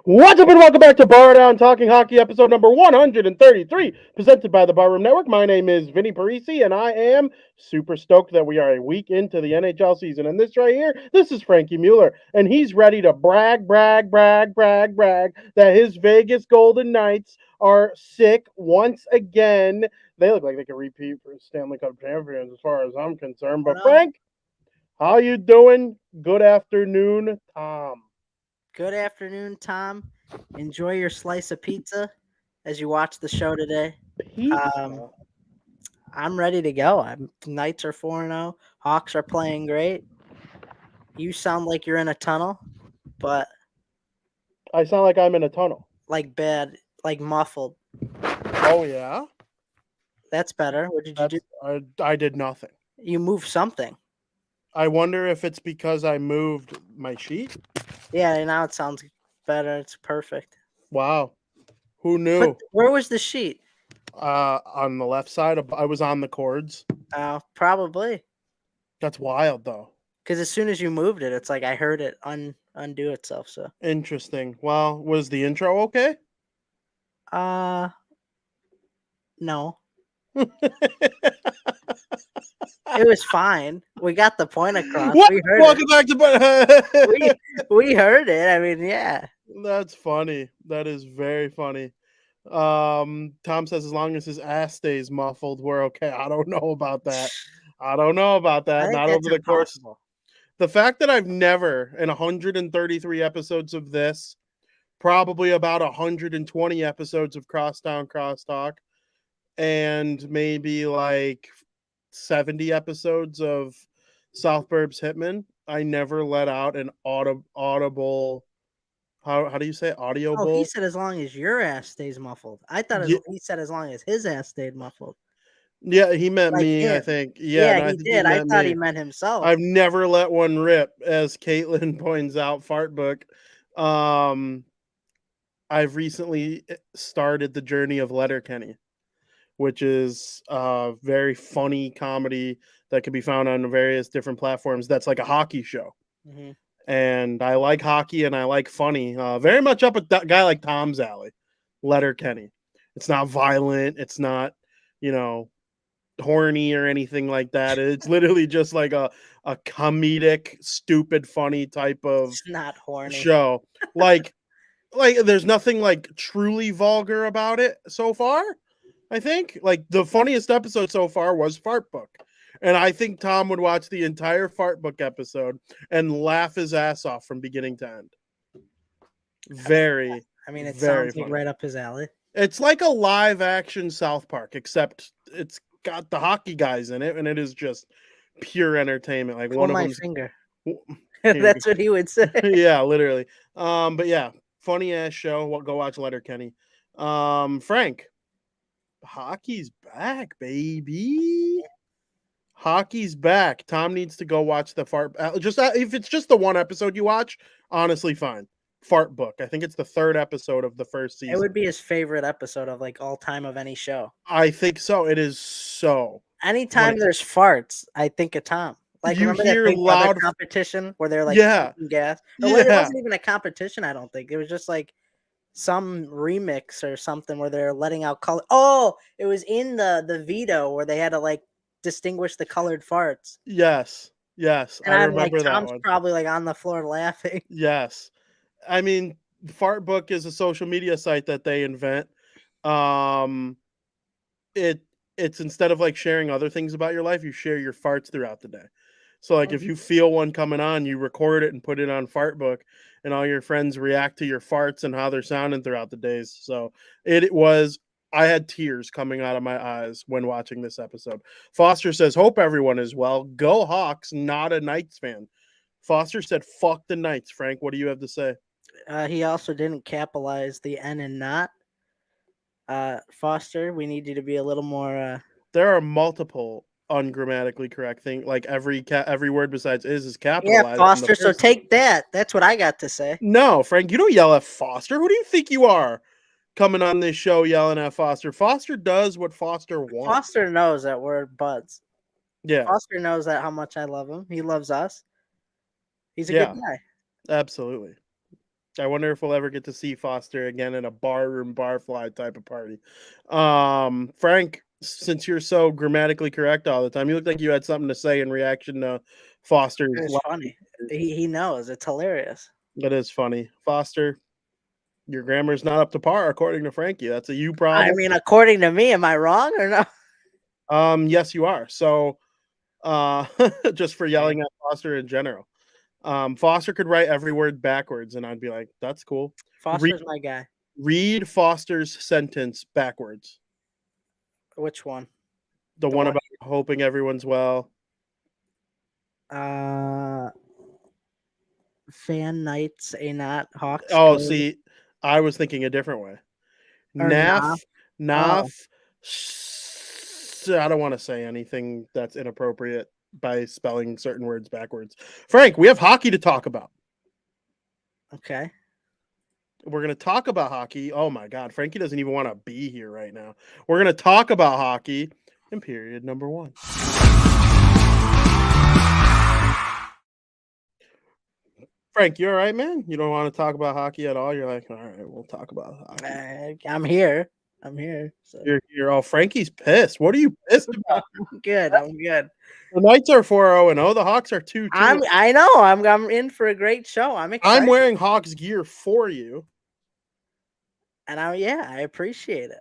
What's up and welcome back to Bardown Talking Hockey episode number 133, presented by the Barroom Network. My name is Vinny Parisi, and I am super stoked that we are a week into the NHL season. And this right here, this is Frankie Mueller, and he's ready to brag that his Vegas Golden Knights are sick once again. They look like they can repeat for Stanley Cup champions as far as I'm concerned. But Frank, how you doing? Good afternoon, Tom. Good afternoon, Tom. Enjoy your slice of pizza as you watch the show today. Um, Pizza. I'm ready to go. Knights are 4-0. Hawks are playing great. You sound like you're in a tunnel, but I sound like I'm in a tunnel. like bad, like muffled. Oh yeah, That's better. What did you do? I did nothing. You moved something. I wonder if it's because I moved my sheet. Yeah, now it sounds better. It's perfect. Wow, who But knew? where was the sheet? On the left side, I was on the cords. Probably. That's wild, though. Because as soon as you moved it, it's like I heard it undo itself. So, Interesting. Well, was the intro okay? No. It was fine. We got the point across. What? We heard Welcome back to. we heard it. I mean, yeah. That's funny. That is very funny. Tom says as long as his ass stays muffled, we're okay. I don't know about that. I think Not that's over the course. impossible. The fact that I've never, in 133 episodes of this, probably about 120 episodes of Crosstown Crosstalk, and maybe like 70 episodes of South Burbs Hitman, I never let out an audible. How do you say audible? Oh, he said as long as your ass stays muffled. I thought he said as long as his ass stayed muffled. Yeah, he meant Like me, him. I think. Yeah, No, I he think did. I meant thought me. he meant himself. I've never let one rip, as Caitlin points out, fart book. I've recently started the journey of Letterkenny, which is a very funny comedy that can be found on various different platforms. That's like a hockey show. Mm-hmm. And I like hockey and I like funny. Very much up a guy like Tom's alley, Letterkenny. It's not violent. It's not, horny or anything like that. It's literally just like a comedic, stupid, funny type of It's not horny. show. Like there's nothing like truly vulgar about it so far. I think like the funniest episode so far was Fart Book. And I think Tom would watch the entire Fart Book episode and laugh his ass off from beginning to end. Very, I mean, it very sounds like funny. right up his alley. It's like a live action South Park, except it's got the hockey guys in it, and it is just pure entertainment. Like Pull one of my them. finger. That's what he would say. Yeah, literally. But yeah, funny ass show. Go watch Letterkenny. Frank, hockey's back, baby. Hockey's back. Tom needs to go watch the fart. If it's just the one episode you watch, honestly, fine. Fart Book. I think it's the third episode of the first season. It would be his favorite episode of like all time of any show. I think so. It is so. Anytime there's farts, I think of Tom. Like you remember hear that Big loud Brother competition where they're like Yeah. shooting gas. Or Yeah. It wasn't even a competition. I don't think it was just like some remix or something where they're letting out color. Oh, it was in the veto where they had to like distinguish the colored farts. Yes. And I I'm like, remember that Tom's one. probably like on the floor laughing. Yes. I mean, Fart Book is a social media site that they invent. It's instead of like sharing other things about your life, you share your farts throughout the day. So like if you feel one coming on, you record it and put it on Fart Book, and all your friends react to your farts and how they're sounding throughout the days. So I had tears coming out of my eyes when watching this episode. Foster says, hope everyone is well. Go Hawks, not a Knights fan. Foster said, fuck the Knights. Frank, what do you have to say? He also didn't capitalize the N and not. Foster, we need you to be a little more. There are multiple ungrammatically correct things. Like every word besides is capitalized. Yeah, Foster. So take that. That's what I got to say. No, Frank, you don't yell at Foster. Who do you think you are? Coming on this show yelling at Foster. Foster does what Foster wants. Foster knows that we're buds. Yeah. Foster knows that how much I love him. He loves us. He's a good guy. Absolutely. I wonder if we'll ever get to see Foster again in a barfly type of party. Frank, since you're so grammatically correct all the time, you look like you had something to say in reaction to Foster's. It's funny. He knows. It's hilarious. That is funny. Foster, your grammar's not up to par, according to Frankie. That's a you problem. I mean, according to me, am I wrong or no? Yes, you are. So, just for yelling at Foster in general. Foster could write every word backwards, and I'd be like, "That's cool." Foster's my guy. Read Foster's sentence backwards. Which one? The one about hoping everyone's well. Fan nights, a not Hawks. Oh, code. see, I was thinking a different way. Or Naf. Oh. I don't want to say anything that's inappropriate by spelling certain words backwards. Frank, we have hockey to talk about. Okay. We're going to talk about hockey. Oh my God, Frankie doesn't even want to be here right now. We're going to talk about hockey in period number 1. Frank, you all right, man? You don't want to talk about hockey at all? You're like, all right, we'll talk about hockey. I'm here. So. You're all Frankie's pissed. What are you pissed about? I'm good. The Knights are 4-0-0. The Hawks are 2-2. I know. I'm in for a great show. I'm excited. I'm wearing Hawks gear for you. And I appreciate it.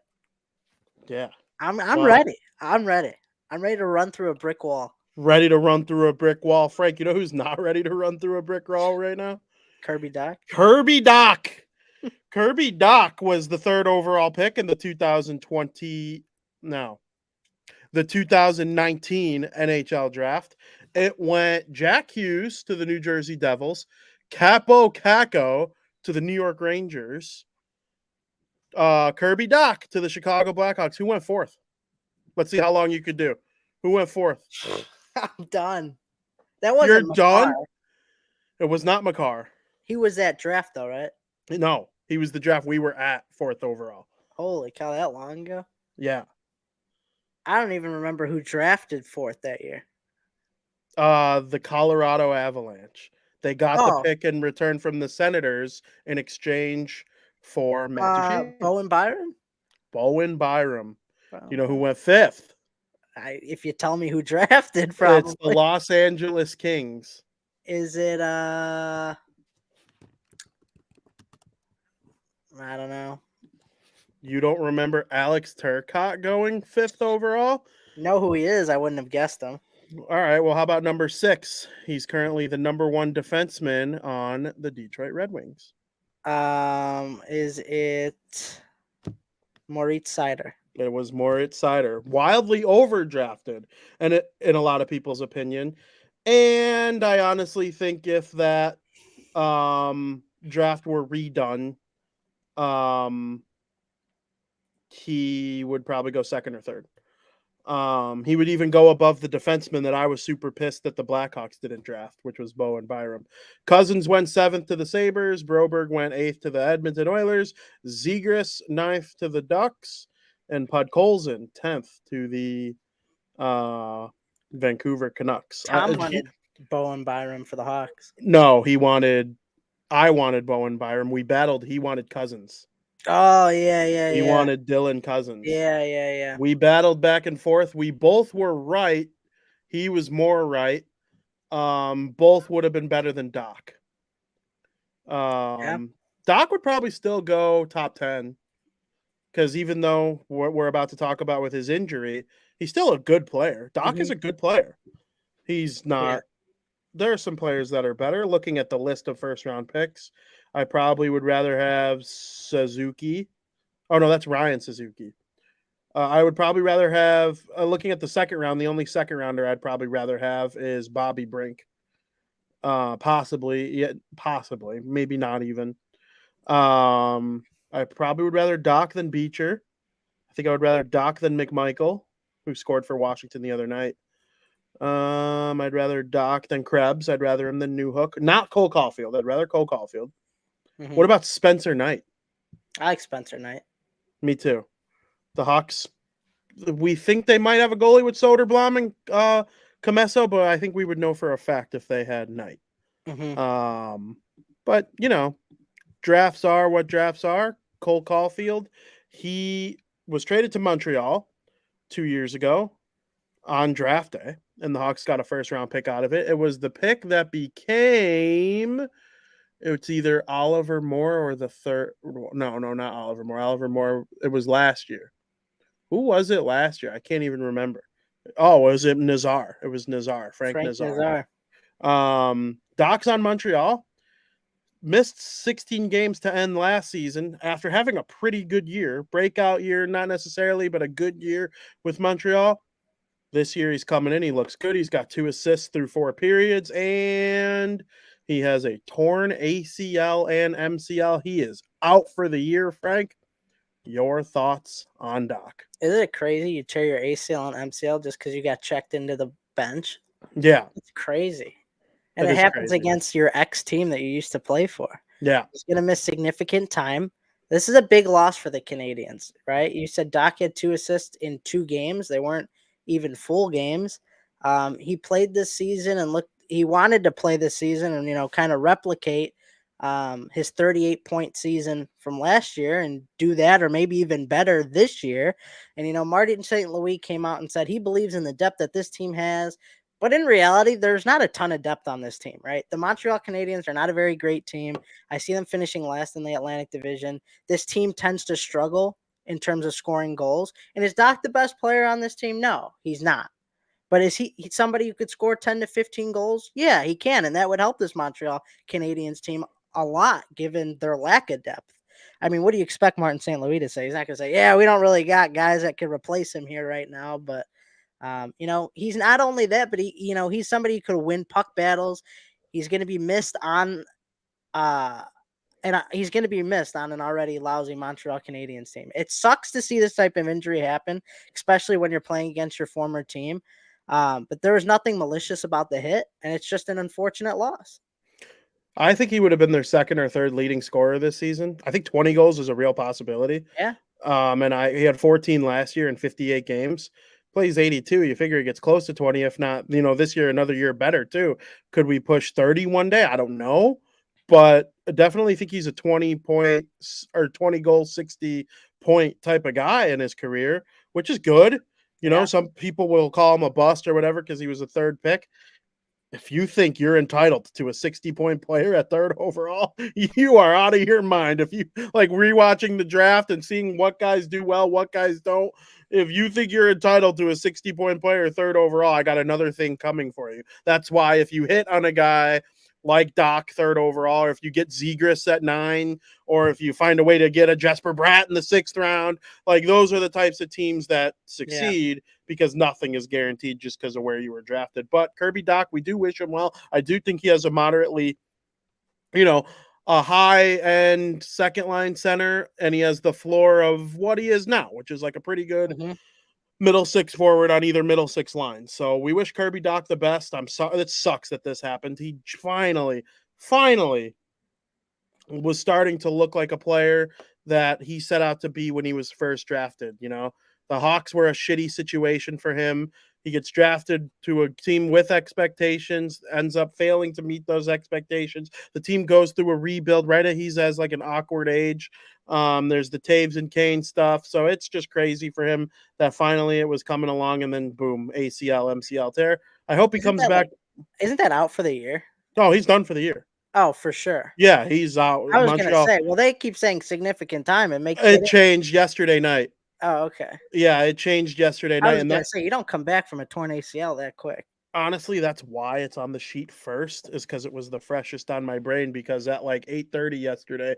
Yeah. I'm ready. I'm ready to run through a brick wall. Ready to run through a brick wall. Frank, you know who's not ready to run through a brick wall right now? Kirby Dach. Kirby Dach was the 3rd overall pick in the 2019 NHL draft. It went Jack Hughes to the New Jersey Devils, Capo Caco to the New York Rangers, Kirby Dach to the Chicago Blackhawks. Who went 4th? Let's see how long you could do. Who went 4th? I'm done. That wasn't You're Makar. done? It was not Makar. He was that draft, though, right? No, he was the draft we were at 4th overall. Holy cow, that long ago? Yeah. I don't even remember who drafted 4th that year. The Colorado Avalanche. They got the pick in return from the Senators in exchange for Bowen Byram? Bowen Byram. Wow. You know who went 5th? If you tell me who drafted, probably. It's the Los Angeles Kings. Is it I don't know. You don't remember Alex Turcotte going 5th overall? Know who he is. I wouldn't have guessed him. All right. Well, how about number 6? He's currently the number 1 defenseman on the Detroit Red Wings. Is it Moritz Seider? It was Moritz Seider, wildly overdrafted, and in a lot of people's opinion. And I honestly think if that draft were redone, he would probably go 2nd or 3rd. He would even go above the defenseman that I was super pissed that the Blackhawks didn't draft, which was Bowen Byram. Cousins went 7th to the Sabres. Broberg went 8th to the Edmonton Oilers. Zegras 9th to the Ducks. And Podkolzin 10th to the Vancouver Canucks. Tom wanted Bowen Byram for the Hawks. No, I wanted Bowen Byram. We battled. He wanted Cousins. Oh, yeah. He wanted Dylan Cousins. Yeah. We battled back and forth. We both were right. He was more right. Both would have been better than Doc. Doc would probably still go top 10. Because even though what we're about to talk about with his injury, he's still a good player. Doc is a good player. He's not. Yeah. There are some players that are better. Looking at the list of first-round picks, I probably would rather have Suzuki. Oh, no, that's Ryan Suzuki. I would probably rather have, looking at the second round, the only second-rounder I'd probably rather have is Bobby Brink. Possibly, maybe not even. I probably would rather Doc than Beecher. I think I would rather Doc than McMichael, who scored for Washington the other night. I'd rather Doc than Krebs. I'd rather him than Newhook. Not Cole Caulfield. I'd rather Cole Caulfield. Mm-hmm. What about Spencer Knight? I like Spencer Knight. Me too. The Hawks, we think they might have a goalie with Soderblom and Comesso, but I think we would know for a fact if they had Knight. Mm-hmm. But, drafts are what drafts are. Cole Caulfield, he was traded to Montreal 2 years ago on draft day, and the Hawks got a first-round pick out of it. It was the pick that became it's either Oliver Moore or the third. No, not Oliver Moore. Oliver Moore, it was last year. Who was it last year? I can't even remember. Oh, was it Nazar? It was Nazar, Frank Nazar. Doc's on Montreal. Missed 16 games to end last season after having a pretty good year. Breakout year, not necessarily, but a good year with Montreal. This year he's coming in. He looks good. He's got 2 assists through 4 periods, and he has a torn ACL and MCL. He is out for the year, Frank. Your thoughts on Doc? Isn't it crazy you tear your ACL and MCL just because you got checked into the bench? Yeah. It's crazy. And it happens against your ex team that you used to play for. Yeah. He's going to miss significant time. This is a big loss for the Canadians, right? You said Doc had 2 assists in 2 games. They weren't even full games. He played this season and he wanted to play this season and, kind of replicate his 38-point season from last year and do that or maybe even better this year. And, Martin St. Louis came out and said he believes in the depth that this team has. But in reality, there's not a ton of depth on this team, right? The Montreal Canadiens are not a very great team. I see them finishing last in the Atlantic Division. This team tends to struggle in terms of scoring goals. And is Doc the best player on this team? No, he's not. But is he somebody who could score 10 to 15 goals? Yeah, he can. And that would help this Montreal Canadiens team a lot, given their lack of depth. I mean, what do you expect Martin St. Louis to say? He's not going to say, yeah, we don't really got guys that could replace him here right now. But he's not only that, but he's somebody who could win puck battles. He's going to be missed on, he's going to be missed on an already lousy Montreal Canadiens team. It sucks to see this type of injury happen, especially when you're playing against your former team. But there was nothing malicious about the hit, and it's just an unfortunate loss. I think he would have been their second or third leading scorer this season. I think 20 goals is a real possibility. Yeah. He had 14 last year in 58 games. Plays 82. You figure he gets close to 20. If not, this year, another year better too. Could we push 30 one day? I don't know. But I definitely think he's a 20 points or 20 goal, 60 point type of guy in his career, which is good. Some people will call him a bust or whatever because he was a third pick. If you think you're entitled to a 60-point player at third overall, you are out of your mind. If you like rewatching the draft and seeing what guys do well, what guys don't, if you think you're entitled to a 60-point player third overall, I got another thing coming for you. That's why if you hit on a guy like Doc third overall, or if you get Zegras at 9, or if you find a way to get a Jesper Bratt in the 6th round, like those are the types of teams that succeed because nothing is guaranteed just because of where you were drafted. But Kirby Doc, we do wish him well. I do think he has a moderately, a high-end second-line center, and he has the floor of what he is now, which is like a pretty good middle 6 forward on either middle 6 lines. So we wish Kirby Doc the best. I'm sorry. It sucks that this happened. He finally was starting to look like a player that he set out to be when he was first drafted. The Hawks were a shitty situation for him. He gets drafted to a team with expectations, ends up failing to meet those expectations. The team goes through a rebuild right as he's as like an awkward age. There's the Taves and Kane stuff. So it's just crazy for him that finally it was coming along, and then boom, ACL, MCL tear. I hope he comes back. Isn't that out for the year? Oh, he's done for the year. Oh, for sure. Yeah, he's out. I was going to say, well, they keep saying significant time. It changed yesterday night. Oh, okay. Yeah, it changed yesterday night. I was going to say, you don't come back from a torn ACL that quick. Honestly, that's why it's on the sheet first, is because it was the freshest on my brain, because at like 8:30 yesterday,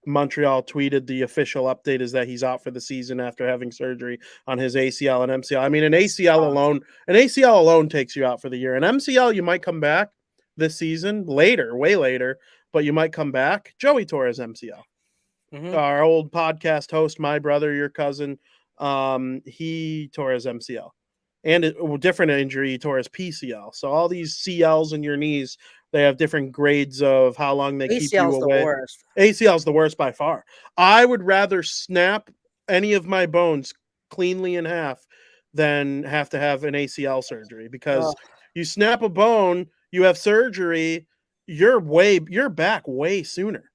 Montreal tweeted the official update is that he's out for the season after having surgery on his ACL and MCL. I mean, an ACL alone takes you out for the year. An MCL, you might come back this season later, way later, but you might come back. Joey tore his MCL. Our old podcast host, my brother, your cousin, he tore his MCL. And a different injury, he tore his PCL. So all these CLs in your knees, they have different grades of how long they keep you away. ACL is the worst by far. I would rather snap any of my bones cleanly in half than have to have an ACL surgery, because you snap a bone, you have surgery, you're back way sooner.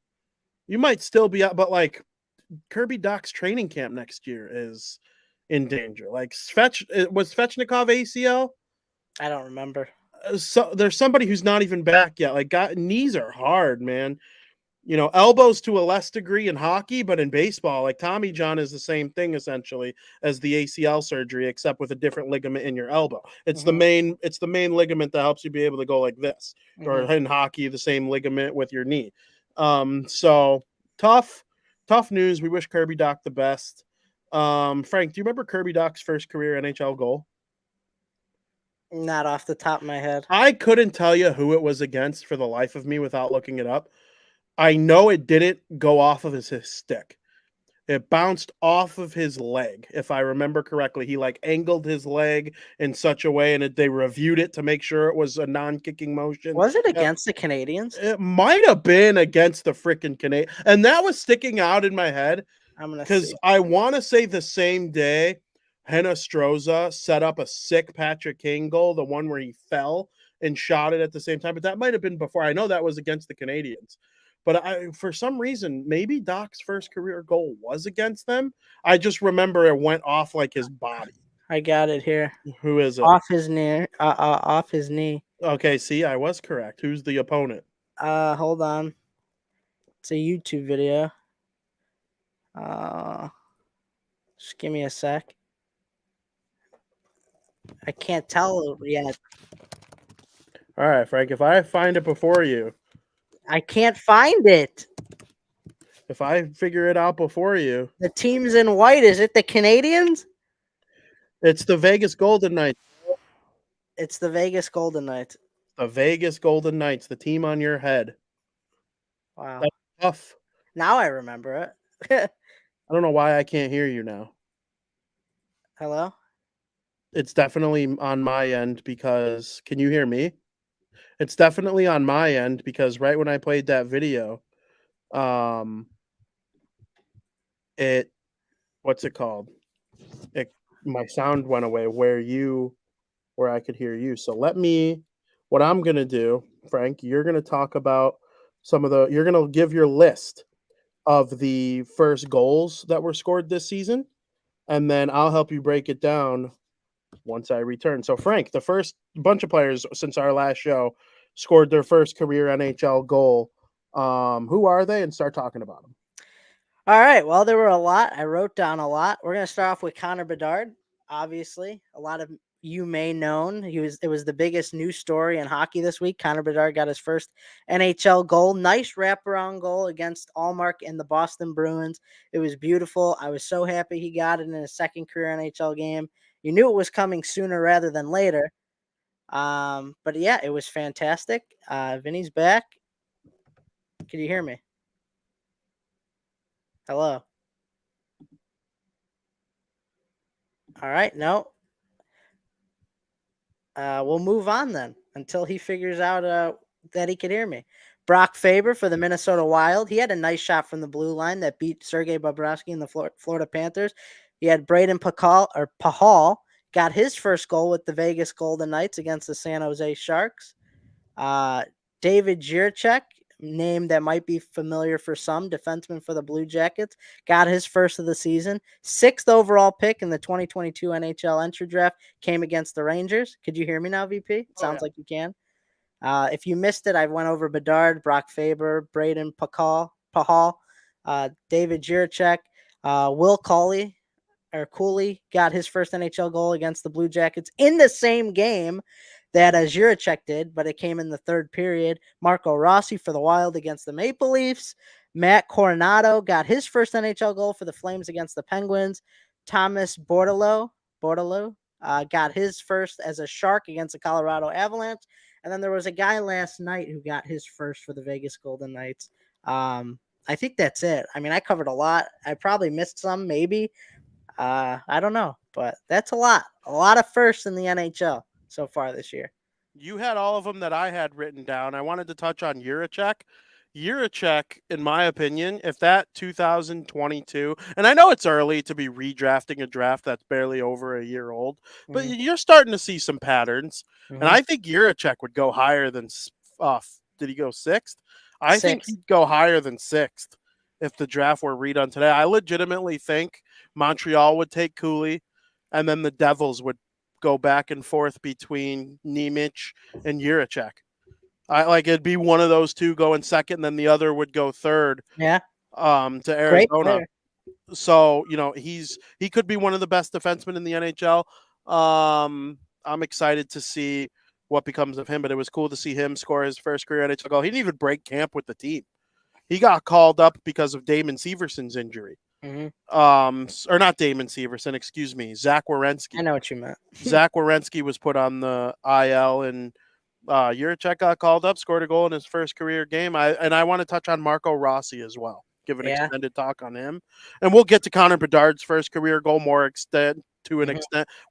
You might still be out, but like Kirby Doc's training camp next year is in danger. Like was Svechnikov ACL? I don't remember. So there's somebody who's not even back yet. Like knees are hard, man. Elbows to a less degree in hockey, but in baseball, like Tommy John is the same thing essentially as the ACL surgery, except with a different ligament in your elbow. It's the main ligament that helps you be able to go like this, or in hockey, the same ligament with your knee. So tough news. We wish Kirby Doc the best. Frank, do you remember Kirby Doc's first career NHL goal? Not off the top of my head. I couldn't tell you who it was against for the life of me without looking it up. I know it didn't go off of his stick. It bounced off of his leg, if I remember correctly. He like angled his leg in such a way, and they reviewed it to make sure it was a non-kicking motion. Was it against the Canadians? It might have been against the freaking Canadians, and that was sticking out in my head because I want to say the same day Henna Stroza set up a sick Patrick Kane goal, the one where he fell and shot it at the same time, but that might have been before. I know that was against the Canadians. But for some reason, maybe Doc's first career goal was against them. I just remember it went off like his body. I got it here. Who is it? Off his knee. Off his knee. Okay, see, I was correct. Who's the opponent? Hold on. It's a YouTube video. Just give me a sec. I can't tell yet. All right, Frank. If I find it before you. I can't find it. If I figure it out before you. The team's in white. Is it the Canadians? It's the Vegas Golden Knights. It's the Vegas Golden Knights. The Vegas Golden Knights, the team on your head. Wow. That's tough. Now I remember it. I don't know why I can't hear you now. Hello? It's definitely on my end because can you hear me? It's definitely on my end because right when I played that video, what's it called? My sound went away where I could hear you. So what I'm going to do, Frank, you're going to talk about you're going to give your list of the first goals that were scored this season, and then I'll help you break it down once I return. So, Frank, the first bunch of players since our last show scored their first career NHL goal. Who are they? And start talking about them. All right. Well, there were a lot. I wrote down a lot. We're going to start off with Connor Bedard. Obviously, a lot of you may known. It was the biggest news story in hockey this week. Connor Bedard got his first NHL goal. Nice wraparound goal against Allmark and the Boston Bruins. It was beautiful. I was so happy he got it in his second career NHL game. You knew it was coming sooner rather than later. But yeah, it was fantastic. Vinny's back. Can you hear me? Hello. All right. No. We'll move on then until he figures out that he can hear me. Brock Faber for the Minnesota Wild. He had a nice shot from the blue line that beat Sergei Bobrovsky and the Florida Panthers. He had Braden Pahal got his first goal with the Vegas Golden Knights against the San Jose Sharks. David Jiricek, name that might be familiar for some, defenseman for the Blue Jackets, got his first of the season. 6th overall pick in the 2022 NHL entry draft, came against the Rangers. Could you hear me now, VP? It sounds like you can. If you missed it, I went over Bedard, Brock Faber, Braden Pahal, David Jiricek, Will Cooley got his first NHL goal against the Blue Jackets in the same game that Jiricek did, but it came in the third period. Marco Rossi for the Wild against the Maple Leafs. Matt Coronado got his first NHL goal for the Flames against the Penguins. Thomas Bordeleau got his first as a Shark against the Colorado Avalanche. And then there was a guy last night who got his first for the Vegas Golden Knights. I think that's it. I mean, I covered a lot. I probably missed some, maybe. I don't know, but that's a lot of firsts in the NHL so far this year. You had all of them that I had written down. I wanted to touch on Jiricek. Jiricek, in my opinion, if that 2022, and I know it's early to be redrafting a draft that's barely over a year old, but you're starting to see some patterns. And I think Jiricek would go higher than, did he go 6th? I think he'd go higher than 6th if the draft were redone today. I legitimately think Montreal would take Cooley, and then the Devils would go back and forth between Nemec and Jiricek. I like it'd be one of those two going second, and then the other would go third. Yeah, To great Arizona. player. So he could be one of the best defensemen in the NHL. I'm excited to see what becomes of him, but it was cool to see him score his first career NHL goal. He didn't even break camp with the team. He got called up because of Damon Severson's injury. Or not Damon Severson, excuse me, Zach Werenski. I know what you meant. Zach Werenski was put on the IL, and Jiricek got called up, scored a goal in his first career game. I want to touch on Marco Rossi as well. Give an extended talk on him, and we'll get to Connor Bedard's first career goal more extent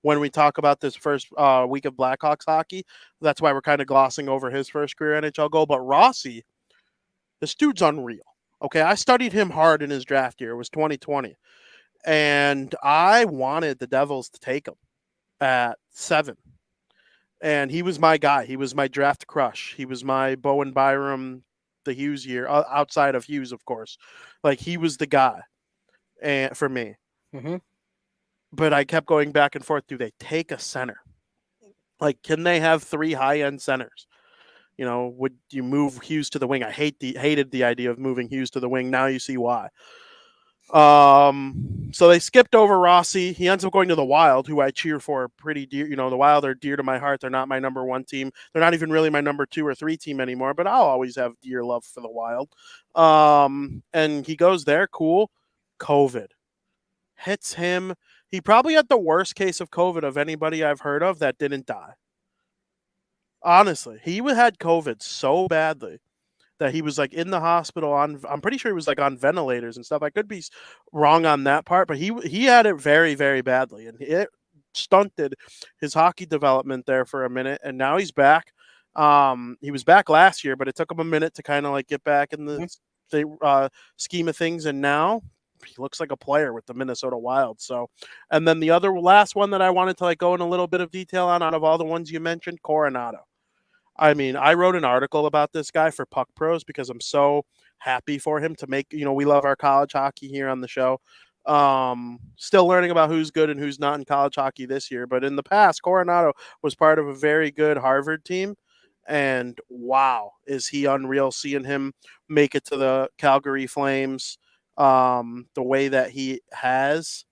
when we talk about this first week of Blackhawks hockey. That's why we're kind of glossing over his first career NHL goal. But Rossi, this dude's unreal. Okay, I studied him hard in his draft year. It was 2020, and I wanted the Devils to take him at 7. And he was my guy. He was my draft crush. He was my Bowen Byram, the Hughes year, outside of Hughes, of course. Like, he was the guy for me. But I kept going back and forth. Do they take a center? Like, can they have 3 high-end centers? Would you move Hughes to the wing? I hated the idea of moving Hughes to the wing. Now you see why. So they skipped over Rossi. He ends up going to the Wild, who I cheer for pretty dear. The Wild are dear to my heart. They're not my number 1 team. They're not even really my number 2 or 3 team anymore, but I'll always have dear love for the Wild. And he goes there. Cool. COVID hits him. He probably had the worst case of COVID of anybody I've heard of that didn't die. Honestly, he had COVID so badly that he was like in the hospital I'm pretty sure he was like on ventilators and stuff. I could be wrong on that part, but he had it very, very badly, and it stunted his hockey development there for a minute. And now he's back. He was back last year, but it took him a minute to kind of like get back in the scheme of things. And now he looks like a player with the Minnesota Wild. So, and then the last one that I wanted to like go in a little bit of detail on out of all the ones you mentioned, Coronado. I mean, I wrote an article about this guy for Puck Pros because I'm so happy for him to make, we love our college hockey here on the show. Still learning about who's good and who's not in college hockey this year. But in the past, Coronado was part of a very good Harvard team. And wow, is he unreal seeing him make it to the Calgary Flames the way that he has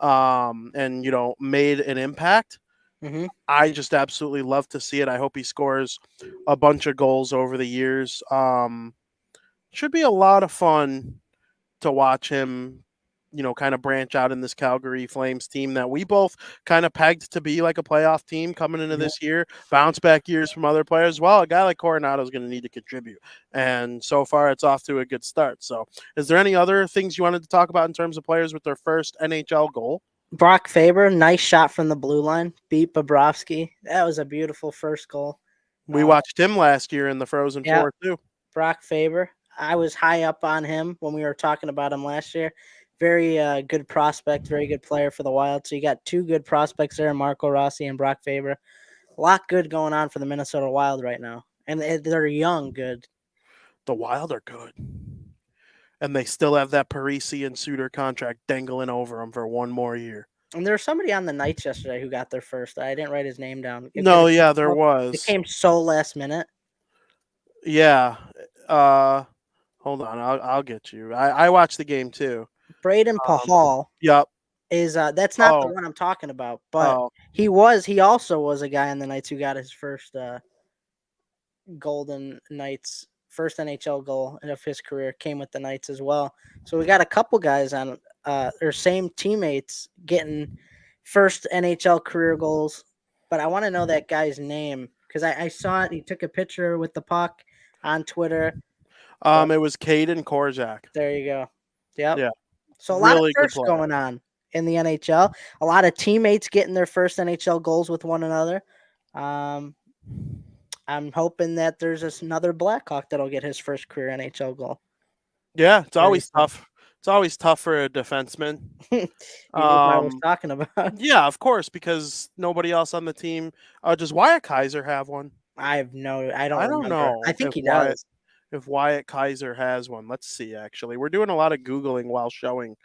and, made an impact. I just absolutely love to see it. I hope he scores a bunch of goals over the years. Should be a lot of fun to watch him, kind of branch out in this Calgary Flames team that we both kind of pegged to be like a playoff team coming into this year. Bounce back years from other players. Well, a guy like Coronado is going to need to contribute. And so far, it's off to a good start. So is there any other things you wanted to talk about in terms of players with their first NHL goal? Brock Faber, nice shot from the blue line, beat Bobrovsky. That was a beautiful first goal. We watched him last year in the Frozen Four too. Brock Faber, I was high up on him when we were talking about him last year. Very good prospect, very good player for the Wild. So you got 2 good prospects there, Marco Rossi and Brock Faber. A lot good going on for the Minnesota Wild right now, and they're young, good. The Wild are good. And they still have that Parisi and Suter contract dangling over them for 1 more year. And there was somebody on the Knights yesterday who got their first. I didn't write his name down. There was. It came so last minute. Yeah. Hold on. I'll get you. I watched the game too. Braden Pahal. Yep. Is that's not the one I'm talking about, but he also was a guy on the Knights who got his first Golden Knights. First NHL goal of his career came with the Knights as well. So we got a couple guys on their same teammates getting first NHL career goals. But I want to know that guy's name because I saw it. He took a picture with the puck on Twitter. It was Caden Korczak. There you go. Yep. Yeah. So a lot of firsts going on in the NHL. A lot of teammates getting their first NHL goals with one another. I'm hoping that there's another Blackhawk that'll get his first career NHL goal. Yeah, it's always tough. It's always tough for a defenseman. I was talking about. Yeah, of course, because nobody else on the team. Does Wyatt Kaiser have one? I don't know. I think he does. if Wyatt Kaiser has one. Let's see, actually. We're doing a lot of Googling while showing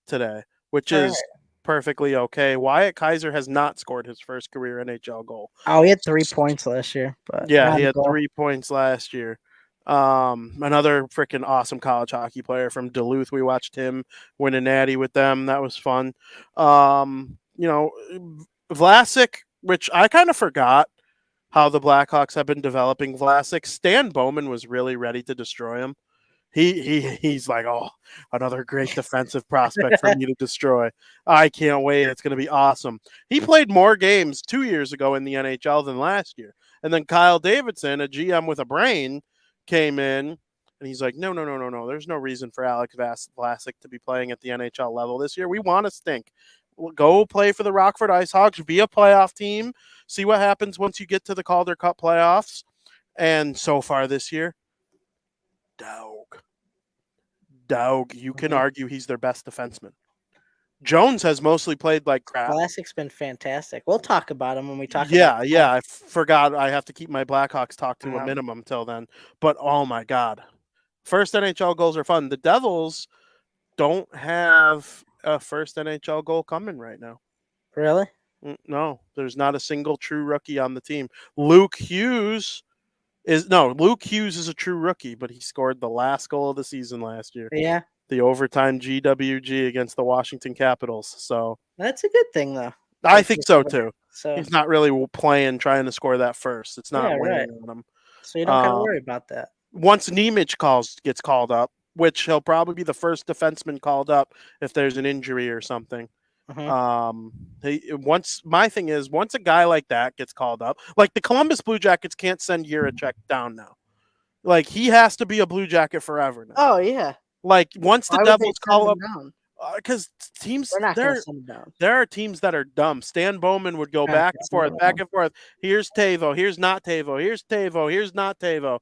today, which All right. is perfectly okay. Wyatt Kaiser has not scored his first career NHL goal. Oh, he had 3 points last year, but Yeah, not he a had goal. 3 points last year. Another freaking awesome college hockey player from Duluth. We watched him win a natty with them. That was fun. Vlasic, which I kind of forgot how the Blackhawks have been developing Vlasic. Stan Bowman was really ready to destroy him. He's like, oh, another great defensive prospect for me to destroy. I can't wait. It's going to be awesome. He played more games 2 years ago in the NHL than last year. And then Kyle Davidson, a GM with a brain, came in and he's like, no. There's no reason for Alex Vlasic to be playing at the NHL level this year. We want to stink. Go play for the Rockford Ice Hogs, be a playoff team, see what happens once you get to the Calder Cup playoffs. And so far this year, dog. You can argue he's their best defenseman. Jones has mostly played like crap. Vlasic's been fantastic. We'll talk about him when we talk Yeah, about I forgot. I have to keep my Blackhawks talk to a minimum till then. But oh my god, first NHL goals are fun. The Devils don't have a first NHL goal coming right now. Really? No, there's not a single true rookie on the team. Luke Hughes is a true rookie, but he scored the last goal of the season last year. Yeah. The overtime GWG against the Washington Capitals. So that's a good thing, though. I think so too. So he's not really trying to score that first. It's not weighing on him. So you don't got to worry about that. Once Nemec gets called up, which he'll probably be the first defenseman called up if there's an injury or something. My thing is, once a guy like that gets called up, like the Columbus Blue Jackets can't send Jiricek down now. Like he has to be a Blue Jacket forever now. Oh yeah. Like once the Devils call up, because teams there are teams that are dumb. Stan Bowman would go back and forth. Here's Tavo. Here's not Tavo. Here's Tavo. Here's not Tavo.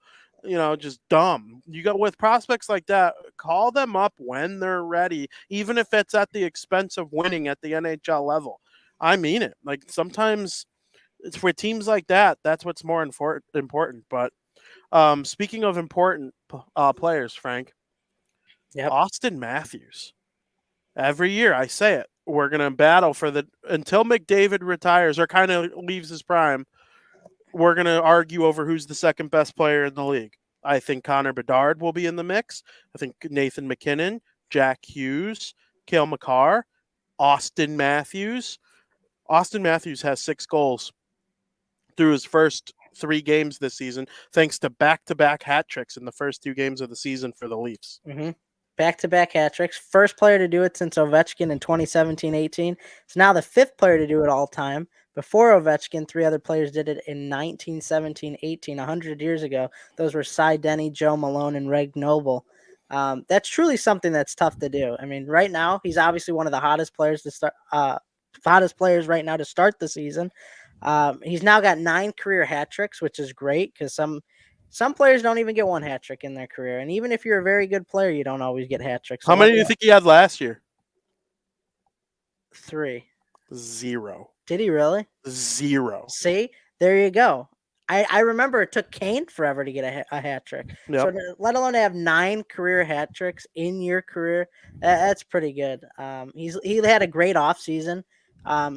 Just dumb. You go with prospects like that, call them up when they're ready, even if it's at the expense of winning at the NHL level. I mean it. Like sometimes it's for teams like that, that's what's more important. But speaking of important players, Frank, Austin Matthews. Every year I say it, we're going to battle until McDavid retires or kind of leaves his prime. We're going to argue over who's the second best player in the league. I think Connor Bedard will be in the mix. I think Nathan McKinnon, Jack Hughes, Cale Makar, Austin Matthews. Austin Matthews has 6 goals through his first 3 games this season, thanks to back-to-back hat tricks in the first 2 games of the season for the Leafs. Back-to-back hat tricks. First player to do it since Ovechkin in 2017-18. It's now the 5th player to do it all time. Before Ovechkin, 3 other players did it in 1917-18, 100 years ago. Those were Cy Denny, Joe Malone, and Reg Noble. That's truly something that's tough to do. I mean, right now, he's obviously one of the hottest players to start. Hottest players right now to start the season. He's now got 9 career hat tricks, which is great because some players don't even get 1 hat trick in their career. And even if you're a very good player, you don't always get hat tricks. How many do you think he had last year? 3. 0. Did he really? 0. See, there you go. I remember it took Kane forever to get a hat trick. Yep. So let alone have 9 career hat tricks in your career, that's pretty good. He had a great offseason.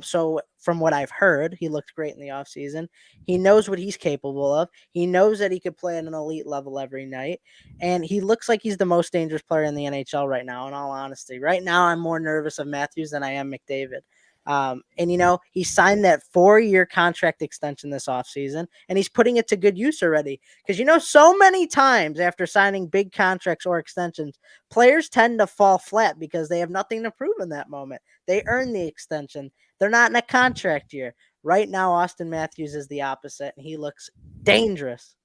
So from what I've heard, he looked great in the offseason. He knows what he's capable of. He knows that he could play at an elite level every night. And he looks like he's the most dangerous player in the NHL right now, in all honesty. Right now, I'm more nervous of Matthews than I am McDavid. He signed that 4-year contract extension this offseason, and he's putting it to good use already. Because, so many times after signing big contracts or extensions, players tend to fall flat because they have nothing to prove in that moment. They earn the extension. They're not in a contract year. Right now, Austin Matthews is the opposite, and he looks dangerous.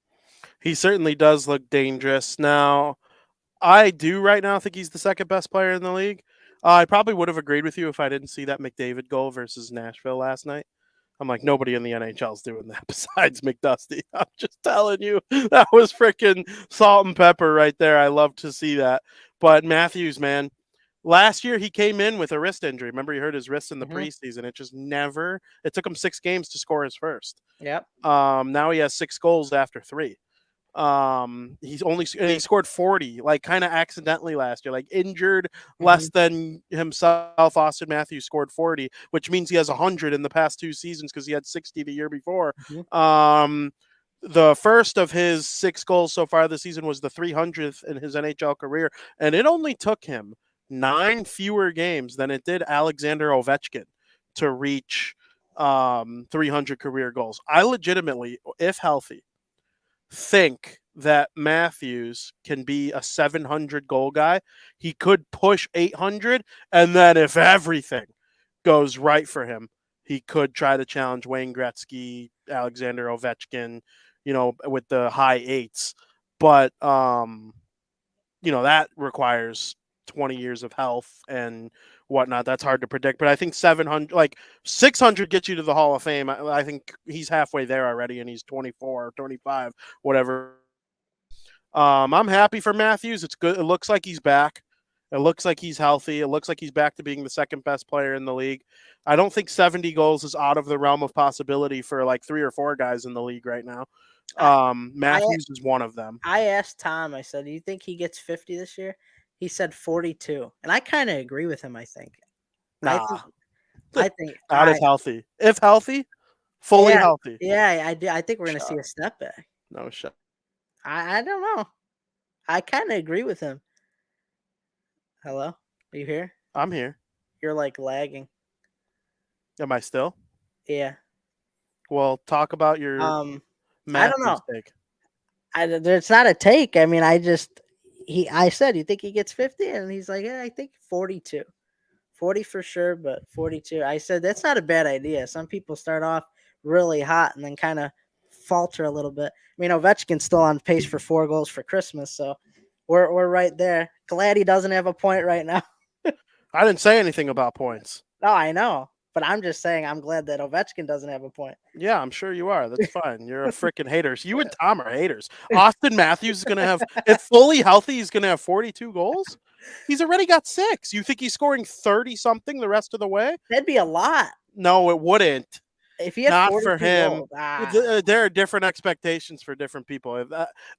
He certainly does look dangerous. Now, I do right now think he's the second best player in the league. I probably would have agreed with you if I didn't see that McDavid goal versus Nashville last night. I'm like, nobody in the NHL is doing that besides McDusty. I'm just telling you, that was freaking salt and pepper right there. I love to see that. But Matthews, man, last year he came in with a wrist injury. Remember, he hurt his wrist in the preseason. It took him 6 games to score his first. Yep. Now he has 6 goals after 3. He scored 40, like kind of accidentally last year, like injured Mhm. less than himself. Austin Matthews scored 40, which means he has 100 in the past 2 seasons because he had 60 the year before. Mhm. The first of his 6 goals so far this season was the 300th in his NHL career, and it only took him 9 fewer games than it did Alexander Ovechkin to reach 300 career goals. I legitimately, if healthy, think that Matthews can be a 700 goal guy. He could push 800, and then if everything goes right for him, he could try to challenge Wayne Gretzky, Alexander Ovechkin, with the high 8s. But that requires 20 years of health and whatnot. That's hard to predict. But I think 700, like 600 gets you to the Hall of Fame. I think he's halfway there already, and he's 24 or 25, whatever. I'm happy for Matthews. It's good. It looks like he's back. It looks like he's healthy. It looks like he's back to being the second best player in the league. I don't think 70 goals is out of the realm of possibility for like 3 or 4 guys in the league right now. Matthews is one of them. I asked Tom, I said, do you think he gets 50 this year? He said 42. And I kind of agree with him, I think. Nah. I think not if healthy. If healthy, fully healthy. Yeah, I do. I think we're going to see a step back. No shit. I don't know. I kind of agree with him. Hello? Are you here? I'm here. You're like lagging. Am I still? Yeah. Well, talk about your I don't know. Take. It's not a take. I mean, I said, you think he gets 50? And he's like, yeah, I think 42. 40 for sure, but 42. I said, that's not a bad idea. Some people start off really hot and then kind of falter a little bit. I mean, Ovechkin's still on pace for 4 goals for Christmas, so we're right there. Glad he doesn't have a point right now. I didn't say anything about points. No, I know. But I'm just saying I'm glad that Ovechkin doesn't have a point. Yeah, I'm sure you are. That's fine. You're a freaking hater. You and Tom are haters. Austin Matthews is going to have, if fully healthy, he's going to have 42 goals. He's already got 6. You think he's scoring 30-something the rest of the way? That'd be a lot. No, it wouldn't. If he had not for him. Goals, there are different expectations for different people.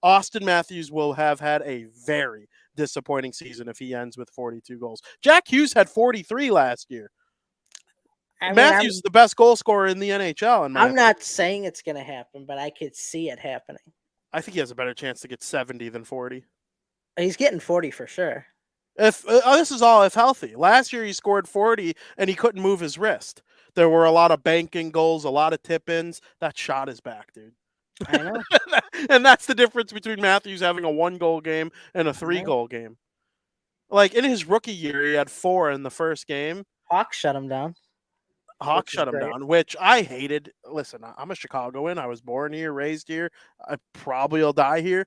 Austin Matthews will have had a very disappointing season if he ends with 42 goals. Jack Hughes had 43 last year. Matthews is the best goal scorer in the NHL. I'm not saying it's going to happen, but I could see it happening. I think he has a better chance to get 70 than 40. He's getting 40 for sure. If this is all if healthy. Last year he scored 40 and he couldn't move his wrist. There were a lot of banking goals, a lot of tip-ins. That shot is back, dude. I know. And that's the difference between Matthews having a 1-goal game and a 3-goal game. Like in his rookie year, he had 4 in the first game. Hawks shut him down. Hawks shut him down, which I hated. Listen, I'm a Chicagoan. I was born here, raised here. I probably will die here.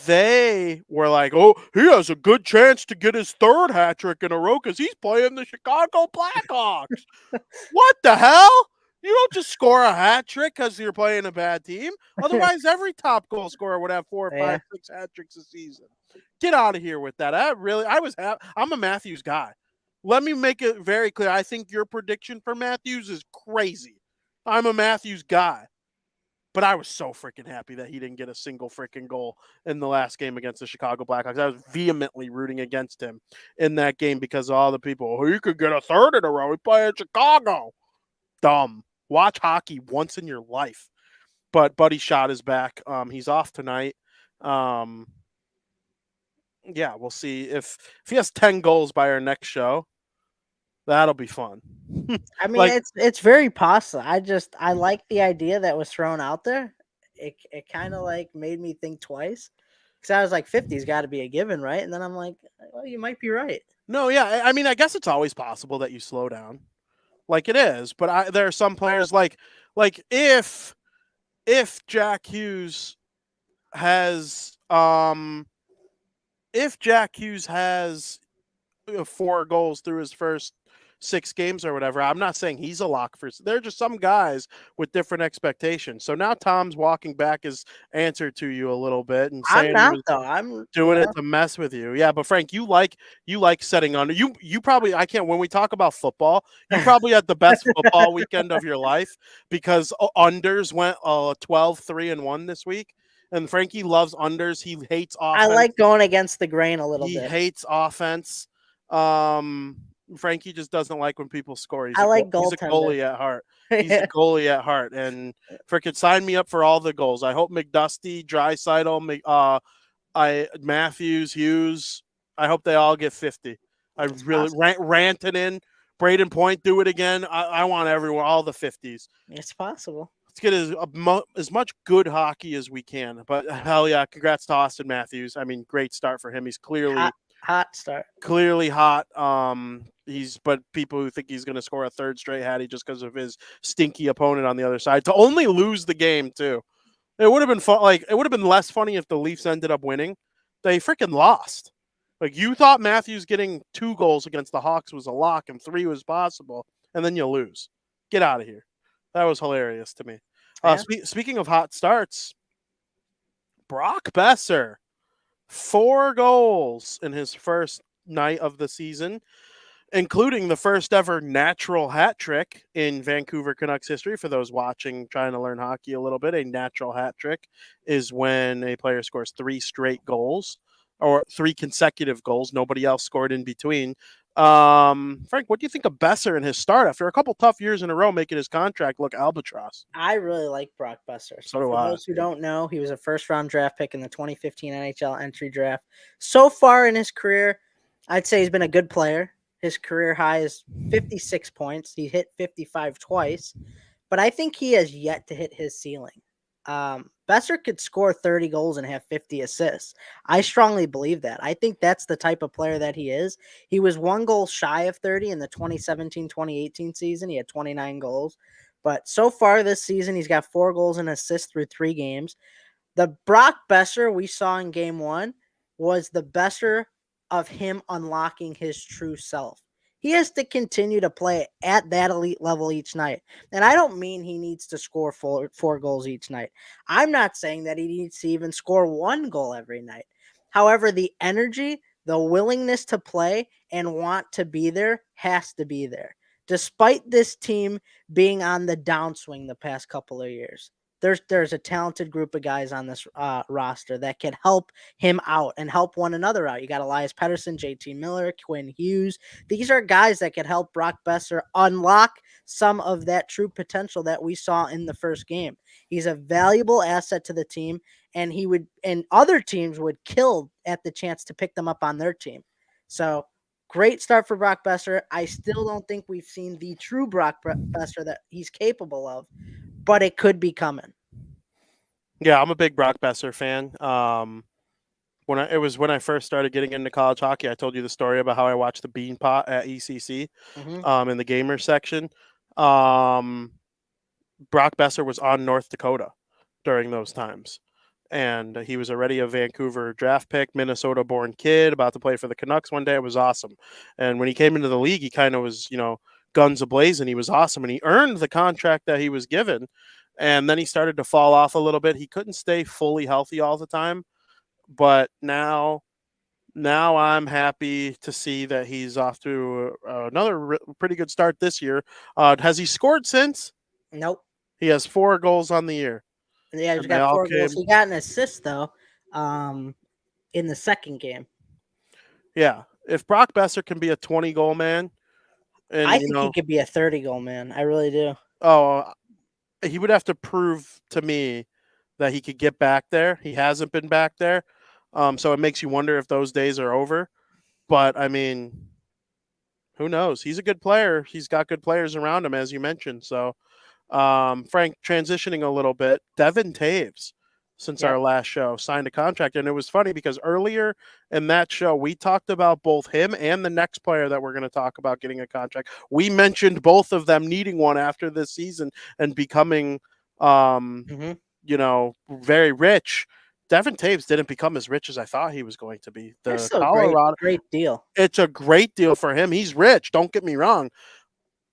They were like, oh, he has a good chance to get his 3rd hat trick in a row because he's playing the Chicago Blackhawks. What the hell? You don't just score a hat trick because you're playing a bad team. Otherwise, every top goal scorer would have 4, 5, 6 hat tricks a season. Get out of here with that. I'm a Matthews guy. Let me make it very clear. I think your prediction for Matthews is crazy. I'm a Matthews guy. But I was so freaking happy that he didn't get a single freaking goal in the last game against the Chicago Blackhawks. I was vehemently rooting against him in that game because of all the people, oh, you could get a 3rd in a row. We play in Chicago. Dumb. Watch hockey once in your life. But Buddy Shot is back. He's off tonight. Yeah, we'll see if he has 10 goals by our next show. That'll be fun. I mean, it's very possible. I like the idea that was thrown out there. It kind of like made me think twice because I was like, 50's got to be a given, right? And then I'm like, well, you might be right. No, yeah. I mean, I guess it's always possible that you slow down, like it is. But there are some players like if Jack Hughes has 4 goals through his first 6 games or whatever, I'm not saying he's a lock for. They're just some guys with different expectations. So now Tom's walking back his answer to you a little bit and saying I'm doing it to mess with you. Yeah, but Frank, you like setting under. You probably when we talk about football, you probably had the best football weekend of your life because unders went 12-3-1 this week. And Frankie loves unders. He hates I offense. like going against the grain a little He bit. hates offense. Frankie just doesn't like when people score. He's I like he's a goaltender. goalie at heart. He's a goalie at heart, and frickin' sign me up for all the goals. I hope McDusty, Draisaitl, Matthews, Hughes. I hope they all get 50. I really ranting in Braden Point, do it again. I want everyone, all the 50s. It's possible. Let's get as much good hockey as we can. But hell yeah, congrats to Austin Matthews. I mean, great start for him. He's clearly hot start. Clearly hot. But people who think he's going to score a third straight hattie just because of his stinky opponent on the other side to only lose the game too. It would have been fun. Like, it would have been less funny if the Leafs ended up winning. They freaking lost. Like, you thought Matthews getting 2 goals against the Hawks was a lock and 3 was possible, and then you lose. Get out of here. That was hilarious to me. Yeah. Speaking of hot starts, Brock Besser, 4 goals in his first night of the season, including the first ever natural hat trick in Vancouver Canucks history. For those watching, trying to learn hockey a little bit, a natural hat trick is when a player scores 3 straight goals or 3 consecutive goals. Nobody else scored in between. Frank, what do you think of Besser in his start after a couple tough years in a row, making his contract look albatross? I really like Brock Besser. So do For I. those who don't know, he was a first-round draft pick in the 2015 NHL entry draft. So far in his career, I'd say he's been a good player. His career high is 56 points. He hit 55 twice, but I think he has yet to hit his ceiling. Besser could score 30 goals and have 50 assists. I strongly believe that. I think that's the type of player that he is. He was 1 goal shy of 30 in the 2017-2018 season. He had 29 goals. But so far this season, he's got 4 goals and assists through 3 games. The Brock Besser we saw in game 1 was the Besser of him unlocking his true self. He has to continue to play at that elite level each night. And I don't mean he needs to score 4 goals each night. I'm not saying that he needs to even score 1 goal every night. However, the energy, the willingness to play and want to be there has to be there. Despite this team being on the downswing the past couple of years, there's a talented group of guys on this roster that can help him out and help one another out. You got Elias Pettersson, JT Miller, Quinn Hughes. These are guys that could help Brock Besser unlock some of that true potential that we saw in the first game. He's a valuable asset to the team, and other teams would kill at the chance to pick them up on their team. So great start for Brock Besser. I still don't think we've seen the true Brock Besser that he's capable of, but it could be coming. Yeah, I'm a big Brock Besser fan. When I first started getting into college hockey, I told you the story about how I watched the Bean Pot at ECC in the gamer section. Brock Besser was on North Dakota during those times. And he was already a Vancouver draft pick, Minnesota-born kid, about to play for the Canucks one day. It was awesome. And when he came into the league, he kind of was, guns a-blazing. He was awesome, and he earned the contract that he was given. And then he started to fall off a little bit. He couldn't stay fully healthy all the time. But now I'm happy to see that he's off to another pretty good start this year. Has he scored since? Nope. He has 4 goals on the year. Yeah, he's got 4 goals. He got an assist, though, in the second game. Yeah. If Brock Besser can be a 20-goal man. And, I think he could be a 30-goal man. I really do. Oh, he would have to prove to me that he could get back there. He hasn't been back there. So it makes you wonder if those days are over. But, I mean, who knows? He's a good player. He's got good players around him, as you mentioned. So, Frank, transitioning a little bit, Devin Taves, since our last show, signed a contract. And it was funny because earlier in that show, we talked about both him and the next player that we're going to talk about getting a contract. We mentioned both of them needing one after this season and becoming, very rich. Devin Taves didn't become as rich as I thought he was going to be. That's a great deal. It's a great deal for him. He's rich. Don't get me wrong.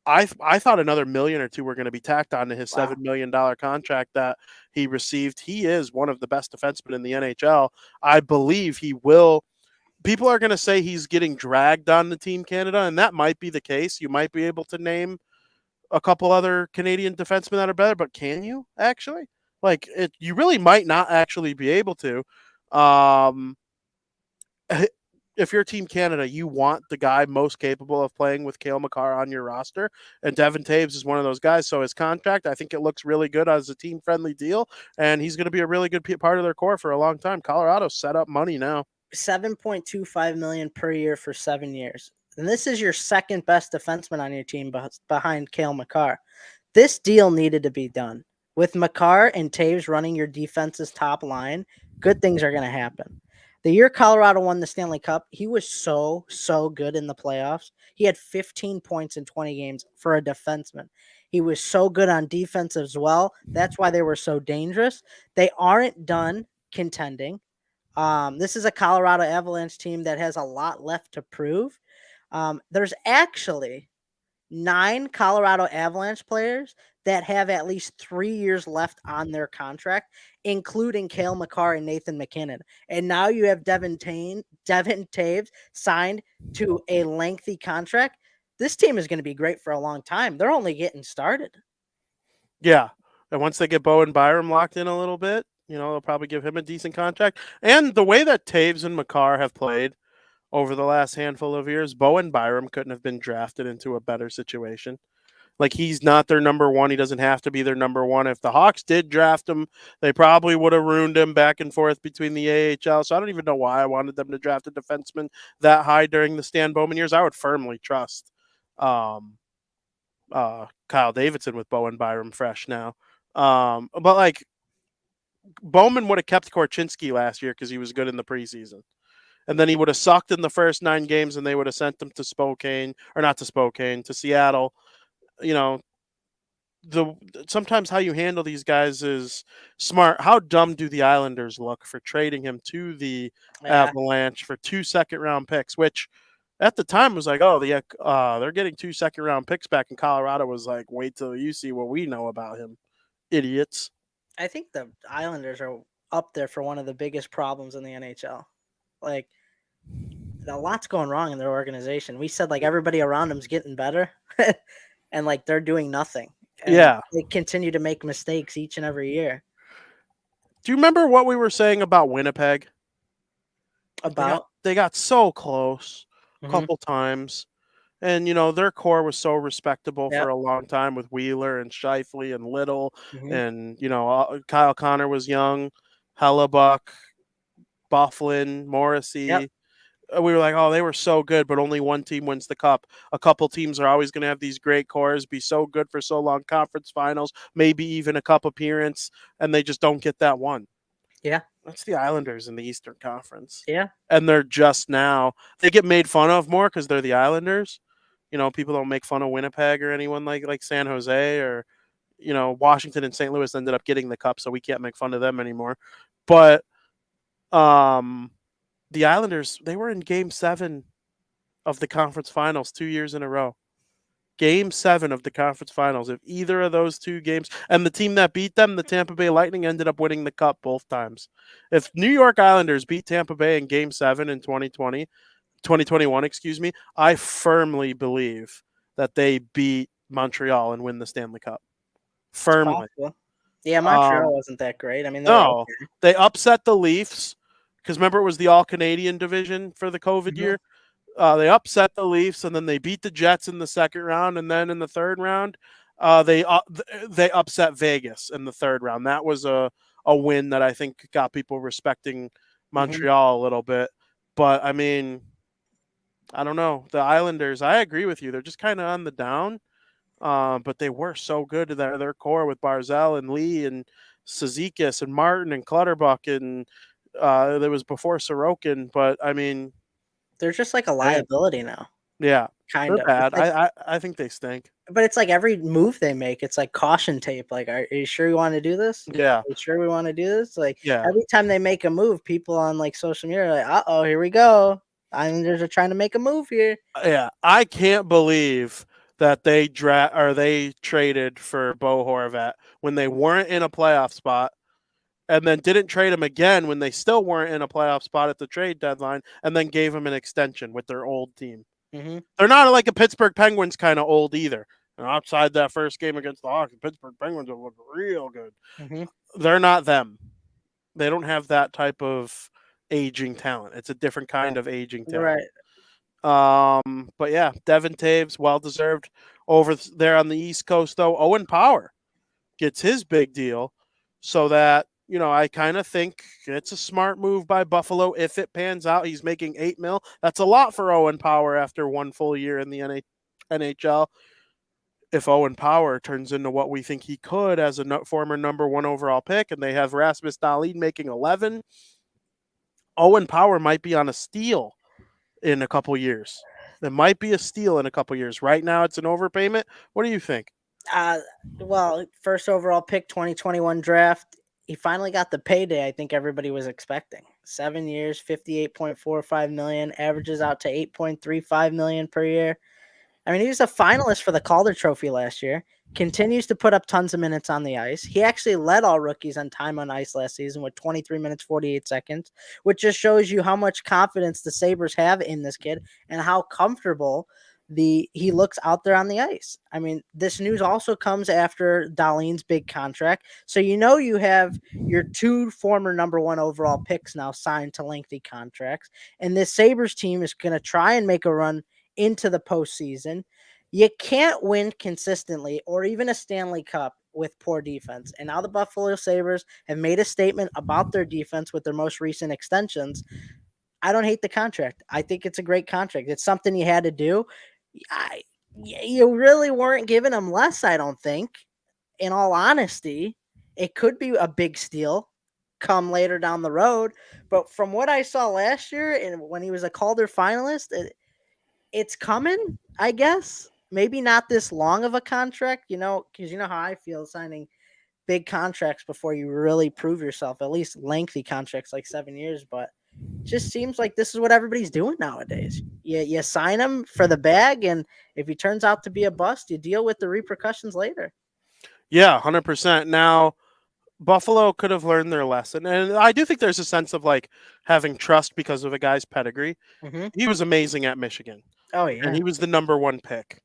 I thought another $1 million or $2 were going to be tacked onto his $7 million contract that he received. He is one of the best defensemen in the NHL. I believe he will. People are going to say he's getting dragged on the Team Canada, and that might be the case. You might be able to name a couple other Canadian defensemen that are better, but can you actually? Like you really might not actually be able to. If you're Team Canada, you want the guy most capable of playing with Cale Makar on your roster, and Devin Taves is one of those guys. So his contract, I think it looks really good as a team-friendly deal, and he's going to be a really good part of their core for a long time. Colorado's set up money now. $7.25 million per year for 7 years. And this is your second best defenseman on your team behind Cale Makar. This deal needed to be done. With Makar and Taves running your defense's top line, good things are going to happen. The year Colorado won the Stanley Cup, he was so good in the playoffs. He had 15 points in 20 games for a defenseman. He was so good on defense as well. That's why they were so dangerous. They aren't done contending. This is a Colorado Avalanche team that has a lot left to prove. There's actually 9 Colorado Avalanche players that have at least 3 years left on their contract, including Cale Makar and Nathan MacKinnon. And now you have Devin Taves signed to a lengthy contract. This team is going to be great for a long time. They're only getting started. Yeah. And once they get Bowen Byram locked in a little bit, they'll probably give him a decent contract. And the way that Taves and Makar have played over the last handful of years, Bowen Byram couldn't have been drafted into a better situation. Like, he's not their number one. He doesn't have to be their number one. If the Hawks did draft him, they probably would have ruined him back and forth between the AHL. So I don't even know why I wanted them to draft a defenseman that high during the Stan Bowman years. I would firmly trust Kyle Davidson with Bowen Byram fresh now. But like, Bowman would have kept Korchinski last year because he was good in the preseason. And then he would have sucked in the first 9 games, and they would have sent him to Seattle. Sometimes how you handle these guys is smart. How dumb do the Islanders look for trading him to the Avalanche for 2 second-round picks, which at the time was like, they're getting 2 second-round picks back, and Colorado was like, wait till you see what we know about him, idiots. I think the Islanders are up there for one of the biggest problems in the NHL. Like, a lot's going wrong in their organization. We said, like, everybody around them's getting better, and, like, they're doing nothing. And they continue to make mistakes each and every year. Do you remember what we were saying about Winnipeg? They got so close a couple times. And, their core was so respectable for a long time with Wheeler and Scheifele and Little. And, Kyle Connor was young, Hellebuck, Bufflin, Morrissey. Yep. We were like, they were so good, but only one team wins the cup. A couple teams are always going to have these great cores, be so good for so long, conference finals, maybe even a cup appearance, and they just don't get that one. Yeah. That's the Islanders in the Eastern Conference. Yeah. And they're just now, they get made fun of more because they're the Islanders. People don't make fun of Winnipeg or anyone like San Jose or, Washington and St. Louis ended up getting the cup, so we can't make fun of them anymore. But, the Islanders, they were in Game 7 of the conference finals 2 years in a row. Game 7 of the conference finals. If either of those 2 games, and the team that beat them, the Tampa Bay Lightning, ended up winning the cup both times. If New York Islanders beat Tampa Bay in Game 7 in 2021, I firmly believe that they beat Montreal and win the Stanley Cup. Firmly. Yeah, Montreal wasn't that great. I mean, they upset the Leafs. Because remember, it was the All-Canadian division for the COVID year. They upset the Leafs, and then they beat the Jets in the second round. And then in the third round, they upset Vegas in the third round. That was a win that I think got people respecting Montreal a little bit. But, I mean, I don't know. The Islanders, I agree with you. They're just kind of on the down. But they were so good to their core with Barzal and Lee and Cizikas and Martin and Clutterbuck and that was before Sorokin, but I mean, they're just like a liability now. Yeah, kind of bad. Like, I think they stink. But it's like every move they make, it's like caution tape. Like, are you sure you want to do this? Yeah. Are you sure we want to do this? Like, yeah. Every time they make a move, people on like social media are like, "Uh-oh, here we go. Islanders are trying to make a move here." Yeah, I can't believe that they traded for Bo Horvat when they weren't in a playoff spot. And then didn't trade him again when they still weren't in a playoff spot at the trade deadline, and then gave him an extension with their old team. Mm-hmm. They're not like a Pittsburgh Penguins kind of old either. And outside that first game against the Hawks, the Pittsburgh Penguins have looked real good. Mm-hmm. they're not them. They don't have that type of aging talent. It's a different kind of aging talent. Right. But yeah, Devin Taves, well deserved. Over there on the East Coast, though, Owen Power gets his big deal, so that I kind of think it's a smart move by Buffalo if it pans out. He's making $8 million. That's a lot for Owen Power after one full year in the NHL. If Owen Power turns into what we think he could as a former number 1 overall pick, and they have Rasmus Dahlin making 11, Owen Power might be on a steal in a couple years. It might be a steal in a couple years. Right now, it's an overpayment. What do you think? Well, first overall pick, 2021 draft. He finally got the payday I think everybody was expecting. 7 years, $58.45 million, averages out to $8.35 million per year. I mean, he was a finalist for the Calder Trophy last year. Continues to put up tons of minutes on the ice. He actually led all rookies on time on ice last season with 23 minutes, 48 seconds, which just shows you how much confidence the Sabres have in this kid and how comfortable he looks out there on the ice. I mean, this news also comes after Dahlin's big contract. So you have your 2 former number 1 overall picks now signed to lengthy contracts. And this Sabres team is going to try and make a run into the postseason. You can't win consistently or even a Stanley Cup with poor defense. And now the Buffalo Sabres have made a statement about their defense with their most recent extensions. I don't hate the contract. I think it's a great contract. It's something you had to do. You really weren't giving them less, I don't think. In all honesty, it could be a big steal come later down the road. But from what I saw last year and when he was a Calder finalist, it's coming, I guess. Maybe not this long of a contract, because you know how I feel signing big contracts before you really prove yourself, at least lengthy contracts like 7 years. But it just seems like this is what everybody's doing nowadays. You sign him for the bag, and if he turns out to be a bust, you deal with the repercussions later. Yeah, 100%. Now, Buffalo could have learned their lesson. And I do think there's a sense of having trust because of a guy's pedigree. Mm-hmm. He was amazing at Michigan. Oh, yeah. And he was the number 1 pick.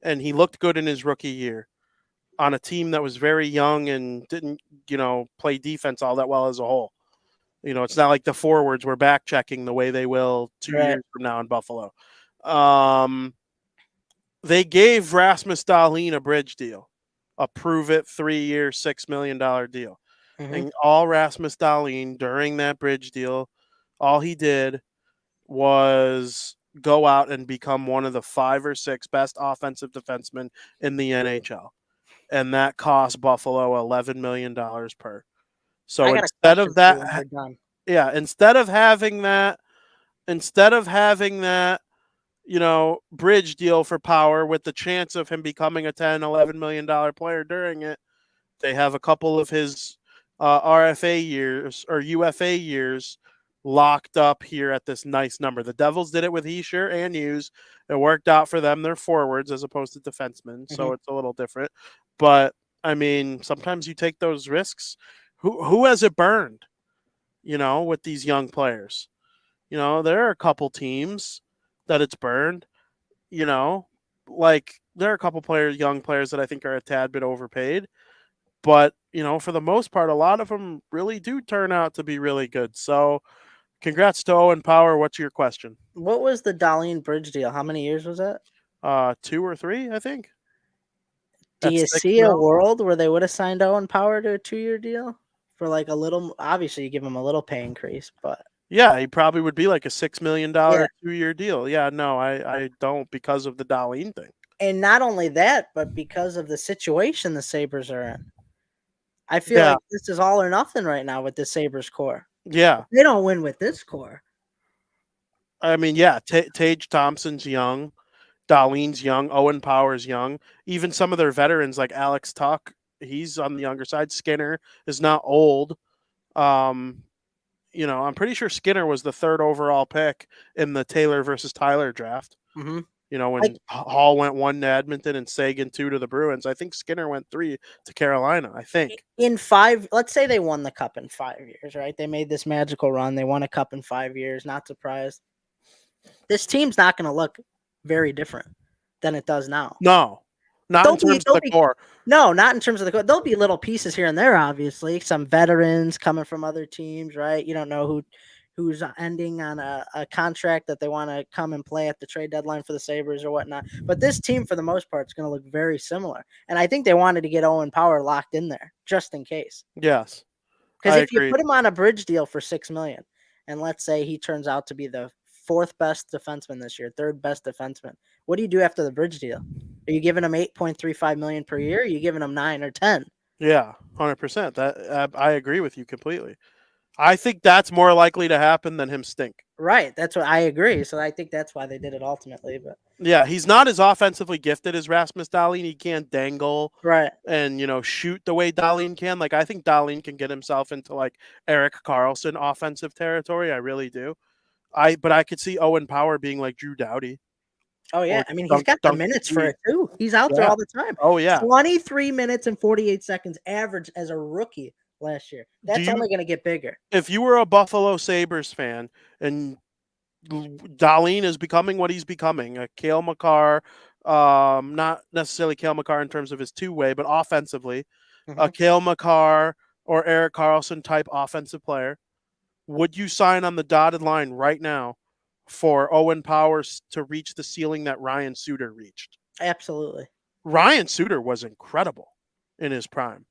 And he looked good in his rookie year on a team that was very young and didn't, play defense all that well as a whole. It's not like the forwards were back checking the way they will 2 years from now in Buffalo. They gave Rasmus Dahlin a bridge deal, a prove-it 3-year, $6 million deal. Mm-hmm. And all Rasmus Dahlin during that bridge deal, all he did was go out and become one of the 5 or 6 best offensive defensemen in the NHL. And that cost Buffalo $11 million per. So instead of that, instead of having that, bridge deal for Power with the chance of him becoming a $10-11 million player during it, they have a couple of his RFA years or UFA years locked up here at this nice number. The Devils did it with Hischier and Hughes. It worked out for them. They're forwards as opposed to defensemen, so it's a little different. But, I mean, sometimes you take those risks. Who has it burned, with these young players? There are a couple teams that it's burned, there are a couple young players that I think are a tad bit overpaid. But, for the most part, a lot of them really do turn out to be really good. So, congrats to Owen Power. What's your question? What was the Dahlin bridge deal? How many years was that? 2 or 3, I think. Do you see a world where they would have signed Owen Power to a 2-year deal for a little? Obviously, you give him a little pay increase, but yeah, he probably would be like a $6 million 2-year deal. Yeah, no, I don't because of the Dahlin thing. And not only that, but because of the situation the Sabres are in. I feel like this is all or nothing right now with the Sabres core. Yeah. If they don't win with this core. I mean, yeah, Tage Thompson's young. Dahlin's young. Owen Power's young. Even some of their veterans like Alex Tuck, he's on the younger side. Skinner is not old. I'm pretty sure Skinner was the 3rd overall pick in the Taylor versus Tyler draft. Mm-hmm. When Hall went 1 to Edmonton and Sagan 2 to the Bruins. I think Skinner went 3 to Carolina, I think. In 5, let's say they won the cup in 5 years, right? They made this magical run. They won a cup in 5 years. Not surprised. This team's not going to look very different than it does now. No. Not in terms of the core. No, not in terms of the core. There'll be little pieces here and there, obviously. Some veterans coming from other teams, right? You don't know who's ending on a contract that they want to come and play at the trade deadline for the Sabres or whatnot. But this team, for the most part, is going to look very similar. And I think they wanted to get Owen Power locked in there just in case. Yes. Because if you put him on a bridge deal for $6 million, and let's say he turns out to be the fourth best defenseman this year, third best defenseman, what do you do after the bridge deal? Are you giving him $8.35 million per year? Or are you giving him 9 or 10? Yeah, 100%. That I agree with you completely. I think that's more likely to happen than him stink. Right. That's what I agree. So I think that's why they did it ultimately. But yeah, he's not as offensively gifted as Rasmus Dahlin. He can't dangle and shoot the way Dahlin can. Like, I think Dahlin can get himself into like Erik Karlsson offensive territory. I really do. But I could see Owen Power being like Drew Doughty. Oh, yeah. I mean, he's got the minutes for it, too. He's out there all the time. Oh, yeah. 23 minutes and 48 seconds average as a rookie last year. That's only going to get bigger. If you were a Buffalo Sabres fan and Dahlin is becoming what he's becoming, a Cale Makar, not necessarily Cale Makar in terms of his two-way, but offensively, a Cale Makar or Erik Karlsson type offensive player, would you sign on the dotted line right now for Owen Powers to reach the ceiling that Ryan Suter reached? Absolutely. Ryan Suter was incredible in his prime.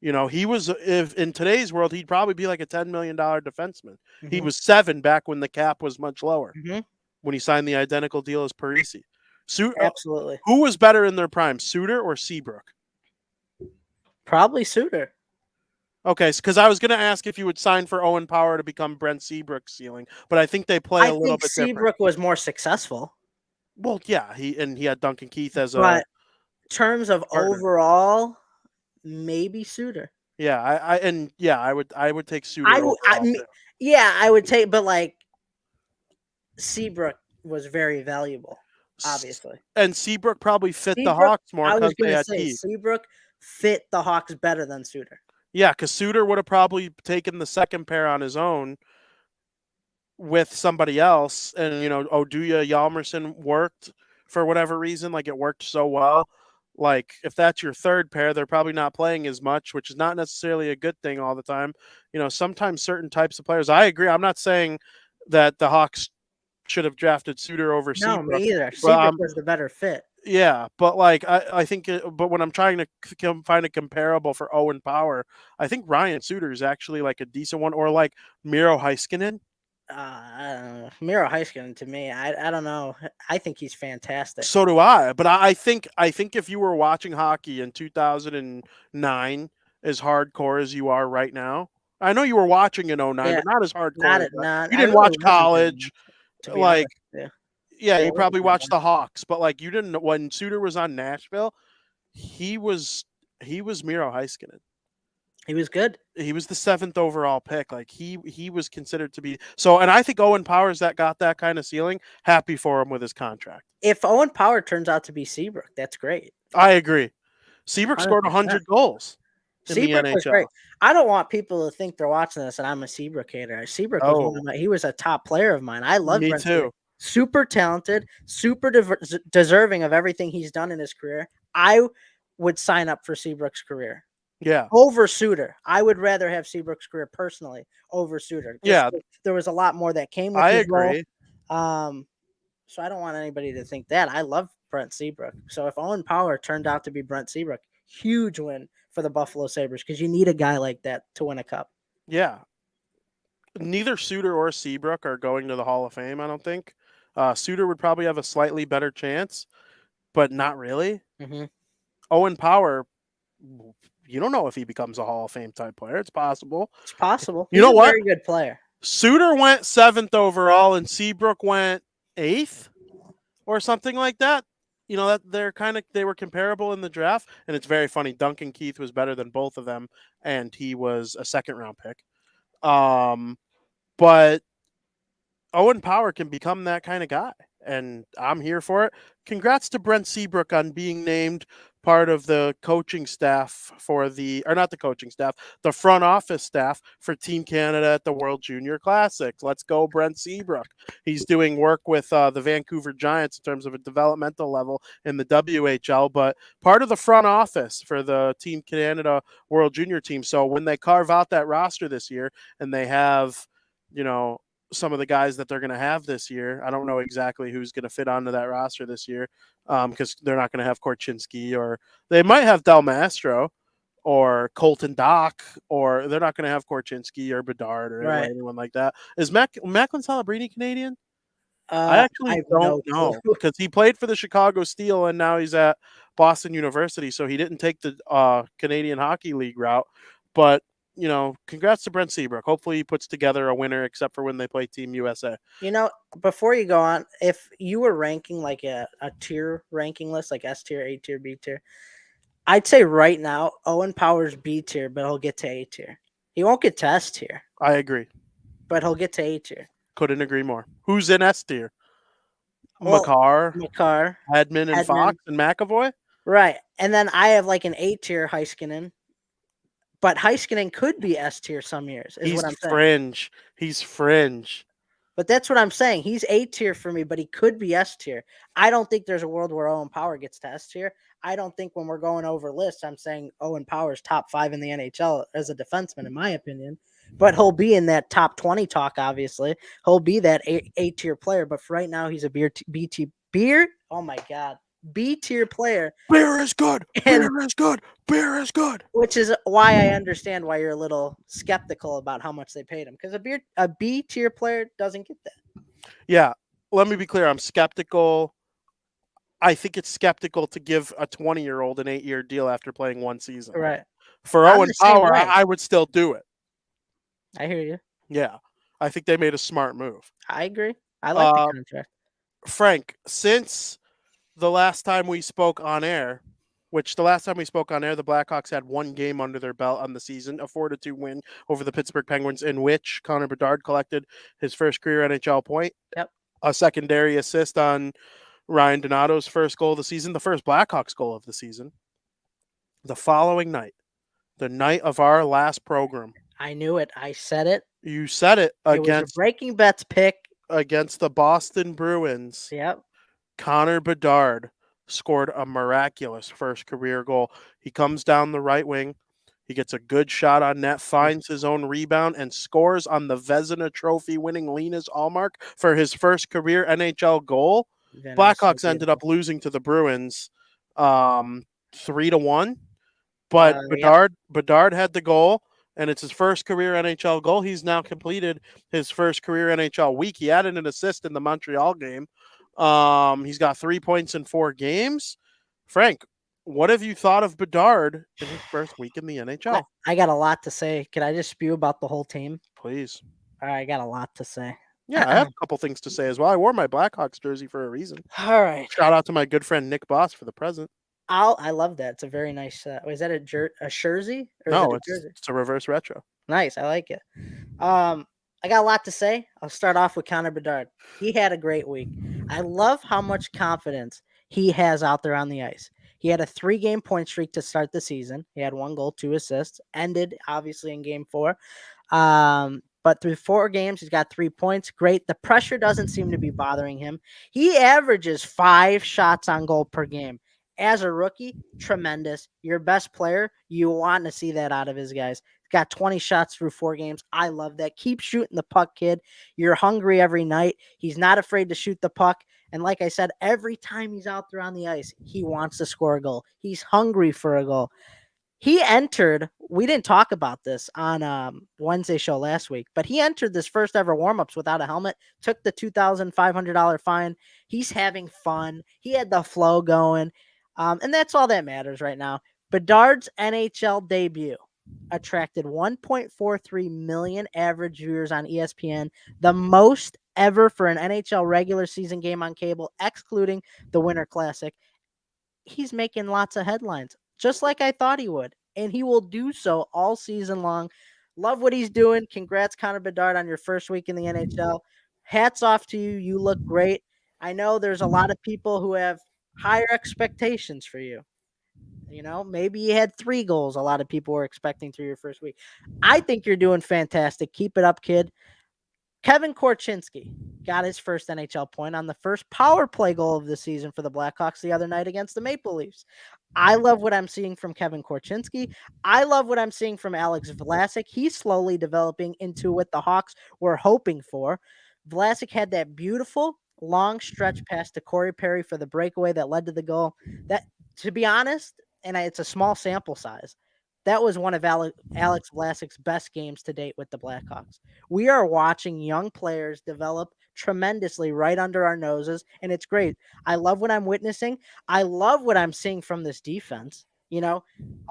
He was, if in today's world, he'd probably be like a $10 million defenseman. He was 7 back when the cap was much lower, when he signed the identical deal as Parise. Absolutely. Who was better in their prime, Suter or Seabrook? Probably Suter. Okay, because I was going to ask if you would sign for Owen Power to become Brent Seabrook's ceiling, but I think they play a little bit different. Seabrook was more successful. Well, yeah, he had Duncan Keith as but in terms of partner. Overall, maybe Suter. Yeah, I would take Suter. I would take, but like Seabrook was very valuable, obviously. And Seabrook probably fit the Hawks more. I was going to say Seabrook fit the Hawks better than Suter. Yeah, because Suter would have probably taken the second pair on his own with somebody else, and Oduya Hjalmarsson worked for whatever reason. Like, it worked so well. Like, if that's your third pair, they're probably not playing as much, which is not necessarily a good thing all the time. Sometimes certain types of players. I agree. I'm not saying that the Hawks should have drafted Suter over Seabrook. No, me either. Seabrook was the better fit. Yeah, but like I think, but when I'm trying to find a comparable for Owen Power, I think Ryan Suter is actually like a decent one, or like Miro Heiskanen. I don't know. Miro Heiskanen, to me, I don't know. I think he's fantastic. So do I. But I think if you were watching hockey in 2009 as hardcore as you are right now, I know you were watching in 09, but not as hardcore. You didn't watch college. Like, yeah, you probably watched the Hawks, but like you didn't. When Suter was on Nashville, he was Miro Heiskanen. He was good. He was the 7th overall pick. Like he was considered to be so. And I think Owen Powers that got that kind of ceiling. Happy for him with his contract. If Owen Power turns out to be Seabrook, that's great. I agree. Seabrook scored 100 goals. Seabrook was great. I don't want people to think they're watching this and I'm a Seabrook hater. Seabrook was he was a top player of mine. I love Me too. Super talented, super deserving of everything he's done in his career. I would sign up for Seabrook's career. Yeah. Over Suter. I would rather have Seabrook's career personally over Suter. Yeah. There was a lot more that came with his role. So I don't want anybody to think that. I love Brent Seabrook. So if Owen Power turned out to be Brent Seabrook, huge win for the Buffalo Sabres because you need a guy like that to win a cup. Yeah. Neither Suter or Seabrook are going to the Hall of Fame, I don't think. Suter would probably have a slightly better chance, but not really. Owen Power, you don't know if he becomes a Hall of Fame type player. It's possible. It's possible. You know what? Very good player. Suter went 7th overall, and Seabrook went 8th or something like that. That they were comparable in the draft, and it's very funny. Duncan Keith was better than both of them, and he was a 2nd-round pick. But Owen Power can become that kind of guy, and I'm here for it. Congrats to Brent Seabrook on being named part of the coaching staff the front office staff for Team Canada at the World Junior Classics. Let's go, Brent Seabrook. He's doing work with the Vancouver Giants in terms of a developmental level in the WHL, but part of the front office for the Team Canada World Junior team. So when they carve out that roster this year and they have, some of the guys that they're going to have this year, I don't know exactly who's going to fit onto that roster this year, because they're not going to have Korchinski, or they might have Del Mastro or Colton Dock, or they're not going to have Korchinski or Bedard or anyone like that. Is Macklin Celebrini Canadian? I actually don't know, because he played for the Chicago Steel and now he's at Boston University, so he didn't take the Canadian Hockey League route. But congrats to Brent Seabrook. Hopefully he puts together a winner, except for when they play Team USA. Before you go on, if you were ranking like a tier ranking list, like S tier, A tier, B tier, I'd say right now Owen Power's B tier, but he'll get to A tier. He won't get to S tier. I agree. But he'll get to A tier. Couldn't agree more. Who's in S tier? Makar, Hedman, and Fox, and McAvoy? Right. And then I have like an A tier Heiskanen. But Heiskanen could be S tier some years. He's what I'm fringe. Saying. He's fringe. But that's what I'm saying. He's A tier for me, but he could be S tier. I don't think there's a world where Owen Power gets to S tier. I don't think when we're going over lists, I'm saying Owen Power's top 5 in the NHL as a defenseman, in my opinion. But he'll be in that top 20 talk, obviously. He'll be that A tier player. But for right now, he's a oh my God. B tier player. Beer is good. Beer is good. Beer is good. Which is why I understand why you're a little skeptical about how much they paid him, because a B tier player doesn't get that. Yeah, let me be clear. I'm skeptical. I think it's skeptical to give a 20-year-old an 8-year deal after playing one season. Right. For Owen Power, I would still do it. I hear you. Yeah, I think they made a smart move. I agree. I like the contract. Frank, since the last time we spoke on air, the Blackhawks had one game under their belt on the season, a 4-2 win over the Pittsburgh Penguins, in which Connor Bedard collected his first career NHL point. Yep. A secondary assist on Ryan Donato's first goal of the season, the first Blackhawks goal of the season. The following night, the night of our last program. I knew it. I said it. You said it against was a Breaking Bets pick against the Boston Bruins. Yep. Connor Bedard scored a miraculous first career goal. He comes down the right wing. He gets a good shot on net, finds his own rebound, and scores on the Vezina Trophy winning Linus Allmark for his first career NHL goal. Blackhawks ended up losing to the Bruins 3-1. But Bedard had the goal, and it's his first career NHL goal. He's now completed his first career NHL week. He added an assist in the Montreal game. He's got 3 points in 4 games. Frank, what have you thought of Bedard in his first week in the NHL? I got a lot to say. Can I just spew about the whole team? Please. All right, I got a lot to say. Yeah, I have a couple things to say as well. I wore my Blackhawks jersey for a reason. All right. Shout out to my good friend Nick Boss for the present. I love that. It's a very nice. Is that a jersey? No, it's a reverse retro. Nice. I like it. I got a lot to say. I'll start off with Connor Bedard. He had a great week. I love how much confidence he has out there on the ice. He had a 3-game point streak to start the season. He had 1 goal, 2 assists. Ended, obviously, in game 4. But through 4 games, he's got 3 points. Great. The pressure doesn't seem to be bothering him. He averages 5 shots on goal per game. As a rookie, tremendous. Your best player, you want to see that out of his guys. Got 20 shots through 4 games. I love that. Keep shooting the puck, kid. You're hungry every night. He's not afraid to shoot the puck. And like I said, every time he's out there on the ice, he wants to score a goal. He's hungry for a goal. He entered, we didn't talk about this on Wednesday show last week, but he entered this first ever warmups without a helmet, took the $2,500 fine. He's having fun. He had the flow going. And that's all that matters right now. Bedard's NHL debut attracted 1.43 million average viewers on ESPN, the most ever for an NHL regular season game on cable, excluding the Winter Classic. He's making lots of headlines, just like I thought he would, and he will do so all season long. Love what he's doing. Congrats, Connor Bedard, on your first week in the NHL. Hats off to you. You look great. I know there's a lot of people who have higher expectations for you. Maybe you had 3 goals. A lot of people were expecting through your first week. I think you're doing fantastic. Keep it up, kid. Kevin Korchinski got his first NHL point on the first power play goal of the season for the Blackhawks the other night against the Maple Leafs. I love what I'm seeing from Kevin Korchinski. I love what I'm seeing from Alex Vlasic. He's slowly developing into what the Hawks were hoping for. Vlasic had that beautiful long stretch pass to Corey Perry for the breakaway that led to the goal. That, to be honest, and it's a small sample size, that was one of Alex Vlasic's best games to date with the Blackhawks. We are watching young players develop tremendously right under our noses, and it's great. I love what I'm witnessing. I love what I'm seeing from this defense. A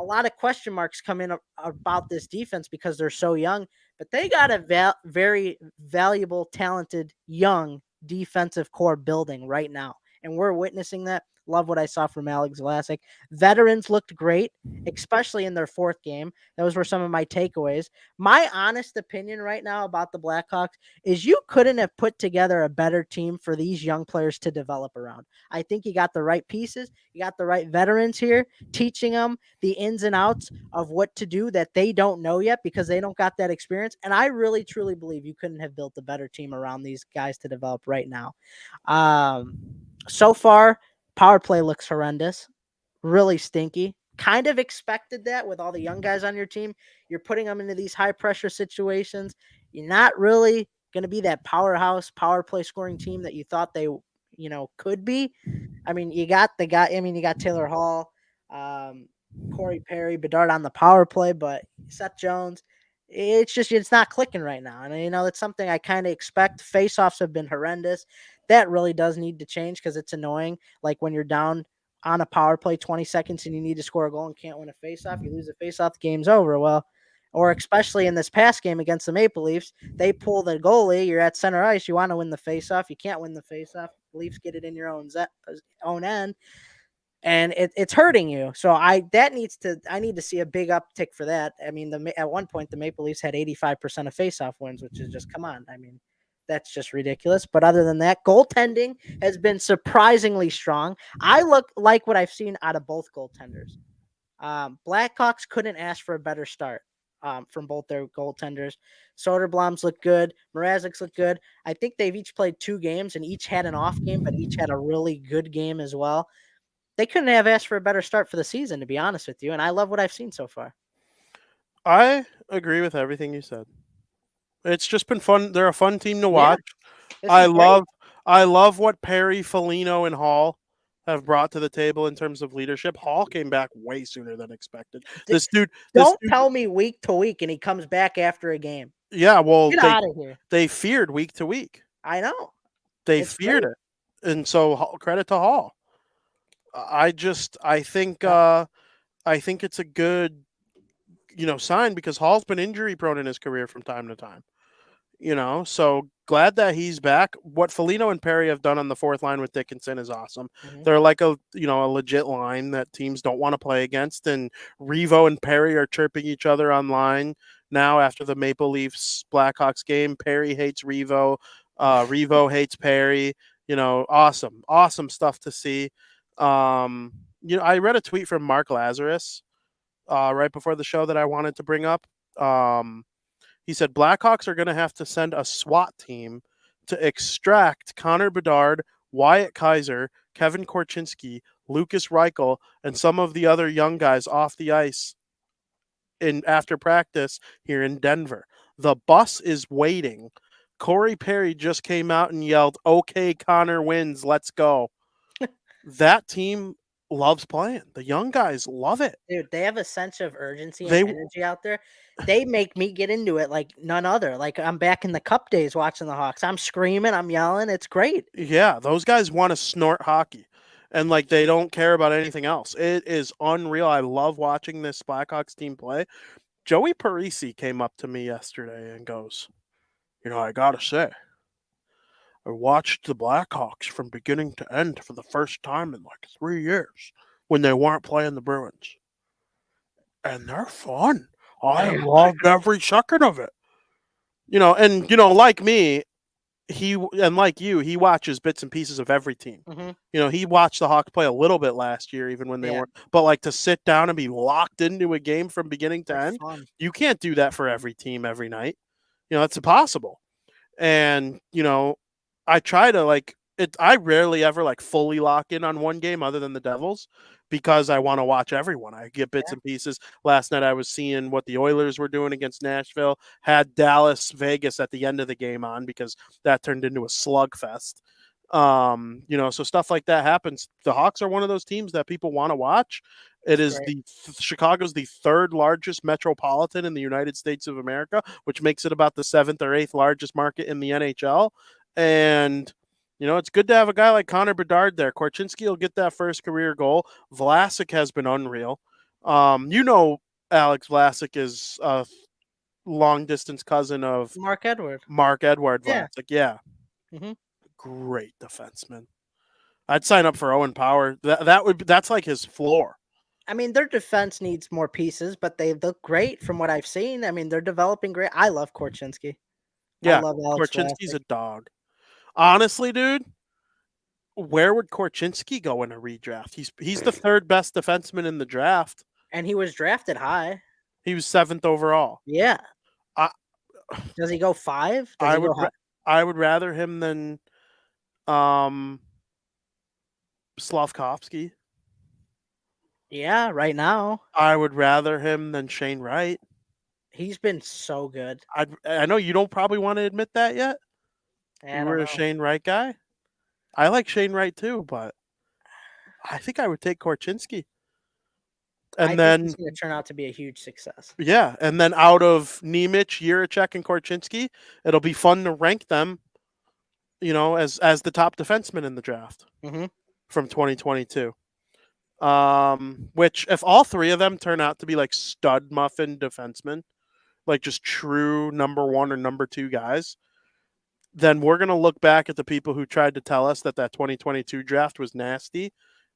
lot of question marks come in about this defense because they're so young, but they got a very valuable, talented, young defensive core building right now, and we're witnessing that. Love what I saw from Alex Vlasic. Veterans looked great, especially in their 4th game. Those were some of my takeaways. My honest opinion right now about the Blackhawks is you couldn't have put together a better team for these young players to develop around. I think you got the right pieces. You got the right veterans here, teaching them the ins and outs of what to do that they don't know yet because they don't got that experience. And I really, truly believe you couldn't have built a better team around these guys to develop right now. So far, power play looks horrendous, really stinky. Kind of expected that with all the young guys on your team. You're putting them into these high pressure situations. You're not really going to be that powerhouse power play scoring team that you thought they, could be. I mean, you got Taylor Hall, Corey Perry, Bedard on the power play, but Seth Jones, it's not clicking right now. And, it's something I kind of expect. Faceoffs have been horrendous. That really does need to change because it's annoying. Like when you're down on a power play 20 seconds and you need to score a goal and can't win a faceoff, you lose a faceoff, the game's over. Well, or especially in this past game against the Maple Leafs, they pull the goalie, you're at center ice, you want to win the faceoff, you can't win the faceoff, Leafs get it in your own end, and it's hurting you. So I need to see a big uptick for that. I mean, at one point the Maple Leafs had 85% of faceoff wins, which is just, come on. I mean, that's just ridiculous. But other than that, goaltending has been surprisingly strong. I like what I've seen out of both goaltenders. Blackhawks couldn't ask for a better start from both their goaltenders. Soderblom's looked good. Mrazek's looked good. I think they've each played 2 games and each had an off game, but each had a really good game as well. They couldn't have asked for a better start for the season, to be honest with you. And I love what I've seen so far. I agree with everything you said. It's just been fun. They're a fun team to watch. I love what Perry, Foligno, and Hall have brought to the table in terms of leadership. Hall came back way sooner than expected. Don't tell me week to week and he comes back after a game. Yeah, well, get out of here. They feared week to week. I know. They feared it. And so credit to Hall. I think it's a good, sign because Hall's been injury prone in his career from time to time. So glad that he's back. What Foligno and Perry have done on the 4th line with Dickinson is awesome. Mm-hmm. They're like a legit line that teams don't want to play against. And Revo and Perry are chirping each other online now after the Maple Leafs Blackhawks game. Perry hates Revo. Revo hates Perry. Awesome stuff to see. I read a tweet from Mark Lazarus right before the show that I wanted to bring up. He said Blackhawks are going to have to send a SWAT team to extract Connor Bedard, Wyatt Kaiser, Kevin Korchinski, Lucas Reichel, and some of the other young guys off the ice after practice here in Denver. The bus is waiting. Corey Perry just came out and yelled, "Okay, Connor wins. Let's go." That team loves playing. The young guys love it. Dude, they have a sense of urgency and energy out there. They make me get into it like none other. Like I'm back in the Cup days watching the Hawks. I'm screaming, I'm yelling. It's great. Yeah, those guys want to snort hockey. And they don't care about anything else. It is unreal. I love watching this Blackhawks team play. Joey Parisi came up to me yesterday and goes, I got to say, I watched the Blackhawks from beginning to end for the first time in 3 years when they weren't playing the Bruins. And they're fun. I loved every second of it. Like me, and like you, he watches bits and pieces of every team. Mm-hmm. You know, he watched the Hawks play a little bit last year, even when they weren't. But like to sit down and be locked into a game from beginning to end, you can't do that for every team every night. You know, it's impossible. And I try to like it. I rarely ever like fully lock in on one game other than the Devils because I want to watch everyone. I get bits and pieces. Last night I was seeing what the Oilers were doing against Nashville. Had Dallas Vegas at the end of the game on because that turned into a slugfest. So stuff like that happens. The Hawks are one of those teams that people want to watch. It is Chicago's the third largest metropolitan in the United States of America, which makes it about the 7th or 8th largest market in the NHL. And, it's good to have a guy like Connor Bedard there. Korchinski will get that first career goal. Vlasic has been unreal. Alex Vlasic is a long-distance cousin of Mark Edward Vlasic. Yeah. Mm-hmm. Great defenseman. I'd sign up for Owen Power. That's like his floor. I mean, their defense needs more pieces, but they look great from what I've seen. I mean, they're developing great. I love Korchinski. Yeah, Korchinski's a dog. Honestly, dude, where would Korchinski go in a redraft? He's the third best defenseman in the draft. And he was drafted high. He was 7th overall. Yeah. Does he go 5? I would rather him than Slavkovsky. Yeah, right now. I would rather him than Shane Wright. He's been so good. I know you don't probably want to admit that yet. You were a Shane Wright guy. I like Shane Wright too, but I think I would take Korchinski. And then think it's going to turn out to be a huge success. Yeah, and then out of Nemec, Jiricek, and Korchinski, it'll be fun to rank them, as the top defenseman in the draft from 2022. Which if all three of them turn out to be like stud muffin defensemen, like just true number 1 or number 2 guys, then we're going to look back at the people who tried to tell us that 2022 draft was nasty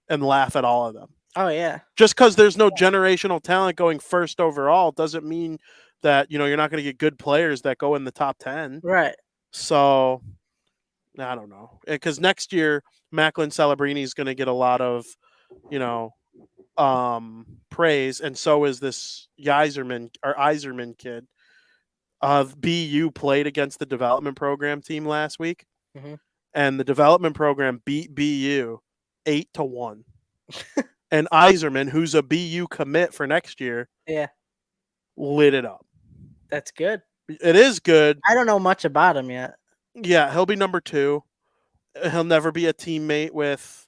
and laugh at all of them. Oh, yeah. Just because there's no generational talent going first overall doesn't mean that, you're not going to get good players that go in the top 10. Right. So, I don't know. Because next year, Macklin Celebrini is going to get a lot of, praise, and so is this Yzerman kid. BU played against the development program team last week, and the development program beat BU 8-1. And Yzerman, who's a BU commit for next year, lit it up. That's good. It is good. I don't know much about him yet. Yeah, he'll be number 2. He'll never be a teammate with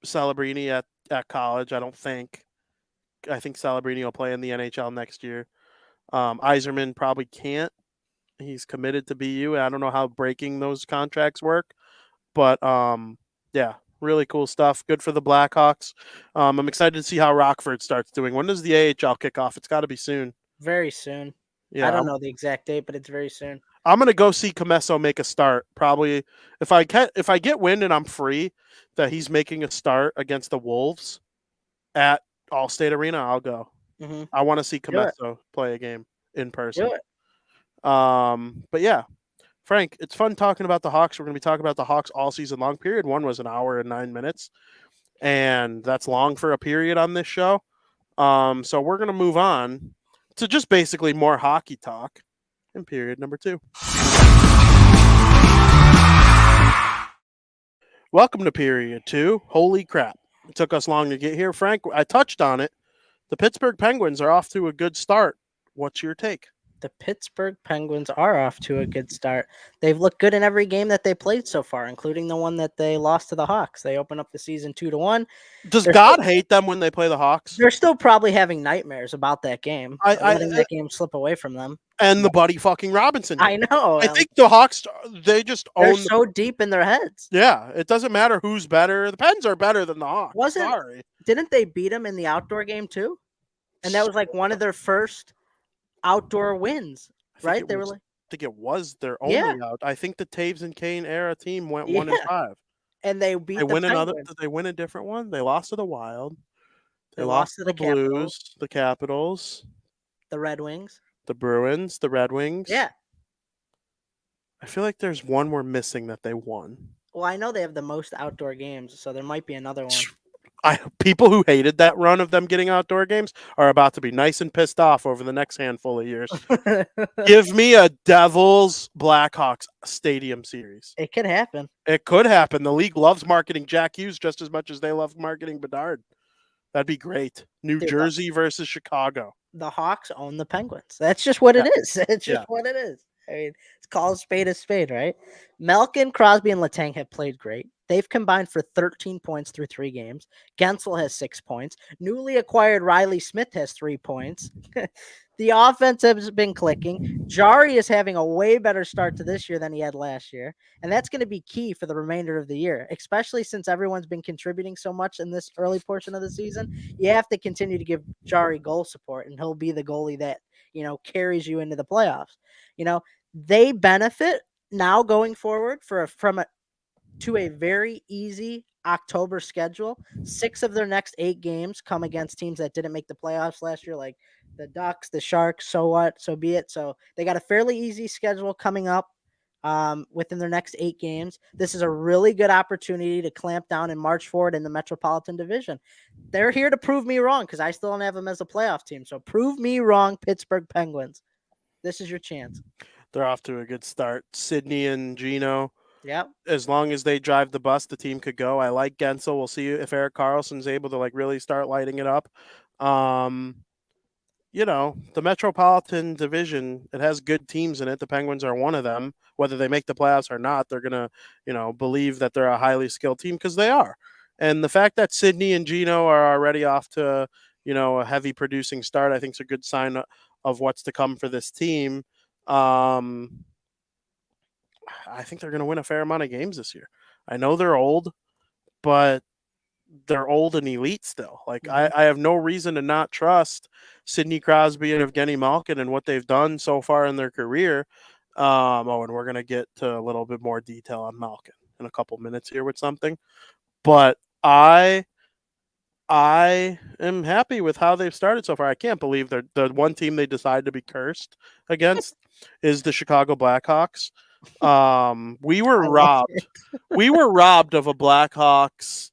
Celebrini at college, I don't think. I think Celebrini will play in the NHL next year. Yzerman probably can't. He's committed to BU. I don't know how breaking those contracts work, but yeah, really cool stuff. Good for the Blackhawks. I'm excited to see how Rockford starts doing. When does the AHL kick off? It's got to be soon. Very soon. Yeah, I don't know the exact date, but it's very soon. I'm gonna go see Comesso make a start. Probably if I get wind and I'm free that he's making a start against the Wolves at Allstate Arena, I'll go. I want to see Comesso play a game in person. Do it. But yeah, Frank, it's fun talking about the Hawks. We're going to be talking about the Hawks all season long. Period 1 was 1 hour and 9 minutes, and that's long for a period on this show. So we're going to move on to just basically more hockey talk in period number 2. Welcome to period 2. Holy crap. It took us long to get here. Frank, I touched on it. The Pittsburgh Penguins are off to a good start. What's your take? The Pittsburgh Penguins are off to a good start. They've looked good in every game that they played so far, including the one that they lost to the Hawks. They opened up the season 2-1. Does God hate them when they play the Hawks? They're still probably having nightmares about that game. Letting that game slip away from them. And the Buddy fucking Robinson game. I know. I think the Hawks, they just own. They're so deep in their heads. Yeah, it doesn't matter who's better. The Pens are better than the Hawks. Sorry. Didn't they beat them in the outdoor game too? And that was like one of their first outdoor wins, right? They were like, I think it was their only out. I think the Taves and Kane era team went 1-5. And they beat the Penguins. Did they win a different one? They lost to the Wild. They lost to the Blues, the Capitals, the Red Wings, the Bruins, the Red Wings. Yeah. I feel like there's one we're missing that they won. Well, I know they have the most outdoor games, so there might be another one. People who hated that run of them getting outdoor games are about to be nice and pissed off over the next handful of years. Give me a Devils Blackhawks Stadium series. It could happen. It could happen. The league loves marketing Jack Hughes just as much as they love marketing Bedard. That'd be great. New Jersey versus Chicago. The Hawks own the Penguins. That's just what it is. It's just what it is. I mean, it's called a spade, right? Malkin, Crosby, and Letang have played great. They've combined for 13 points through 3 games. Gensel has 6 points. Newly acquired Riley Smith has 3 points. The offense has been clicking. Jari is having a way better start to this year than he had last year. And that's going to be key for the remainder of the year, especially since everyone's been contributing so much in this early portion of the season. You have to continue to give Jari goal support, and he'll be the goalie that, carries you into the playoffs. They benefit now going forward to a very easy October schedule. 6 of their next 8 games come against teams that didn't make the playoffs last year, like the Ducks, the Sharks. So what? So be it. So they got a fairly easy schedule coming up within their next 8 games. This is a really good opportunity to clamp down and march forward in the Metropolitan Division. They're here to prove me wrong because I still don't have them as a playoff team. So prove me wrong, Pittsburgh Penguins. This is your chance. They're off to a good start. Sydney and Gino. Yep. As long as they drive the bus, the team could go. I like Gensel. We'll see if Erik Karlsson's able to really start lighting it up. The Metropolitan Division, it has good teams in it. The Penguins are one of them. Whether they make the playoffs or not, they're going to, believe that they're a highly skilled team because they are. And the fact that Sydney and Gino are already off to, a heavy producing start, I think is a good sign of what's to come for this team. I think they're going to win a fair amount of games this year. I know they're old, but they're old and elite still. I have no reason to not trust Sidney Crosby and Evgeny Malkin and what they've done so far in their career. And we're going to get to a little bit more detail on Malkin in a couple minutes here with something. But I am happy with how they've started so far. I can't believe the one team they decided to be cursed against is the Chicago Blackhawks. We were robbed. We were robbed of a Blackhawks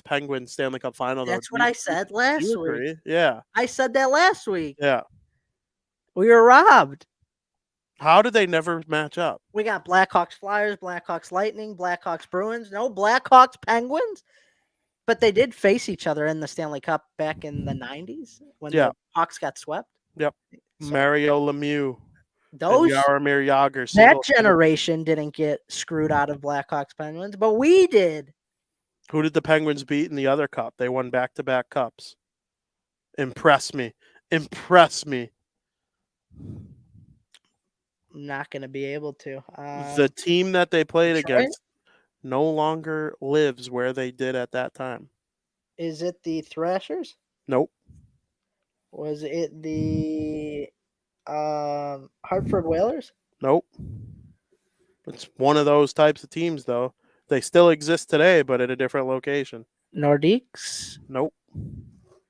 Penguins Stanley Cup final. That's what I said last week. Yeah. I said that last week. Yeah. We were robbed. How did they never match up? We got Blackhawks Flyers, Blackhawks Lightning, Blackhawks Bruins. No Blackhawks Penguins. But they did face each other in the Stanley Cup back in the 90s when the Hawks got swept. Yep. So, Mario Lemieux. Jaromir Jagr. That generation didn't get screwed out of Blackhawks Penguins, but we did. Who did the Penguins beat in the other cup? They won back-to-back cups. Impress me. I'm not going to be able to. The team that they played against no longer lives where they did at that time. Is it the Thrashers? Nope. Was it the Hartford Whalers? Nope. It's one of those types of teams, though. They still exist today, but at a different location. Nordiques? Nope.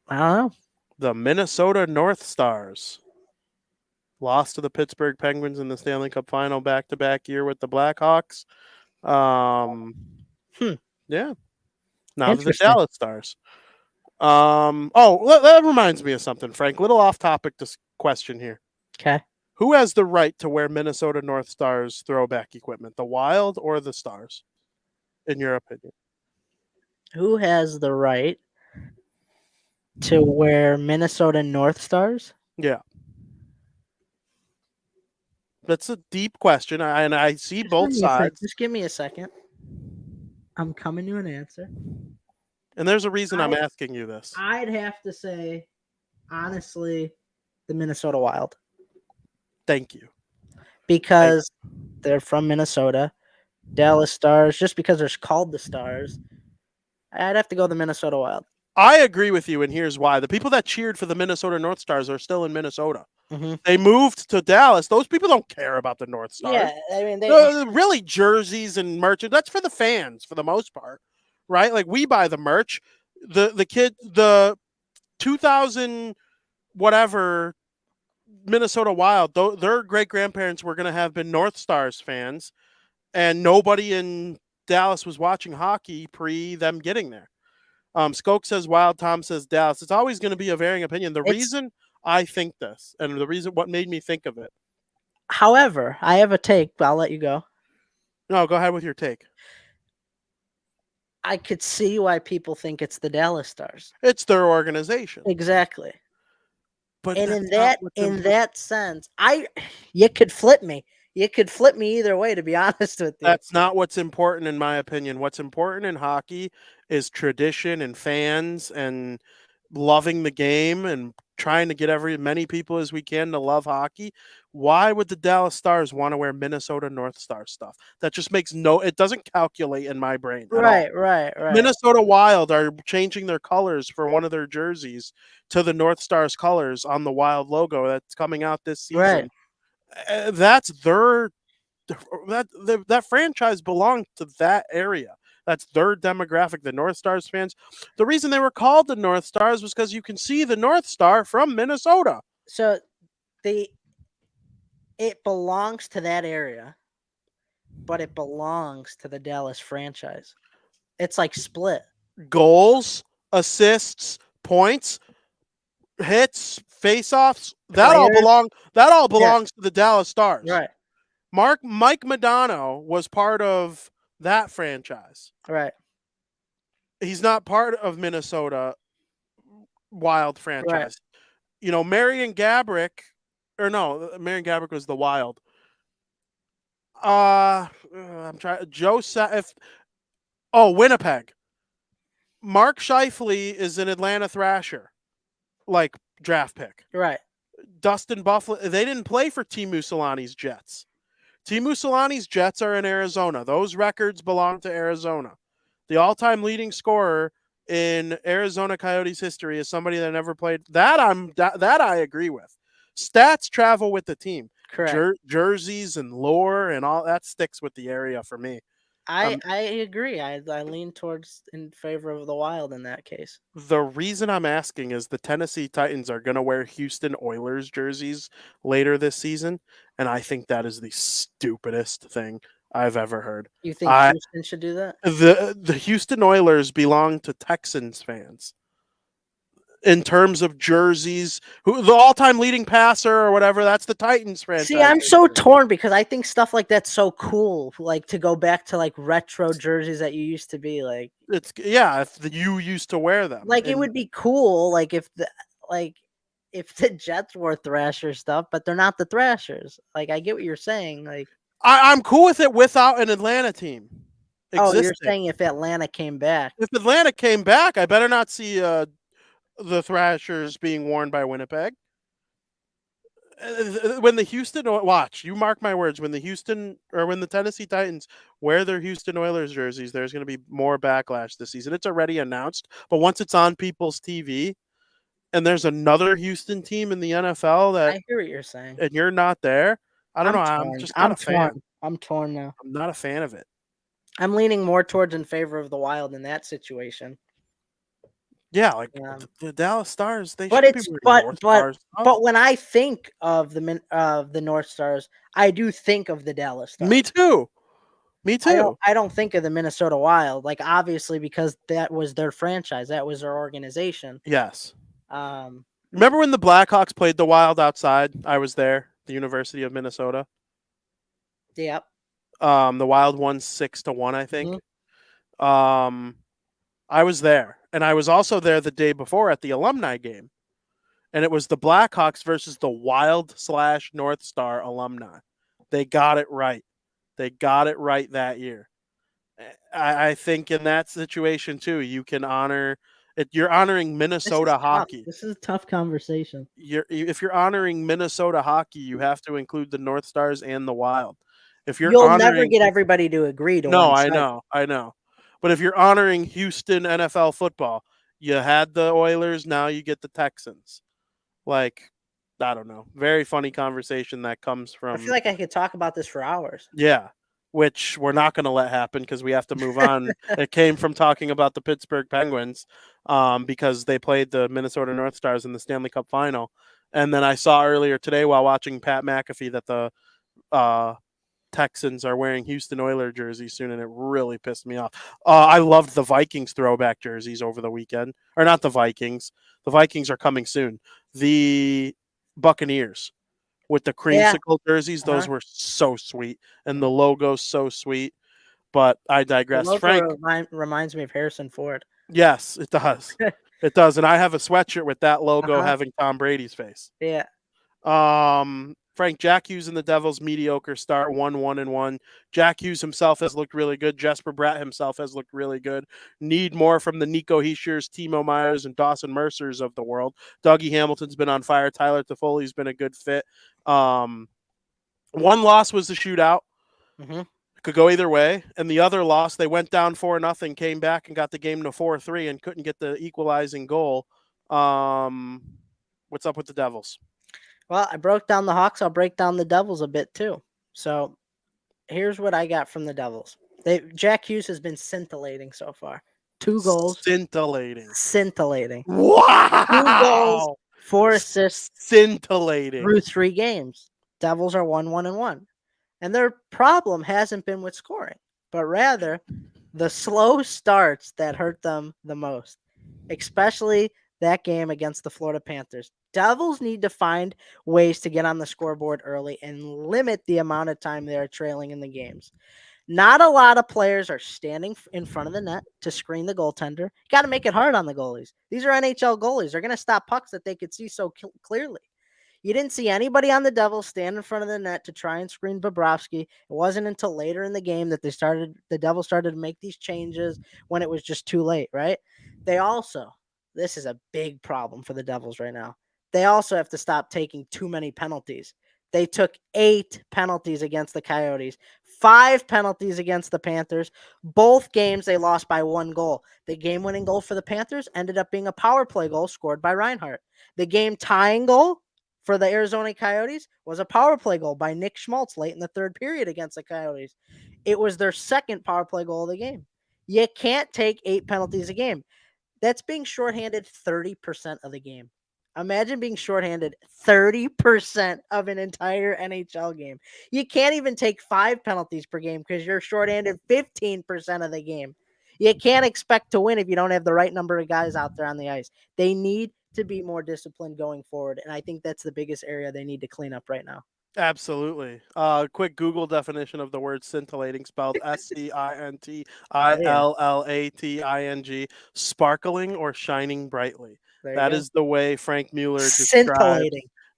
I don't know. The Minnesota North Stars lost to the Pittsburgh Penguins in the Stanley Cup final back-to-back year with the Blackhawks. Yeah. Now the Dallas Stars. That reminds me of something, Frank. Little off-topic question here. Okay. Who has the right to wear Minnesota North Stars throwback equipment, the Wild or the Stars, in your opinion? Who has the right to wear Minnesota North Stars? Yeah. That's a deep question, and I see both sides. Just give me a second. I'm coming to an answer. And there's a reason I'm asking you this. I'd have to say, honestly, the Minnesota Wild. Thank you. Because they're from Minnesota. Dallas Stars, just because they're called the Stars, I'd have to go the Minnesota Wild. I agree with you, and here's why. The people that cheered for the Minnesota North Stars are still in Minnesota. Mm-hmm. They moved to Dallas. Those people don't care about the North Stars. Yeah, I mean, really jerseys and merch. That's for the fans for the most part, right? Like we buy the merch. The 2000 whatever Minnesota Wild, their great grandparents were going to have been North Stars fans, and nobody in Dallas was watching hockey pre them getting there. Skoke says Wild, Tom says Dallas. It's always going to be a varying opinion. The reason I think this, and the reason what made me think of it. However, I have a take, but I'll let you go. No, go ahead with your take. I could see why people think it's the Dallas Stars. It's their organization. Exactly. But and in that sense, you could flip me. You could flip me either way, to be honest with you. That's not what's important in my opinion. What's important in hockey is tradition and fans and loving the game and trying to get many people as we can to love hockey. Why would the Dallas Stars want to wear Minnesota North Star stuff? That just makes it doesn't calculate in my brain. Right. Minnesota Wild are changing their colors for one of their jerseys to the North Stars colors on the Wild logo that's coming out this season. Right. That's that franchise belonged to that area. That's their demographic, the North Stars fans. The reason they were called the North Stars was because you can see the North Star from Minnesota. So it belongs to that area, but it belongs to the Dallas franchise. It's like split. Goals, assists, points, hits, face-offs, that all belongs to the Dallas Stars. Right. Mike Modano was part of that franchise. Right. He's not part of Minnesota Wild franchise. Right. Marion Gaborik was the Wild. I'm trying. Winnipeg. Mark Scheifele is an Atlanta Thrasher, like draft pick. Right. Dustin Buffalo. They didn't play for Teemu Solani's Jets. Teemu Solani's Jets are in Arizona. Those records belong to Arizona. The all-time leading scorer in Arizona Coyotes history is somebody that never played. That I agree with. Stats travel with the team. Correct. Jerseys and lore and all that sticks with the area for me. I agree. I lean in favor of the Wild in that case. The reason I'm asking is the Tennessee Titans are going to wear Houston Oilers jerseys later this season, and I think that is the stupidest thing I've ever heard. You think Houston should do that? The Houston Oilers belong to Texans fans. In terms of jerseys, the all-time leading passer or whatever, that's the Titans franchise. See, I'm so torn because I think stuff like that's so cool. Like to go back to like retro jerseys that you used to be like. If you used to wear them, like it would be cool. Like if the Jets wore Thrasher stuff, but they're not the Thrashers. Like I get what you're saying. Like I'm cool with it without an Atlanta team. Oh, you're saying if Atlanta came back? If Atlanta came back, I better not see the Thrashers being worn by Winnipeg. When the Houston you mark my words, when the Tennessee Titans wear their Houston Oilers jerseys, there's going to be more backlash this season. It's already announced, but once it's on people's TV and there's another Houston team in the NFL that I hear what you're saying, and you're not there, I don't know. I'm just not a fan. I'm torn now. I'm not a fan of it. I'm leaning more towards in favor of the Wild in that situation. Yeah, like the Dallas Stars, they but should it's be but Stars. But when I think of the North Stars, I do think of the Dallas Stars. Me too. I don't think of the Minnesota Wild, like obviously because that was their franchise, that was their organization. Yes. Remember when the Blackhawks played the Wild outside? I was there, the University of Minnesota. Yep. The Wild won 6-1, I think. Mm-hmm. I was there. And I was also there the day before at the alumni game. And it was the Blackhawks versus the Wild/North Star alumni. They got it right. They got it right that year. I think in that situation, too, you can honor it. You're honoring Minnesota hockey. This is a tough conversation. If you're honoring Minnesota hockey, you have to include the North Stars and the Wild. You'll never get everybody to agree to No, one I know. But if you're honoring Houston NFL football, you had the Oilers, now you get the Texans. Like, I don't know. Very funny conversation that comes from... I feel like I could talk about this for hours. Yeah, which we're not going to let happen because we have to move on. It came from talking about the Pittsburgh Penguins because they played the Minnesota North Stars in the Stanley Cup Final. And then I saw earlier today while watching Pat McAfee that the Texans are wearing Houston Oilers jerseys soon, and it really pissed me off. I loved the Vikings throwback jerseys over the weekend. Or not the Vikings. The Vikings are coming soon. The Buccaneers with the creamsicle jerseys, those were so sweet. And the logo's so sweet. But I digress. The logo Frank reminds me of Harrison Ford. Yes, it does. It does. And I have a sweatshirt with that logo having Tom Brady's face. Yeah. Frank, Jack Hughes and the Devils, mediocre start, 1-1-1. Jack Hughes himself has looked really good. Jesper Bratt himself has looked really good. Need more from the Nico Heishers, Timo Myers, and Dawson Mercers of the world. Dougie Hamilton's been on fire. Tyler Toffoli's been a good fit. One loss was the shootout. Mm-hmm. Could go either way. And the other loss, they went down 4-0, came back and got the game to 4-3 and couldn't get the equalizing goal. What's up with the Devils? Well, I broke down the Hawks. I'll break down the Devils a bit too. So here's what I got from the Devils. Jack Hughes has been scintillating so far. 2 goals. Scintillating. Wow. 2 goals, 4 assists. Scintillating. Through 3 games. Devils are 1-1-1. And their problem hasn't been with scoring, but rather the slow starts that hurt them the most, especially that game against the Florida Panthers. Devils need to find ways to get on the scoreboard early and limit the amount of time they are trailing in the games. Not a lot of players are standing in front of the net to screen the goaltender. You got to make it hard on the goalies. These are NHL goalies. They're going to stop pucks that they could see so clearly. You didn't see anybody on the Devils stand in front of the net to try and screen Bobrovsky. It wasn't until later in the game that the Devils started to make these changes when it was just too late, right? This is a big problem for the Devils right now. They also have to stop taking too many penalties. They took 8 penalties against the Coyotes, 5 penalties against the Panthers. Both games they lost by 1 goal. The game-winning goal for the Panthers ended up being a power play goal scored by Reinhart. The game-tying goal for the Arizona Coyotes was a power play goal by Nick Schmaltz late in the 3rd period against the Coyotes. It was their 2nd power play goal of the game. You can't take 8 penalties a game. That's being shorthanded 30% of the game. Imagine being shorthanded 30% of an entire NHL game. You can't even take 5 penalties per game because you're shorthanded 15% of the game. You can't expect to win if you don't have the right number of guys out there on the ice. They need to be more disciplined going forward, and I think that's the biggest area they need to clean up right now. Absolutely. Quick Google definition of the word scintillating, spelled scintillating, sparkling or shining brightly. That is the way Frank Mueller describes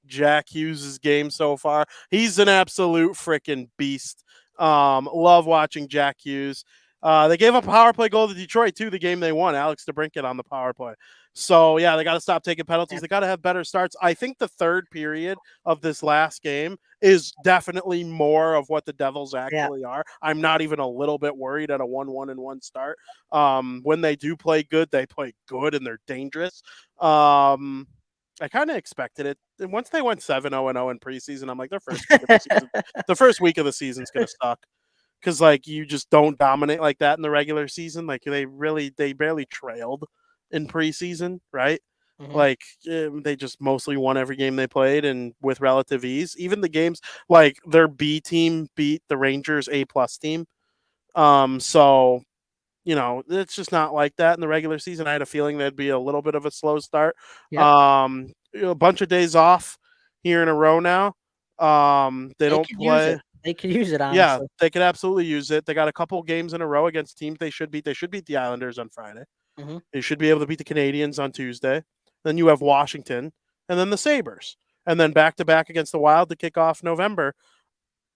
Jack Hughes' game so far. He's an absolute freaking beast. Love watching Jack Hughes. They gave up a power play goal to Detroit, too, the game they won. Alex DeBrincat on the power play. So, yeah, they got to stop taking penalties. They got to have better starts. I think the 3rd period of this last game is definitely more of what the Devils actually are. I'm not even a little bit worried at a 1-1-1 start. When they do play good, they play good and they're dangerous. I kind of expected it. And once they went 7-0-0 in preseason, I'm like, the first week of the season's going to suck. Because, like, you just don't dominate like that in the regular season. Like, they barely trailed in preseason, right? Mm-hmm. Like, they just mostly won every game they played and with relative ease. Even the games, like, their B team beat the Rangers A+ team. So, you know, it's just not like that in the regular season. I had a feeling there'd be a little bit of a slow start. Yep. A bunch of days off here in a row now. They don't play. They could use it, honestly. Yeah, they could absolutely use it. They got a couple games in a row against teams they should beat. They should beat the Islanders on Friday. Mm-hmm. They should be able to beat the Canadiens on Tuesday. Then you have Washington and then the Sabres. And then back-to-back against the Wild to kick off November.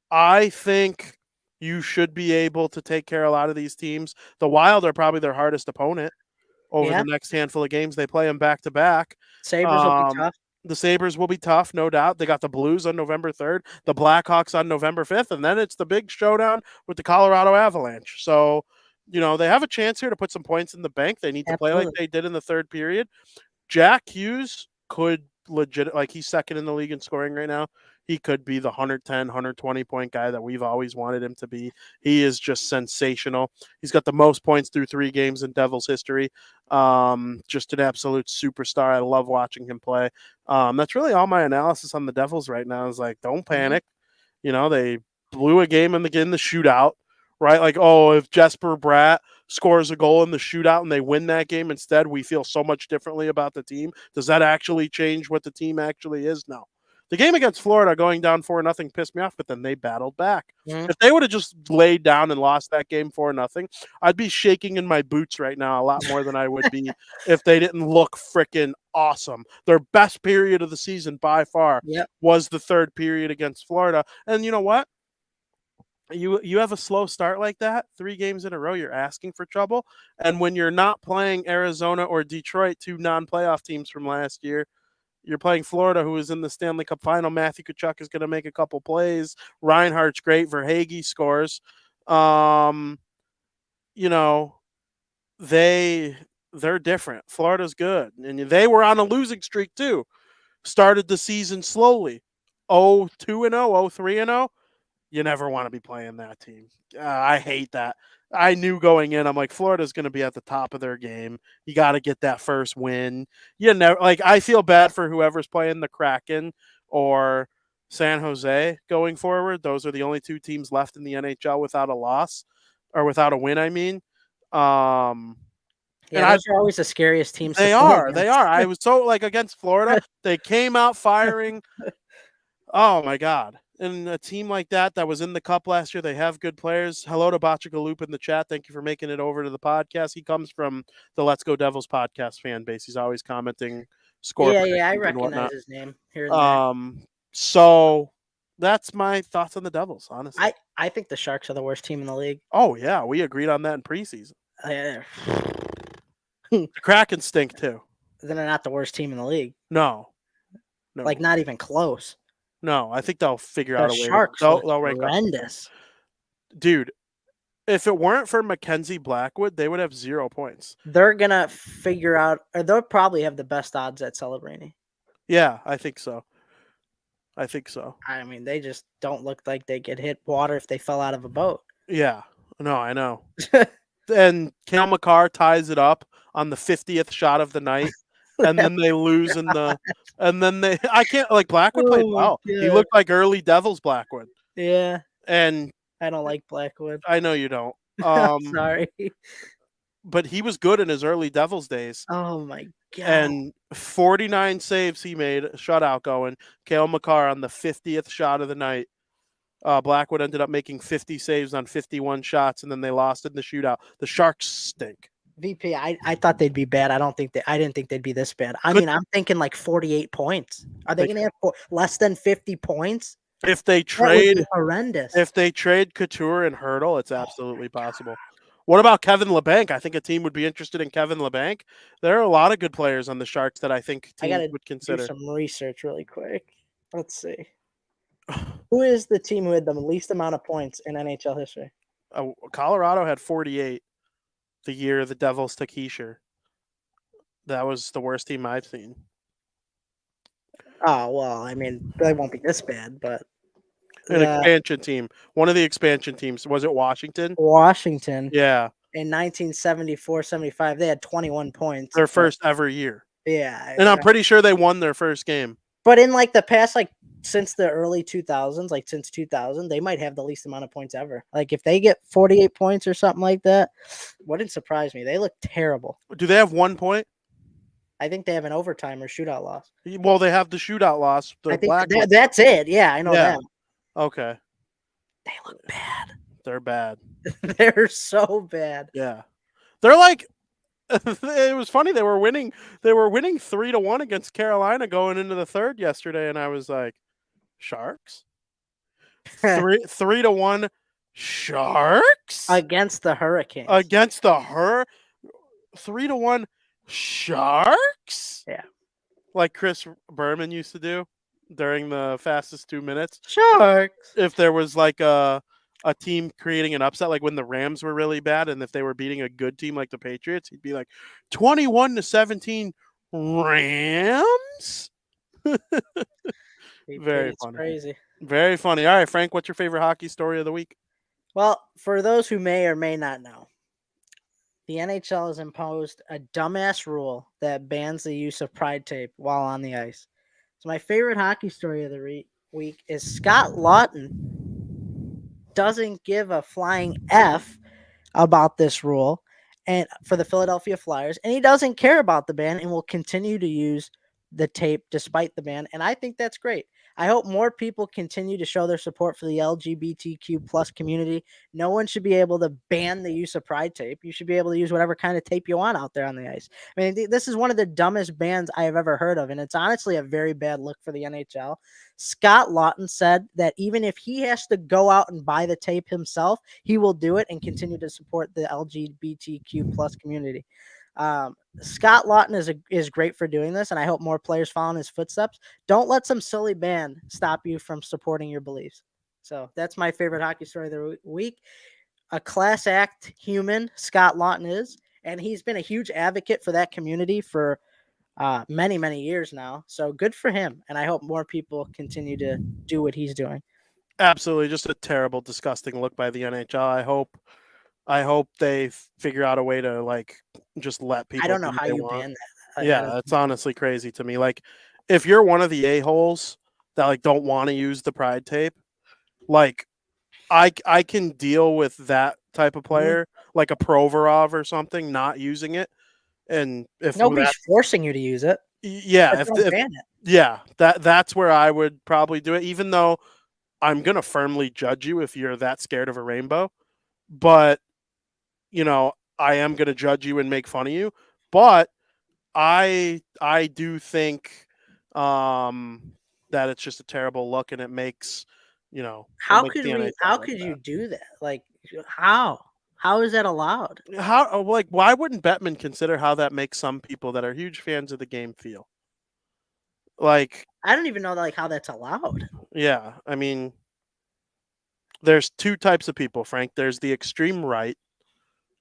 I think you should be able to take care of a lot of these teams. The Wild are probably their hardest opponent over the next handful of games. They play them back-to-back. Sabres will be tough. The Sabres will be tough, no doubt. They got the Blues on November 3rd, the Blackhawks on November 5th, and then it's the big showdown with the Colorado Avalanche. So, you know, they have a chance here to put some points in the bank. They need to play like they did in the 3rd period. Jack Hughes could legit, like, he's 2nd in the league in scoring right now. he could be the 110, 120 point guy that we've always wanted him to be. He is just sensational. He's got the most points through 3 games in Devils history. Just an absolute superstar. I love watching him play. That's really all my analysis on the Devils right now is like, don't panic. You know, they blew a game in the shootout, right? Like, oh, if Jesper Bratt scores a goal in the shootout and they win that game instead, we feel so much differently about the team. Does that actually change what the team actually is? No. The game against Florida going down 4-0 pissed me off, but then they battled back. If they would have just laid down and lost that game 4-0, I'd be shaking in my boots right now a lot more than I would be if they didn't look freaking awesome. Their best period of the season by far was the third period against Florida. And you know what? You have a slow start like that, 3 games in a row, you're asking for trouble. And when you're not playing Arizona or Detroit, 2 non-playoff teams from last year, you're playing Florida, who is in the Stanley Cup final. Matthew Tkachuk is going to make a couple plays. Reinhart's great. Verhaeghe scores. You know, they're different. Florida's good. And they were on a losing streak, too. Started the season slowly. 0-2-0, 0-3-0. You never want to be playing that team. I hate that. I knew going in, I'm like, Florida's going to be at the top of their game. You got to get that first win. You never like. I feel bad for whoever's playing the Kraken or San Jose going forward. Those are the only 2 teams left in the NHL without a loss or without a win. I mean, Yeah, those are always the scariest teams. They are. They are. I was so like against Florida. They came out firing. Oh my God. And a team like that was in the Cup last year, they have good players. Hello to Bachagaloop in the chat. Thank you for making it over to the podcast. He comes from the Let's Go Devils podcast fan base. He's always commenting score. Yeah, I recognize his name here and there. So that's my thoughts on the Devils, honestly. I think the Sharks are the worst team in the league. Oh, yeah. We agreed on that in preseason. The Kraken stink, too. Then they're not the worst team in the league. No. Like, not even close. No, I think they'll figure out a way. Sharks they'll rank horrendous. Dude, if it weren't for Mackenzie Blackwood, they would have 0 points. They're going to figure out, or they'll probably have the best odds at Celebrini. Yeah, I think so. I mean, they just don't look like they could hit water if they fell out of a boat. Yeah, no, I know. And Cale Makar ties it up on the 50th shot of the night. And then they lose I can't like Blackwood played well. God. He looked like early Devils Blackwood. Yeah. And I don't like Blackwood. I know you don't. Sorry. But he was good in his early Devils days. Oh my God. And 49 saves he made, shutout going. Cale Makar on the 50th shot of the night. Blackwood ended up making 50 saves on 51 shots, and then they lost in the shootout. The Sharks stink. VP, I thought they'd be bad. I didn't think they'd be this bad. I mean, I'm thinking like 48 points. Are they going to have less than 50 points? If they trade horrendous. If they trade Couture and Hurdle, it's absolutely possible. What about Kevin LeBanc? I think a team would be interested in Kevin LeBanc. There are a lot of good players on the Sharks that I think teams would consider. Do some research really quick. Let's see. Who is the team who had the least amount of points in NHL history? Colorado had 48 the year the Devils took Heischer. That was the worst team I've seen. Oh, well, I mean, they won't be this bad, but... An expansion team. One of the expansion teams. Was it Washington? Washington. Yeah. In 1974-75, they had 21 points. Their first ever year. Yeah. And I'm pretty sure they won their first game. But in like the past, like since the early 2000s, like since 2000, they might have the least amount of points ever. Like if they get 48 points or something like that, wouldn't surprise me. They look terrible. Do they have 1 point? I think they have an overtime or shootout loss. Well, they have the shootout loss. I think that's it. Yeah, I know that. Okay. They look bad. They're bad. They're so bad. Yeah. They're like, it was funny. They were winning 3-1 against Carolina going into the third yesterday. And I was like, Sharks? 3-1 Sharks? Against the Hurricanes. 3-1 Sharks? Yeah. Like Chris Berman used to do during the fastest 2 minutes. Sharks. If there was like a team creating an upset, like when the Rams were really bad, and if they were beating a good team like the Patriots, he'd be like 21-17 Rams. Very It's funny. crazy. Very funny. All right, Frank, what's your favorite hockey story of the week? Well, for those who may or may not know, the NHL has imposed a dumbass rule that bans the use of pride tape while on the ice. So my favorite hockey story of the week is Scott Lawton doesn't give a flying F about this rule and for the Philadelphia Flyers, and he doesn't care about the ban and will continue to use the tape despite the ban. And I think that's great. I hope more people continue to show their support for the LGBTQ plus community. No one should be able to ban the use of pride tape. You should be able to use whatever kind of tape you want out there on the ice. I mean, this is one of the dumbest bans I have ever heard of, and it's honestly a very bad look for the NHL. Scott Lawton said that even if he has to go out and buy the tape himself, he will do it and continue to support the LGBTQ plus community. Scott Lawton is great for doing this, and I hope more players follow in his footsteps. Don't let some silly ban stop you from supporting your beliefs. So that's my favorite hockey story of the week. A class act human, Scott Lawton is, and he's been a huge advocate for that community for many, many years now. So good for him, and I hope more people continue to do what he's doing. Absolutely, just a terrible, disgusting look by the NHL. I hope they figure out a way to like just let people. I don't know do how what they you want. ban that. Yeah, it's honestly crazy to me. Like, if you're one of the a-holes that like don't want to use the pride tape, like I can deal with that type of player, like a Provorov or something, not using it. And if nobody's forcing you to use it, yeah, don't ban it. Yeah, that's where I would probably do it. Even though I'm gonna firmly judge you if you're that scared of a rainbow, but you know I am gonna judge you and make fun of you. But I do think that it's just a terrible look, and it makes how could you do that? Like how is that allowed? How like why wouldn't Bettman consider how that makes some people that are huge fans of the game feel? Like I don't even know like how that's allowed. Yeah, I mean, there's two types of people, Frank. There's the extreme right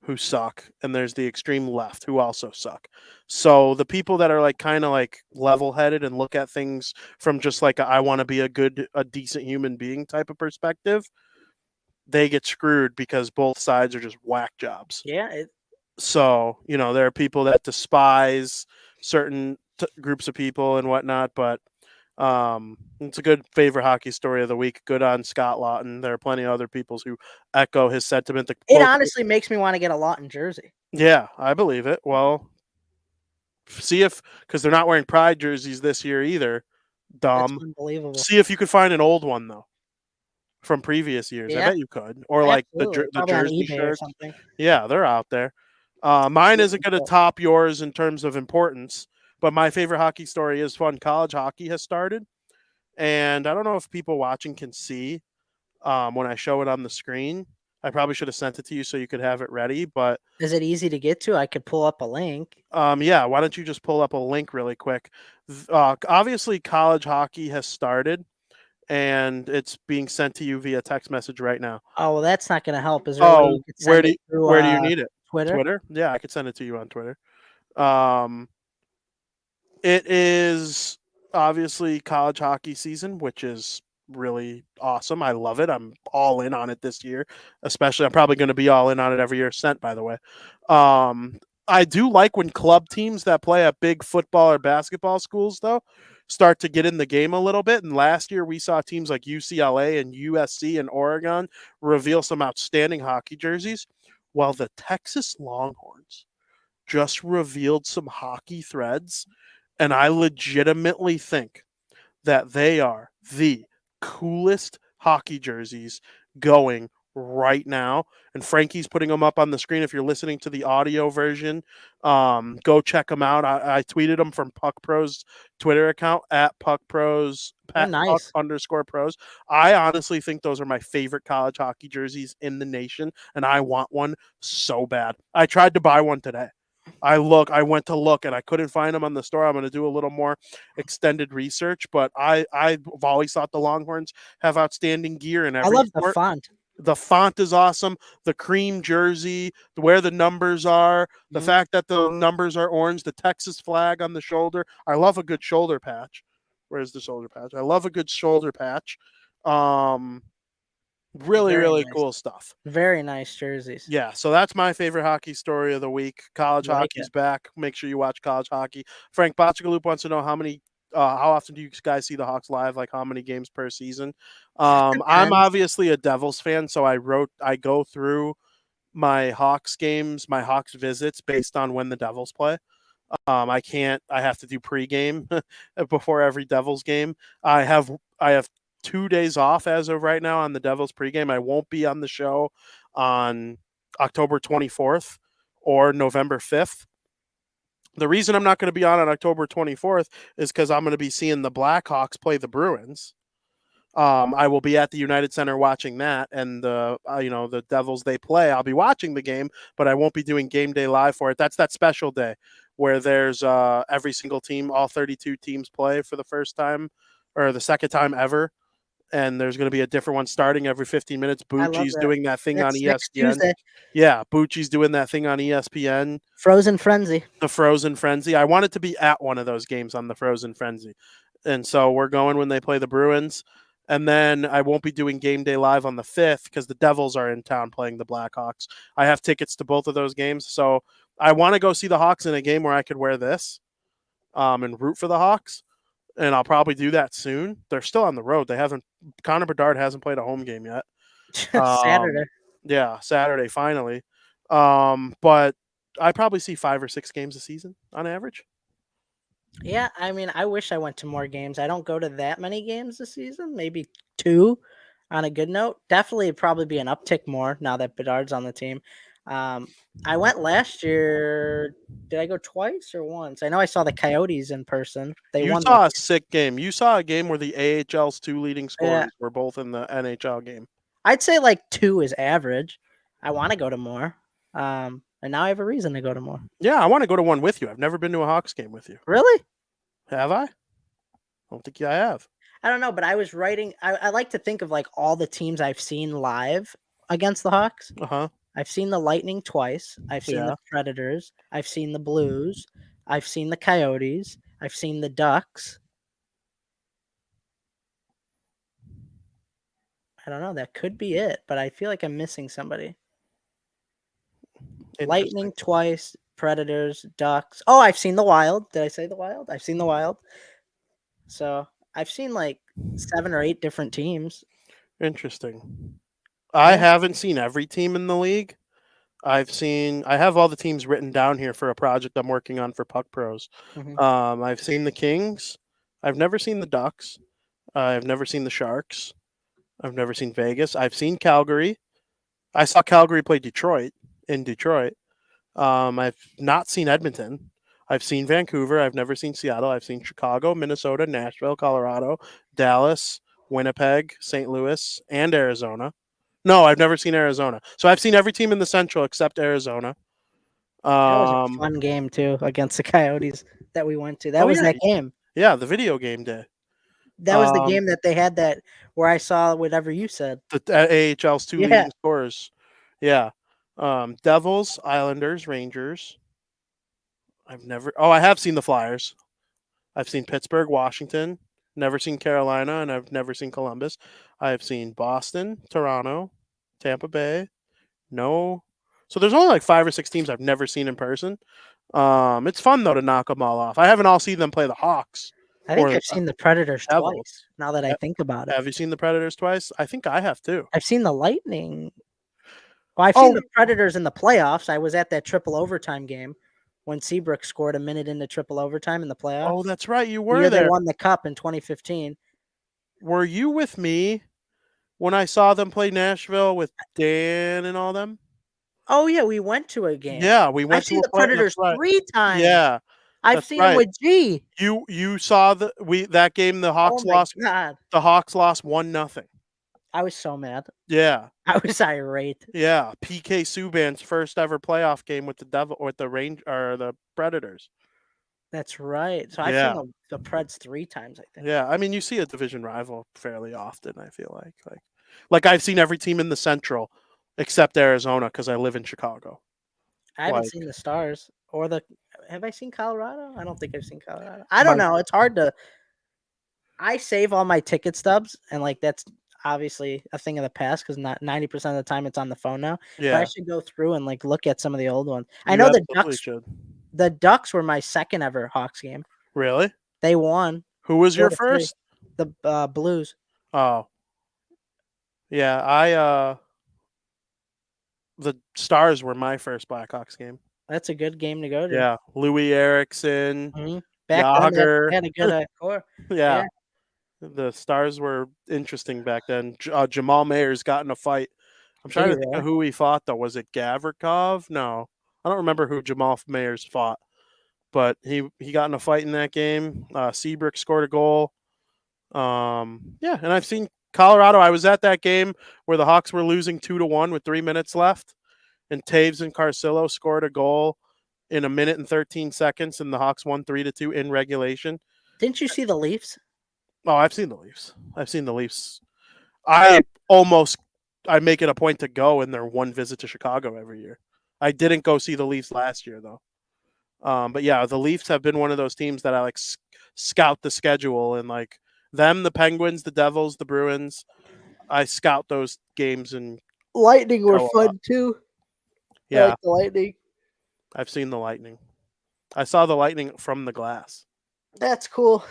who suck, and there's the extreme left who also suck. So the people that are like kind of like level-headed and look at things from just like I want to be a decent human being type of perspective, they get screwed because both sides are just whack jobs. Yeah. So, there are people that despise certain groups of people and whatnot, but it's a good favorite hockey story of the week. Good on Scott Lawton. There are plenty of other people who echo his sentiment. It honestly makes me want to get a Lawton jersey. Yeah, I believe it. Well, see if, because they're not wearing pride jerseys this year either. Dumb. That's unbelievable. See if you could find an old one though, from previous years. Yeah. I bet you could, or like the jersey shirts. Or something. Yeah, they're out there. Mine isn't going to top yours in terms of importance, but my favorite hockey story is fun. College hockey has started, and I don't know if people watching can see when I show it on the screen. I probably should have sent it to you so you could have it ready, but is it easy to get to? I could pull up a link. Yeah, why don't you just pull up a link really quick? Obviously, college hockey has started, and it's being sent to you via text message right now. Oh, well, that's not going to help. Is there a way you could send it through, where do you need it? Twitter? Yeah, I could send it to you on Twitter. It is obviously college hockey season, which is really awesome. I love it. I'm all in on it this year, especially. I'm probably going to be all in on it every year. Sent, by the way. I do like when club teams that play at big football or basketball schools, though, start to get in the game a little bit. And last year we saw teams like UCLA and USC and Oregon reveal some outstanding hockey jerseys, while the Texas Longhorns just revealed some hockey threads. And I legitimately think that they are the coolest hockey jerseys going right now. And Frankie's putting them up on the screen. If you're listening to the audio version, go check them out. I tweeted them from Puck Pro's Twitter account at Puck Pros, nice. Puck_pros. I honestly think those are my favorite college hockey jerseys in the nation, and I want one so bad. I tried to buy one today. I went to look and I couldn't find them on the store. I'm going to do a little more extended research, but I've always thought the Longhorns have outstanding gear in every I love sport. the font. The font is awesome. The cream jersey, where the numbers are, the fact that the numbers are orange, the Texas flag on the shoulder. I love a good shoulder patch. Where's the shoulder patch? I love a good shoulder patch. Really, Very really nice. cool stuff. Very nice jerseys. Yeah, so that's my favorite hockey story of the week. College Like hockey's it. back. Make sure you watch college hockey. Frank Botchagaloop wants to know how often do you guys see the Hawks live? Like how many games per season? I'm Depends. obviously a Devils fan, so I go through my Hawks games, my Hawks visits based on when the Devils play. I have to do pregame before every Devils game. I have 2 days off as of right now on the Devils pregame. I won't be on the show on October 24th or November 5th. The reason I'm not going to be on October 24th is because I'm going to be seeing the Blackhawks play the Bruins. I will be at the United Center watching that, and the Devils they play. I'll be watching the game, but I won't be doing game day live for it. That's that special day where there's every single team, all 32 teams play for the first time or the second time ever, and there's going to be a different one starting every 15 minutes. Bucci's doing that thing on That's next ESPN. Tuesday. Yeah, Bucci's doing that thing on ESPN. Frozen Frenzy. The Frozen Frenzy. I wanted to be at one of those games on the Frozen Frenzy, and so we're going when they play the Bruins. And then I won't be doing game day live on the 5th because the Devils are in town playing the Blackhawks. I have tickets to both of those games. So I want to go see the Hawks in a game where I could wear this and root for the Hawks. And I'll probably do that soon. They're still on the road. Connor Bedard hasn't played a home game yet. Saturday. Yeah, Saturday, finally. But I probably see 5 or 6 games a season on average. Yeah, I mean, I wish I went to more games. I don't go to that many games this season, maybe 2 on a good note. Definitely probably be an uptick more now that Bedard's on the team. I went last year. Did I go twice or once? I know I saw the Coyotes in person. You saw a sick game. You saw a game where the AHL's 2 leading scorers were both in the NHL game. I'd say like 2 is average. I want to go to more. And now I have a reason to go to more. Yeah, I want to go to one with you. I've never been to a Hawks game with you. Really? Have I? I don't think I have. I don't know, but I was writing. I like to think of like all the teams I've seen live against the Hawks. Uh-huh. I've seen the Lightning twice. I've seen the Predators. I've seen the Blues. I've seen the Coyotes. I've seen the Ducks. I don't know. That could be it, but I feel like I'm missing somebody. Lightning twice, Predators, Ducks. Oh, I've seen the Wild. Did I say the Wild? I've seen the Wild. So I've seen like 7 or 8 different teams. Interesting. I haven't seen every team in the league. I have all the teams written down here for a project I'm working on for Puck Pros. Mm-hmm. I've seen the Kings. I've never seen the Ducks. I've never seen the Sharks. I've never seen Vegas. I've seen Calgary. I saw Calgary play Detroit in Detroit. I've not seen Edmonton. I've seen Vancouver. I've never seen Seattle. I've seen Chicago, Minnesota, Nashville, Colorado, Dallas, Winnipeg, St. Louis, and Arizona. No, I've never seen Arizona. So I've seen every team in the Central except Arizona. That was a fun game too against the Coyotes that we went to. That was that game. Yeah, the video game day. That was the game that they had that where I saw whatever you said. The AHL's 2 leading scorers. Yeah. Devils, Islanders, Rangers. I have seen the Flyers. I've seen Pittsburgh, Washington. Never seen Carolina, and I've never seen Columbus. I've seen Boston, Toronto, Tampa Bay. No. So there's only like 5 or 6 teams I've never seen in person. It's fun, though, to knock them all off. I haven't all seen them play the Hawks. I think I've seen the Predators twice, now that I think about it. Have you seen the Predators twice? I think I have, too. I've seen the Lightning. Well, I've seen the Predators in the playoffs. I was at that triple overtime game when Seabrook scored a minute into triple overtime in the playoffs. Oh, that's right. You were there. They won the cup in 2015. Were you with me when I saw them play Nashville with Dan and all them? Oh, yeah. We went to a game. Yeah, we went I've seen the Predators 3 times. Yeah. I've seen them with G. You saw that game the Hawks lost. God. The Hawks lost 1-0. I was so mad. Yeah. I was irate. Yeah. PK Subban's first ever playoff game with the Predators. That's right. So I've seen the Preds 3 times, I think. Yeah. I mean, you see a division rival fairly often, I feel like I've seen every team in the Central except Arizona because I live in Chicago. I haven't seen the Stars or have I seen Colorado? I don't think I've seen Colorado. I don't know. It's hard to. I save all my ticket stubs, and like that's obviously a thing of the past because not 90% of the time it's on the phone now. But I Yeah, should go through and like look at some of the old ones. I you know absolutely should. the Ducks were my second ever Hawks game. Really? They won Who was your 4-3. first? The Blues. Oh, yeah. The Stars were my first Blackhawks game. That's a good game to go to. Yeah, Louis Erickson, Back then, Yager. they had a good core. Yeah. The Stars were interesting back then. Jamal Mayers got in a fight. I'm trying to think of who he fought, though. Was it Gavrikov? No. I don't remember who Jamal Mayers fought. But he got in a fight in that game. Seabrook scored a goal. Yeah, and I've seen Colorado. I was at that game where the Hawks were losing 2-1 with 3 minutes left. And Taves and Carcillo scored a goal in 1 minute and 13 seconds, and the Hawks won 3-2 in regulation. Didn't you see the Leafs? Oh, I've seen the Leafs. I make it a point to go in their one visit to Chicago every year. I didn't go see the Leafs last year, though. But yeah, the Leafs have been one of those teams that I like scout the schedule, and like them, the Penguins, the Devils, the Bruins. I scout those games, and Lightning were fun too. Yeah, like the Lightning. I've seen the Lightning. I saw the Lightning from the glass. That's cool.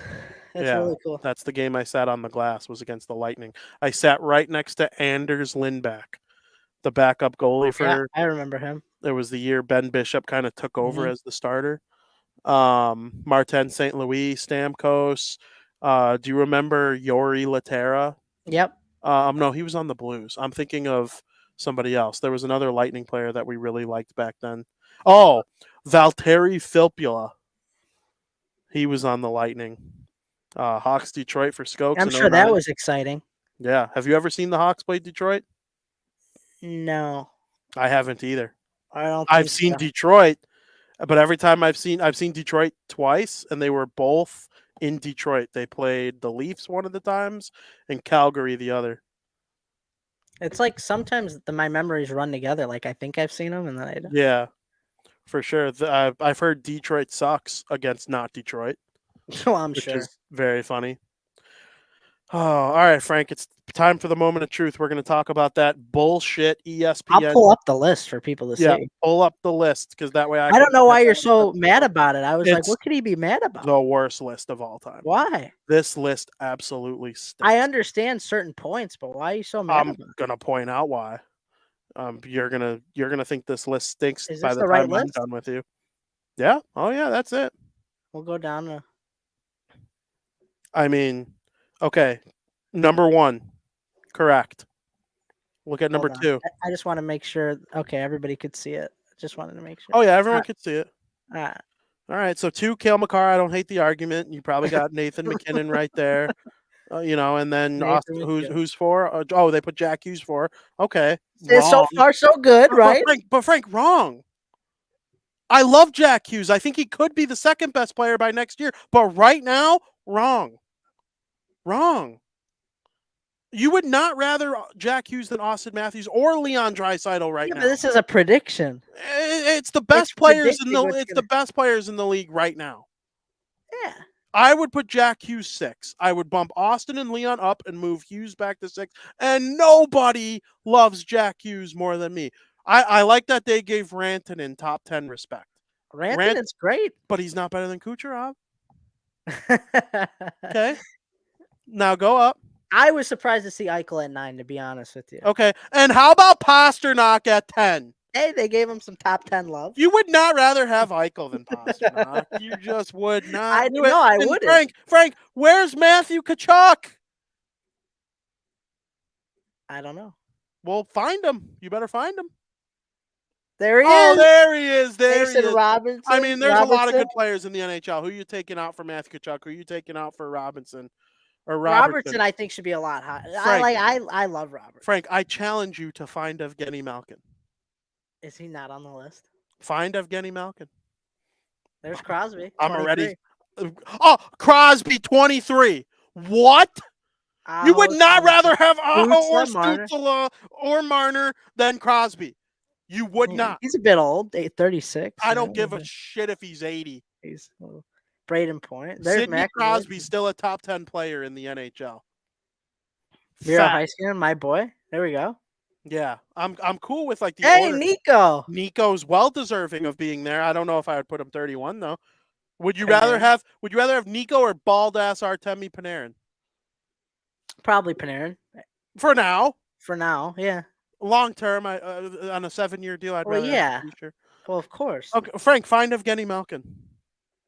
That's really cool. That's the game I sat on the glass, was against the Lightning. I sat right next to Anders Lindback, the backup goalie for. I remember him. It was the year Ben Bishop kind of took over as the starter. Martin St. Louis, Stamkos. Do you remember Yori Laterra? Yep. No, he was on the Blues. I'm thinking of somebody else. There was another Lightning player that we really liked back then. Oh, Valtteri Filppula. He was on the Lightning. Hawks Detroit for Skokes. I'm sure that was exciting. Yeah. Have you ever seen the Hawks play Detroit? No. I haven't either. I've seen Detroit, but every time I've seen Detroit twice, and they were both in Detroit. They played the Leafs one of the times and Calgary the other. It's like sometimes my memories run together. Like I think I've seen them, and then I don't. Yeah, for sure. I've heard Detroit sucks against not Detroit. Oh, I'm which sure. Is very funny. Oh, all right, Frank. It's time for the moment of truth. We're going to talk about that bullshit ESPN. I'll pull up the list for people to see. Pull up the list because that way I don't know why you're so mad about it. I was like, what could he be mad about? The worst list of all time. Why? This list absolutely stinks. I understand certain points, but why are you so mad? I'm going to point out why. You're gonna think this list stinks by the right time I'm list? done with you. Yeah. Oh yeah, that's it. We'll go down to. I mean, okay. Number 1, correct. Look at number 2. I just want to make sure. Okay, everybody could see it. Just wanted to make sure. Oh yeah, everyone could see it. All right. So 2, Cale Makar. I don't hate the argument. You probably got Nathan McKinnon right there. And then Austin, who's 4? Oh, they put Jack Hughes 4. Okay. So far, so good, right? But Frank, wrong. I love Jack Hughes. I think he could be the second best player by next year. But right now, wrong. You would not rather Jack Hughes than Austin Matthews or Leon Draisaitl right now. But this is a prediction. It's the best players in the. It's the best players in the league right now. Yeah. I would put Jack Hughes 6. I would bump Austin and Leon up and move Hughes back to 6. And nobody loves Jack Hughes more than me. I like that they gave Rantanen top 10 respect. Rantanen's great. But he's not better than Kucherov. Okay. Now go up. I was surprised to see Eichel at 9, to be honest with you. Okay. And how about Pasternak at 10? Hey, they gave him some top 10 love. You would not rather have Eichel than Pasternak. You just would not. I wouldn't. Frank, where's Matthew Tkachuk? I don't know. Well, find him. You better find him. There he is. Oh, there he is. There he is. Robinson. I mean, there's a lot of good players in the NHL. Who are you taking out for Matthew Tkachuk? Who are you taking out for Robinson? Or Robertson, I think, should be a lot higher. I love Robert. Frank, I challenge you to find Evgeny Malkin. Is he not on the list? Find Evgeny Malkin. There's Crosby. I'm already. Oh, Crosby, 23. What? You would not rather have or Stützle or Marner than Crosby. You would not. He's a bit old, 36. I don't give a shit if he's 80. Braden Point. There's Sidney Mac Crosby's still a top 10 player in the NHL. Miro Fact. Heiskanen, my boy. There we go. Yeah, I'm cool with like the Hey, order. Nico. Nico's well deserving of being there. I don't know if I would put him 31 though. Would you rather have Nico or bald ass Artemi Panarin? Probably Panarin. For now. For now, yeah. Long term, on a 7-year deal, I'd Well, rather. yeah. Have sure. Well, of course. Okay, Frank, find Evgeny Malkin.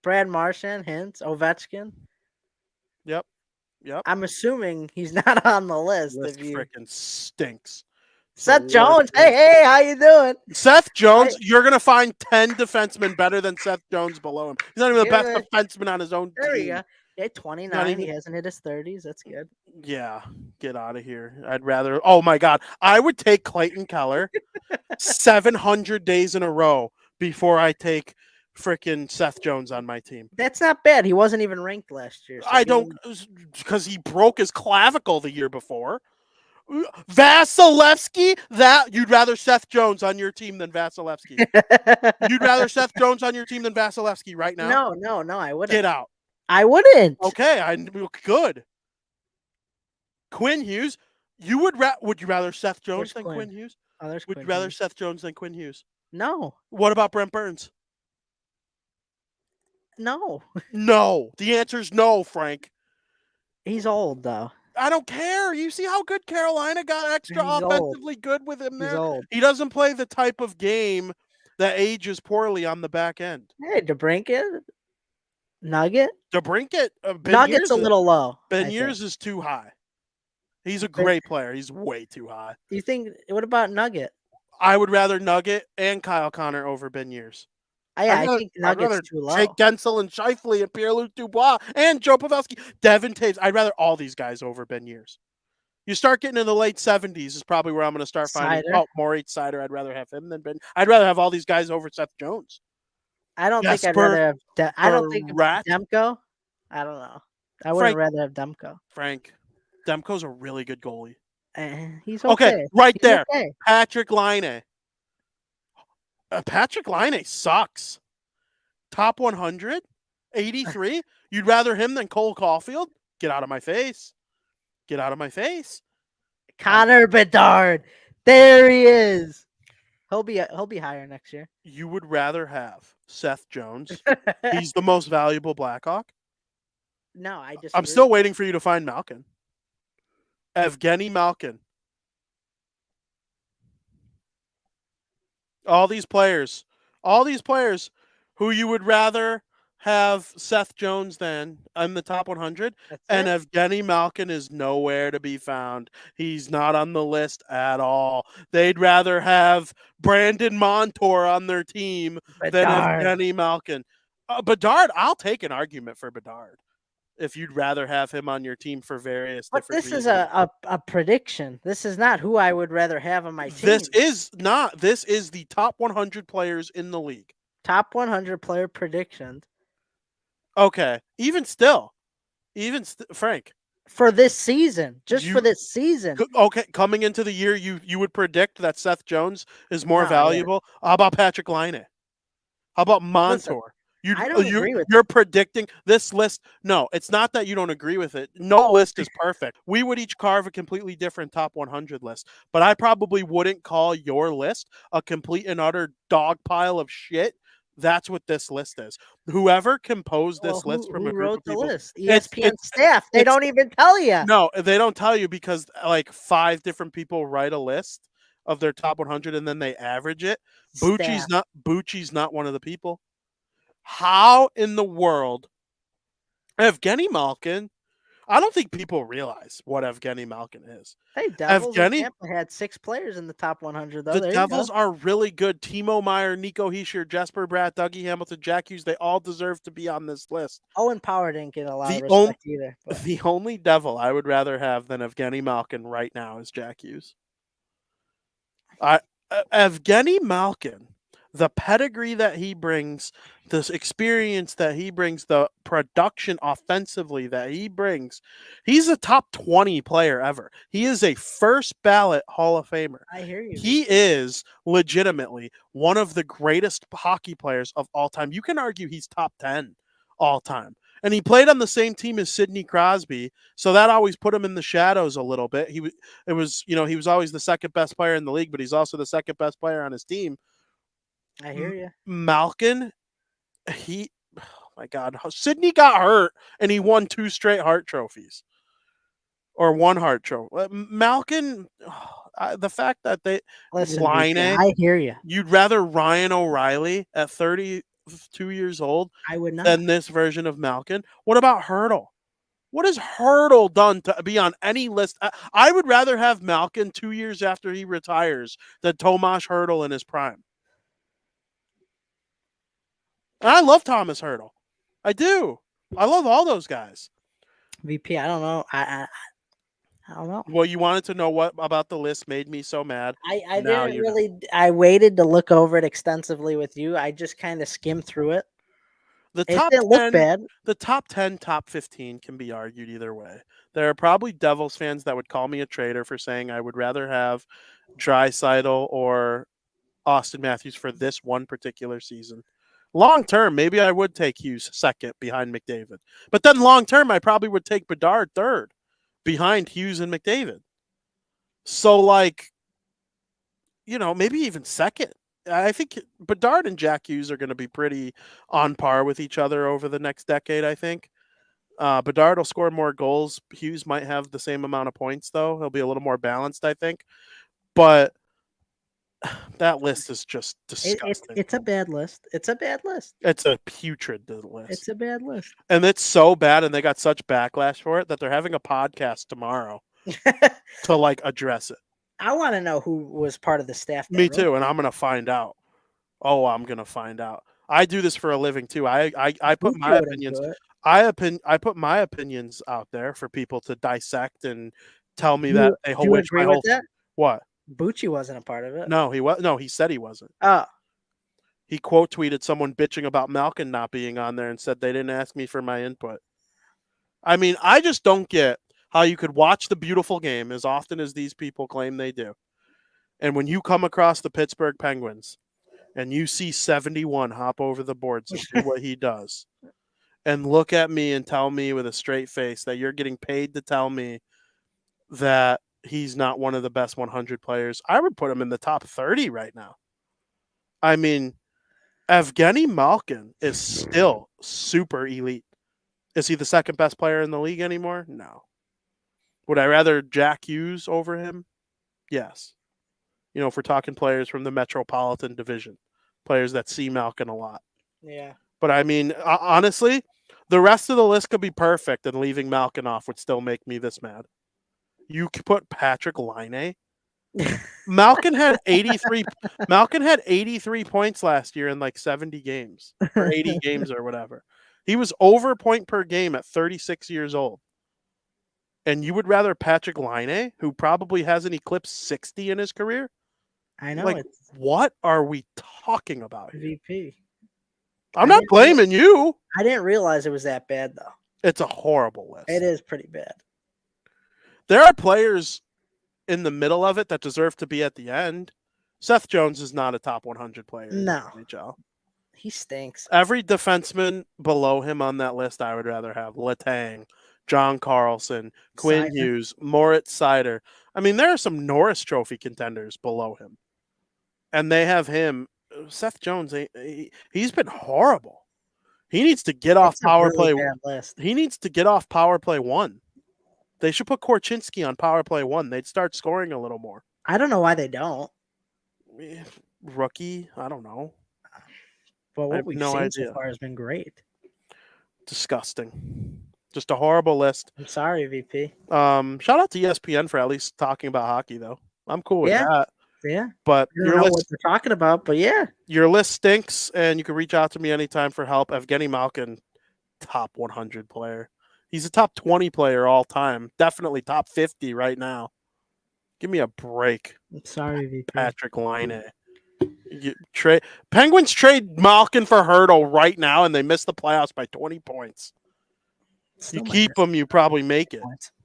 Brad Marchand, Hintz, Ovechkin. Yep. I'm assuming he's not on the list. This freaking stinks. Seth Jones. Hey, how you doing? Seth Jones, you're going to find 10 defensemen better than Seth Jones below him. He's not even the best defenseman on his own There team. we go. Yeah, 29. He hasn't hit his 30s. That's good. Yeah, get out of here. I'd rather. Oh, my God. I would take Clayton Keller 700 days in a row before I take freaking Seth Jones on my team. That's not bad. He wasn't even ranked last year. So because he broke his clavicle the year before. Vasilevsky, that you'd rather Seth Jones on your team than Vasilevsky. You'd rather Seth Jones on your team than Vasilevsky right now? No, I wouldn't. Get out. I wouldn't. Okay, good. Quinn Hughes, would you rather Seth Jones than Quinn Hughes? Would you rather Seth Jones than Quinn Hughes? No. What about Brent Burns? No. No. The answer is no, Frank. He's old though. I don't care. You see how good Carolina got extra offensively good with him there? He's old. He doesn't play the type of game that ages poorly on the back end. Hey, DeBrincat? Nugget? DeBrincat? Nugget's a little low. Beniers is too high. He's a great player. He's way too high. You think, what about Nugget? I would rather Nugget and Kyle Connor over Beniers. I think Nugget's too low. Jake Gensel and Scheifele and Pierre-Luc Dubois and Joe Pavelski. Devin Taves. I'd rather all these guys over Beniers. You start getting in the late 70s is probably where I'm going to start finding. Cider. Moritz Seider. I'd rather have him than Ben. I'd rather have all these guys over Seth Jones. I don't think I'd rather have. I don't think Demko. I don't know. I would rather have Demko. Frank, Demko's a really good goalie. He's okay. Right there. Okay. Patrick Laine. Patrick Laine sucks. Top 100, 83. You'd rather him than Cole Caulfield? Get out of my face. Get out of my face. Connor Bedard. There he is. He'll be higher next year. You would rather have Seth Jones. He's the most valuable Blackhawk. No, I disagree. I'm still waiting for you to find Malkin. Evgeny Malkin. All these players who you would rather have Seth Jones than in the top 100, and Evgeny Malkin is nowhere to be found. He's not on the list at all. They'd rather have Brandon Montour on their team than Evgeny Malkin. Bedard, I'll take an argument for Bedard if you'd rather have him on your team for various different reasons. This is a prediction. This is not who I would rather have on my team. This is not. This is the top 100 players in the league. Top 100 player predictions. Okay. Even still, Frank. For this season. For this season. Okay. Coming into the year, you would predict that Seth Jones is more valuable. Yeah. How about Patrick Laine? How about Montour? I don't agree with You're predicting this list. No, it's not that you don't agree with it. No list is perfect. We would each carve a completely different top 100 list, but I probably wouldn't call your list a complete and utter dog pile of shit. That's what this list is. Whoever composed this list from a group of people. Who wrote the list? ESPN staff. They don't even tell you. No, they don't tell you because like 5 different people write a list of their top 100 and then they average it. Bucci's not one of the people. How in the world Evgeny Malkin? I don't think people realize what Evgeny Malkin is. Hey, Devils had 6 players in the top 100, though. The Devils are really good. Timo Meier, Nico Hischier, Jesper Bratt, Dougie Hamilton, Jack Hughes, they all deserve to be on this list. Owen Power didn't get a lot of respect either. But. The only Devil I would rather have than Evgeny Malkin right now is Jack Hughes. Evgeny Malkin, the pedigree that he brings, the experience that he brings, the production offensively that he brings, he's a top 20 player ever. He is a first ballot Hall of Famer. I hear you. He is legitimately one of the greatest hockey players of all time. You can argue he's top 10 all time. And he played on the same team as Sidney Crosby, so that always put him in the shadows a little bit. He was always the second best player in the league, but he's also the second best player on his team. I hear you. Malkin, oh my God, Sidney got hurt and he won 2 straight Hart trophies. Or 1 Hart trophy. Malkin, the fact that Listen, Line VP, I hear you. You'd rather Ryan O'Reilly at 32 years old I would not. than this version of Malkin. What about Hertl? What has Hertl done to be on any list? I would rather have Malkin 2 years after he retires than Tomas Hertl in his prime. And I love Thomas Hertl. I do. I love all those guys. VP, I don't know. I don't know. Well, you wanted to know what about the list made me so mad. I didn't really. I waited to look over it extensively with you. I just kind of skimmed through it. The It top didn't 10, look bad. The top 10, top 15 can be argued either way. There are probably Devils fans that would call me a traitor for saying I would rather have Draisaitl or Austin Matthews for this one particular season. Long term, maybe I would take Hughes second behind McDavid. But then long term, I probably would take Bedard third behind Hughes and McDavid. So, maybe even second. I think Bedard and Jack Hughes are going to be pretty on par with each other over the next decade, I think. Bedard will score more goals. Hughes might have the same amount of points, though. He'll be a little more balanced, I think. But that list is just disgusting. It's a bad list. It's a bad list. It's a putrid list. It's a bad list. And it's so bad, and they got such backlash for it that they're having a podcast tomorrow to address it. I want to know who was part of the staff. Me too, and I'm gonna find out. Oh, I'm gonna find out. I do this for a living too. I put my opinions. I put my opinions out there for people to dissect and tell me that they do you agree with that? What? Bucci wasn't a part of it. No, he was. No, he said he wasn't. Oh. He quote tweeted someone bitching about Malkin not being on there and said they didn't ask me for my input. I mean, I just don't get how you could watch the beautiful game as often as these people claim they do. And when you come across the Pittsburgh Penguins and you see 71 hop over the boards and do what he does, and look at me and tell me with a straight face that you're getting paid to tell me that he's not one of the best 100 players, I would put him in the top 30 right now. I mean, Evgeny Malkin is still super elite. Is he the second best player in the league anymore? No. Would I rather Jack Hughes over him? Yes. If we're talking players from the Metropolitan Division, players that see Malkin a lot. Yeah. But I mean, honestly, the rest of the list could be perfect, and leaving Malkin off would still make me this mad. You could put Patrick Laine. Malkin had 83. Malkin had 83 points last year in 70 games or 80 games or whatever. He was over point per game at 36 years old. And you would rather Patrick Laine, who probably hasn't eclipsed 60 in his career? I know. What are we talking about here? VP. I'm not blaming you. I didn't realize it was that bad, though. It's a horrible list. It is pretty bad. There are players in the middle of it that deserve to be at the end. Seth Jones is not a top 100 player. No. In the NHL. He stinks. Every defenseman below him on that list, I would rather have Letang, John Carlson, Quinn Hughes, Moritz Seider. I mean, there are some Norris Trophy contenders below him. And they have him. Seth Jones, he's been horrible. He needs to get off power play. He needs to get off power play 1. They should put Korchinski on power play 1. They'd start scoring a little more. I don't know why they don't. Rookie, I don't know. But what we've seen so far has been great. Disgusting. Just a horrible list. I'm sorry, VP. Shout out to ESPN for at least talking about hockey, though. I'm cool with that. Yeah. But I don't know what they're talking about, but yeah. Your list stinks, and you can reach out to me anytime for help. Evgeny Malkin, top 100 player. He's a top 20 player all time. Definitely top 50 right now. Give me a break. I'm sorry, VP. Patrick Laine. Penguins trade Malkin for Hertl right now, and they miss the playoffs by 20 points. You keep them, you probably make it.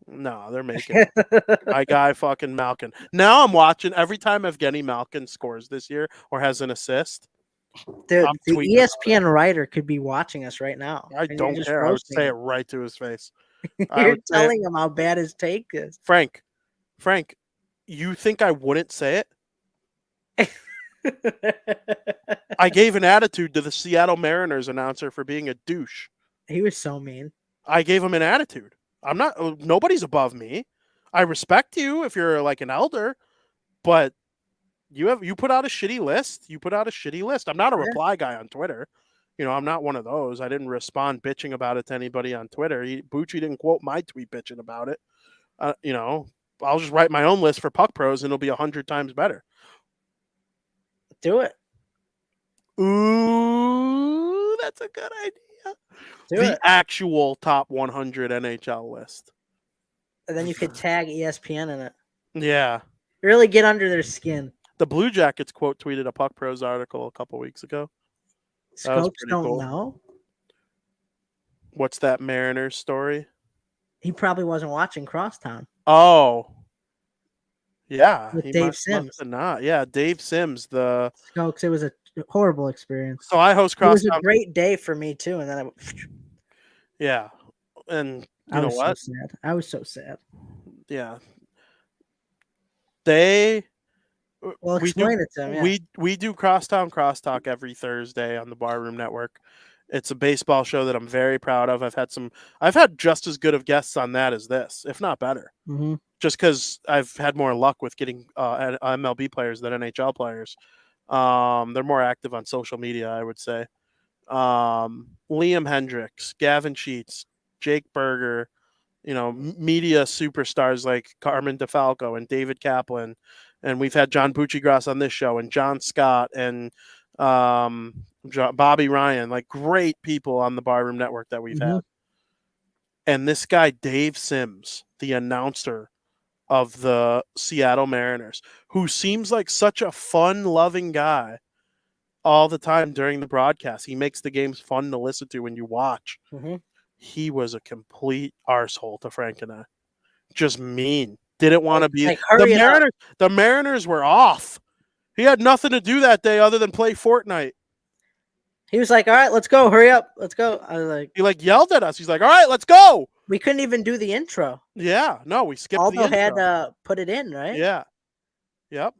No, they're making it. My guy fucking Malkin. Now I'm watching every time Evgeny Malkin scores this year or has an assist. The I'm tweeting about ESPN writer could be watching us right now. I and you're don't just care. I would roasting say it him. right to his face. I You're would say it- telling him how bad his take is. Frank, you think I wouldn't say it? I gave an attitude to the Seattle Mariners announcer for being a douche. He was so mean. I gave him an attitude. I'm not. Nobody's above me. I respect you if you're like an elder, but you put out a shitty list. You put out a shitty list. I'm not a reply guy on Twitter. I'm not one of those. I didn't respond bitching about it to anybody on Twitter. Bucci didn't quote my tweet bitching about it. I'll just write my own list for Puck Pros and it'll be 100 times better. Do it. Ooh, that's a good idea. The actual top 100 NHL list. And then you could tag ESPN in it. Yeah. Really get under their skin. The Blue Jackets quote tweeted a Puck Pros article a couple weeks ago. Scopes don't know. What's that Mariners story? He probably wasn't watching Crosstown. Oh. Yeah. With Dave Sims. Not. Yeah, Dave Sims. The Scopes, it was a horrible experience. So I host Crosstown. It was a great day for me too, and then yeah. And I was what? So sad. I was so sad. Yeah. Explain it to him. Yeah. We do Crosstown Crosstalk every Thursday on the Barroom Network. It's a baseball show that I'm very proud of. I've had just as good of guests on that as this, if not better. Mm-hmm. Just because I've had more luck with getting MLB players than NHL players. They're more active on social media, I would say. Liam Hendricks, Gavin Sheets, Jake Berger, media superstars like Carmen DeFalco and David Kaplan. And we've had John Buccigross on this show and John Scott and Bobby Ryan, like great people on the Barroom Network that we've had. And this guy, Dave Sims, the announcer of the Seattle Mariners, who seems like such a fun-loving guy all the time during the broadcast. He makes the games fun to listen to when you watch. Mm-hmm. He was a complete arsehole to Frank and I. Just mean. Didn't want to be. The Mariners were off. He had nothing to do that day other than play Fortnite. He was like, all right, let's go. Hurry up. Let's go. I was like, he yelled at us. He's like, all right, let's go. We couldn't even do the intro. Yeah. No, we skipped the intro. Aldo had to put it in, right? Yeah. Yep.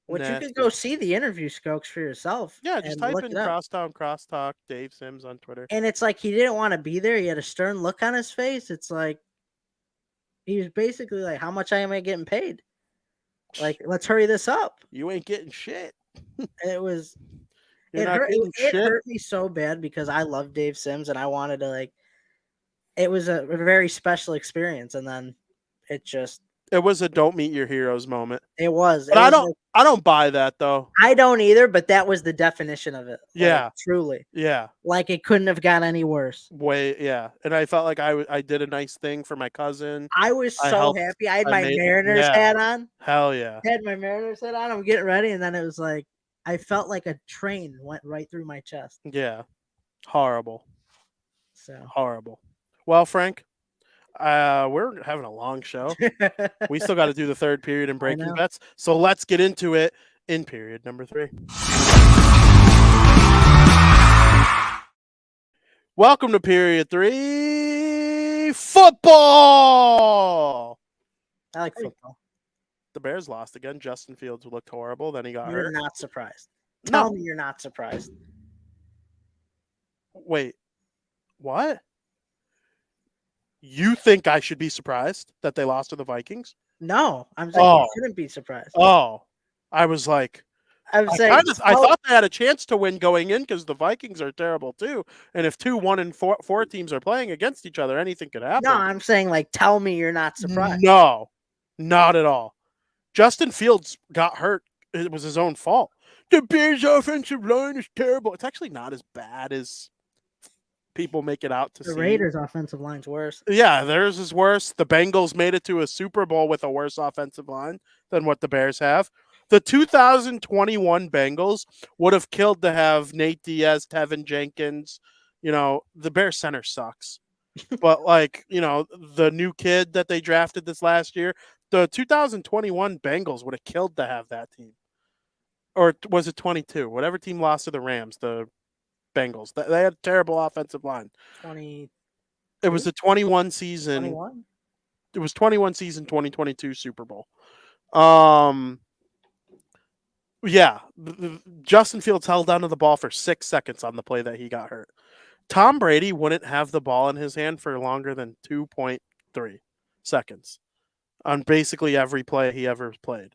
Which you could go see the interview, Skokes, for yourself. Yeah, just type in Crosstown Crosstalk Dave Sims on Twitter. And it's like he didn't want to be there. He had a stern look on his face. It's like he was basically like, how much am I getting paid? Like, let's hurry this up. You ain't getting shit. It was it hurt me so bad because I love Dave Sims and I wanted to it was a very special experience, and then it was a don't meet your heroes moment. It was. But I don't buy that though. I don't either, but that was the definition of it. Yeah. Truly. Yeah. Like it couldn't have got any worse. Yeah. And I felt like I did a nice thing for my cousin. I was so happy. I had my Mariners hat on. Hell yeah. I had my Mariners hat on. I'm getting ready, and then it was like I felt like a train went right through my chest. Yeah. Horrible. So horrible. Well, Frank, we're having a long show. We still got to do the third period and breaking bets. So let's get into it in period number 3. Welcome to period 3. Football. I like football. The Bears lost again. Justin Fields looked horrible. Then he got hurt. You're not surprised. Tell me you're not surprised. Wait. What? You think I should be surprised that they lost to the Vikings? No, I'm saying you shouldn't be surprised. Oh, I was like, I thought they had a chance to win going in because the Vikings are terrible too. And if 2 1 and 4 teams are playing against each other, anything could happen. No, I'm saying tell me you're not surprised. No, not at all. Justin Fields got hurt. It was his own fault. The Bears' offensive line is terrible. It's actually not as bad as people make it out to the see. Raiders' offensive line's worse. Yeah, theirs is worse. The Bengals made it to a Super Bowl with a worse offensive line than what the Bears have. The 2021 Bengals would have killed to have Nate Diaz, Tevin Jenkins. The Bears center sucks. But the new kid that they drafted this last year, the 2021 Bengals would have killed to have that team. or was it 22? Whatever team lost to the Rams, the Bengals. They had a terrible offensive line. 20. It was the 21 season. 21? It was 21 season 2022 Super Bowl. Yeah, Justin Fields held onto the ball for 6 seconds on the play that he got hurt. Tom Brady wouldn't have the ball in his hand for longer than 2.3 seconds on basically every play he ever played.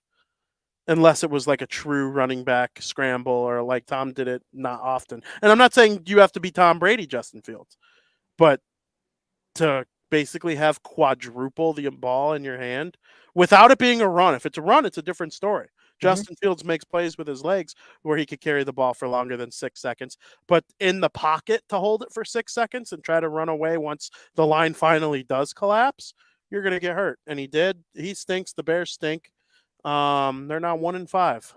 Unless it was like a true running back scramble or like Tom did it not often. And I'm not saying you have to be Tom Brady, Justin Fields, but to basically have quadruple the ball in your hand without it being a run. If it's a run, it's a different story. Justin Fields makes plays with his legs where he could carry the ball for longer than 6 seconds. But in the pocket to hold it for 6 seconds and try to run away once the line finally does collapse, you're going to get hurt. And he did. He stinks. The Bears stink. They're now 1-5.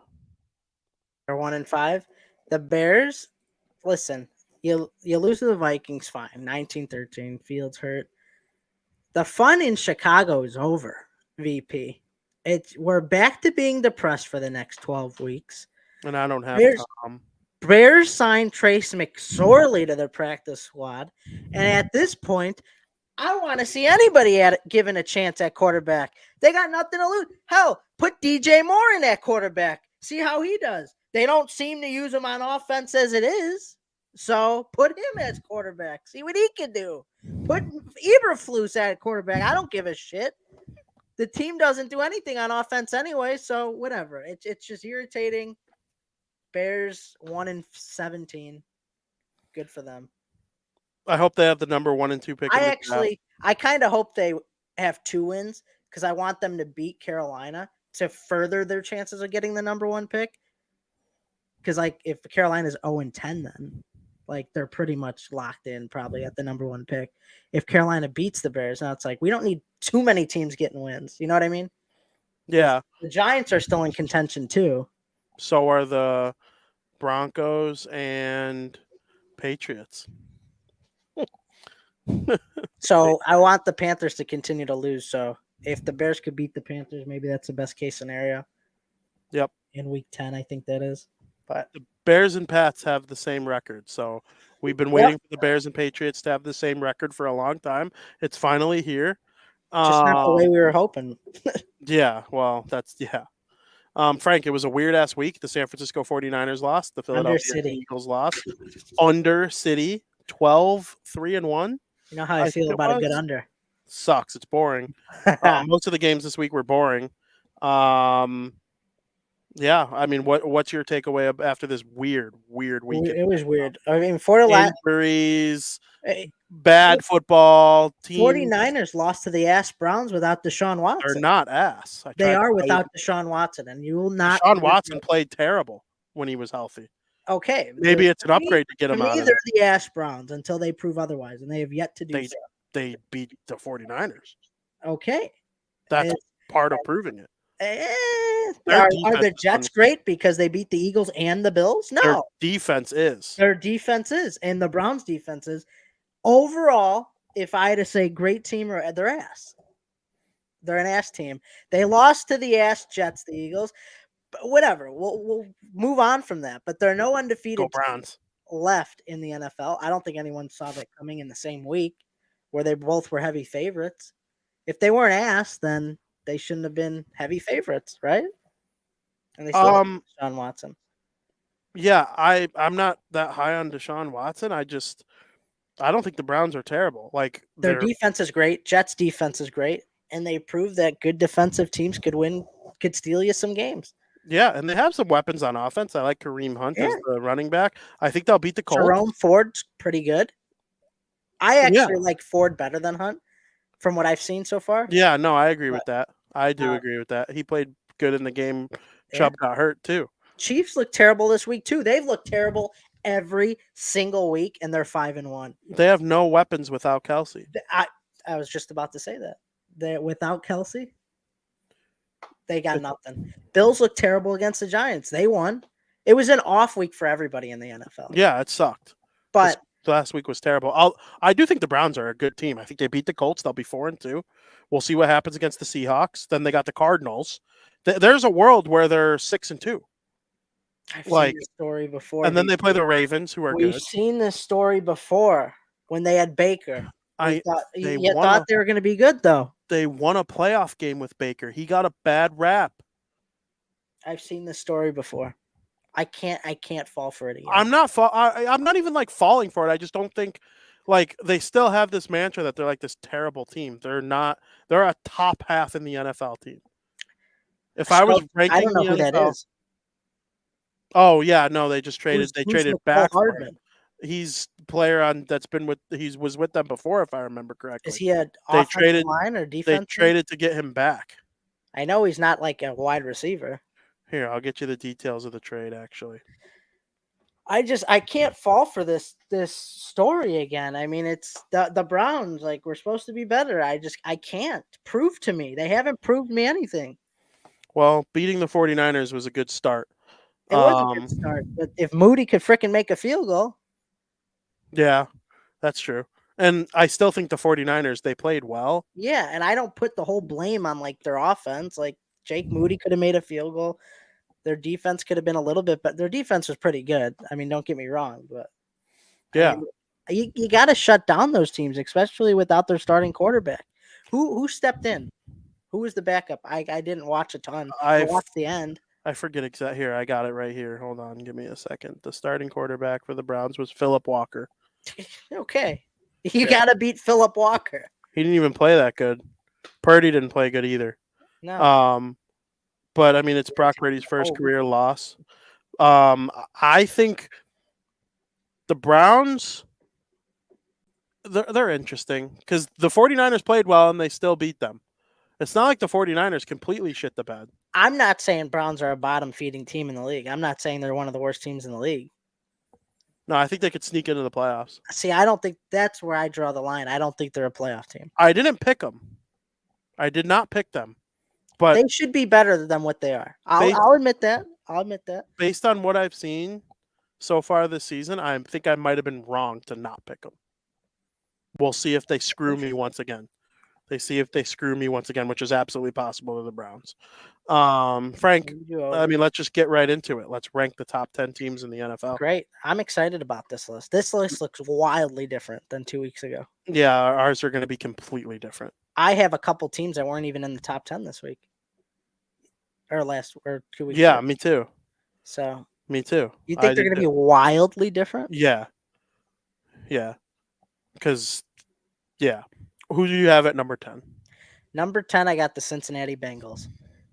They're 1-5. The Bears, listen, you lose to the Vikings, fine. 19-13. Fields hurt. The fun in Chicago is over, VP. We're back to being depressed for the next 12 weeks. And I don't have Tom. Bears signed Trace McSorley to their practice squad. And at this point, I want to see anybody given a chance at quarterback. They got nothing to lose. Hell, put DJ Moore in at quarterback. See how he does. They don't seem to use him on offense as it is. So put him as quarterback. See what he can do. Put Eberflus at quarterback. I don't give a shit. The team doesn't do anything on offense anyway, so whatever. It's just irritating. Bears 1-17. Good for them. I hope they have the number 1 and 2 pick. I kind of hope they have 2 wins because I want them to beat Carolina to further their chances of getting the number 1 pick. Because like if Carolina's 0-10, then like they're pretty much locked in probably at the number 1 pick. If Carolina beats the Bears, now it's like we don't need too many teams getting wins. You know what I mean? Yeah. The Giants are still in contention too. So are the Broncos and Patriots. So I want the Panthers to continue to lose. So if the Bears could beat the Panthers, maybe that's the best case scenario. Yep. In week 10, I think that is. But the Bears and Pats have the same record. So we've been waiting for the Bears and Patriots to have the same record for a long time. It's finally here. Just not the way we were hoping. Yeah, well, Frank, it was a weird-ass week. The San Francisco 49ers lost. The Philadelphia Eagles lost. Under City, 12-3-1. You know how I feel about a good under. Sucks. It's boring. Most of the games this week were boring. Yeah, I mean, what's your takeaway after this weird weekend? It was weird. I mean, for the last injuries, bad football team. 49ers lost to the ass Browns without Deshaun Watson. They're not ass. They are without Deshaun Watson, and you will not. Deshaun Watson played terrible when he was healthy. Okay, maybe it's an upgrade to get him out of they're the ass Browns until they prove otherwise, and they have yet to do so. They beat the 49ers. Okay, that's part of proving it. Are the Jets great because they beat the Eagles and the Bills? No. Their defense is. And the Browns' defense is. Overall, if I had to say great team, or they're ass. They're an ass team. They lost to the ass Jets, the Eagles. But whatever. We'll move on from that. But there are no undefeated Browns left in the NFL. I don't think anyone saw that coming in the same week where they both were heavy favorites. If they weren't ass, then they shouldn't have been heavy favorites, right? And they still have Deshaun Watson. Yeah, I'm not that high on Deshaun Watson. I don't think the Browns are terrible. Like their defense is great. Jets defense is great, and they proved that good defensive teams could steal you some games. Yeah, and they have some weapons on offense. I like Kareem Hunt as the running back. I think they'll beat the Colts. Jerome Ford's pretty good. I actually like Ford better than Hunt from what I've seen so far. Yeah, no, I agree with that. I do agree with that. He played good in the game. Chubb got hurt too. Chiefs look terrible this week too. They've looked terrible every single week, and they're 5-1. They have no weapons without Kelsey. I was just about to say that. Without Kelsey, they got nothing. Bills look terrible against the Giants. They won. It was an off week for everybody in the NFL. Yeah, it sucked. But last week was terrible. I do think the Browns are a good team. I think they beat the Colts. They'll be 4-2. We'll see what happens against the Seahawks. Then they got the Cardinals. There's a world where they're 6-2. I've Like, seen this story before. and then they play the Ravens, who are We've good. seen this story before when they had Baker. They You won thought they were going to be good, though. They won a playoff game with Baker. He got a bad rap. I've seen this story before. I can't fall for it again. I'm not even like falling for it. I just don't think like they still have this mantra that they're like this terrible team. They're not. They're a top half in the NFL team. If I was ranking I don't know the who NFL, that is. Oh yeah, no, they just traded. They Who's traded Nicole back for Hardman? him. He's a player on that's been with. He was with them before, if I remember correctly. Is he a They offensive traded- line or They defense? traded to get him back. I know he's not like a wide receiver. Here, I'll get you the details of the trade. Actually, I can't fall for this story again. I mean, it's the Browns. Like, we're supposed to be better. I can't. Prove to me. They haven't proved me anything. well, beating the 49ers was a good start. It was a good start. But if Moody could frickin' make a field goal. Yeah, that's true. And I still think the 49ers, they played well. Yeah, and I don't put the whole blame on like their offense. Like, Jake Moody could have made a field goal. Their defense could have been a little bit, but their defense was pretty good. I mean, don't get me wrong, but Yeah. I mean, you got to shut down those teams, especially without their starting quarterback. Who stepped in? Who was the backup? I didn't watch a ton. I watched the end. I forget exactly. Here, I got it right here. Hold on, give me a second. The starting quarterback for the Browns was Philip Walker. Okay, you got to beat Philip Walker. He didn't even play that good. Purdy didn't play good either. No. But I mean, it's Brock Purdy's first career loss. I think the Browns, they're interesting because the 49ers played well and they still beat them. It's not like the 49ers completely shit the bed. I'm not saying Browns are a bottom feeding team in the league. I'm not saying they're one of the worst teams in the league. No, I think they could sneak into the playoffs. See, I don't think that's where I draw the line. I don't think they're a playoff team. I didn't pick them. I did not pick them. But they should be better than what they are. I'll admit that. I'll admit that. Based on what I've seen so far this season, I think I might have been wrong to not pick them. We'll see if they screw me once again. Which is absolutely possible to the Browns. Frank, I mean, let's just get right into it. Let's rank the top 10 teams in the NFL. Great. I'm excited about this list. This list looks wildly different than 2 weeks ago. Yeah, ours are going to be completely different. I have a couple teams that weren't even in the top 10 this week. Or 2 weeks ago. ago. Me too. So. Me too. You think they're going to be wildly different? Yeah. Yeah. Because, yeah. Who do you have at number 10? Number 10, I got the Cincinnati Bengals.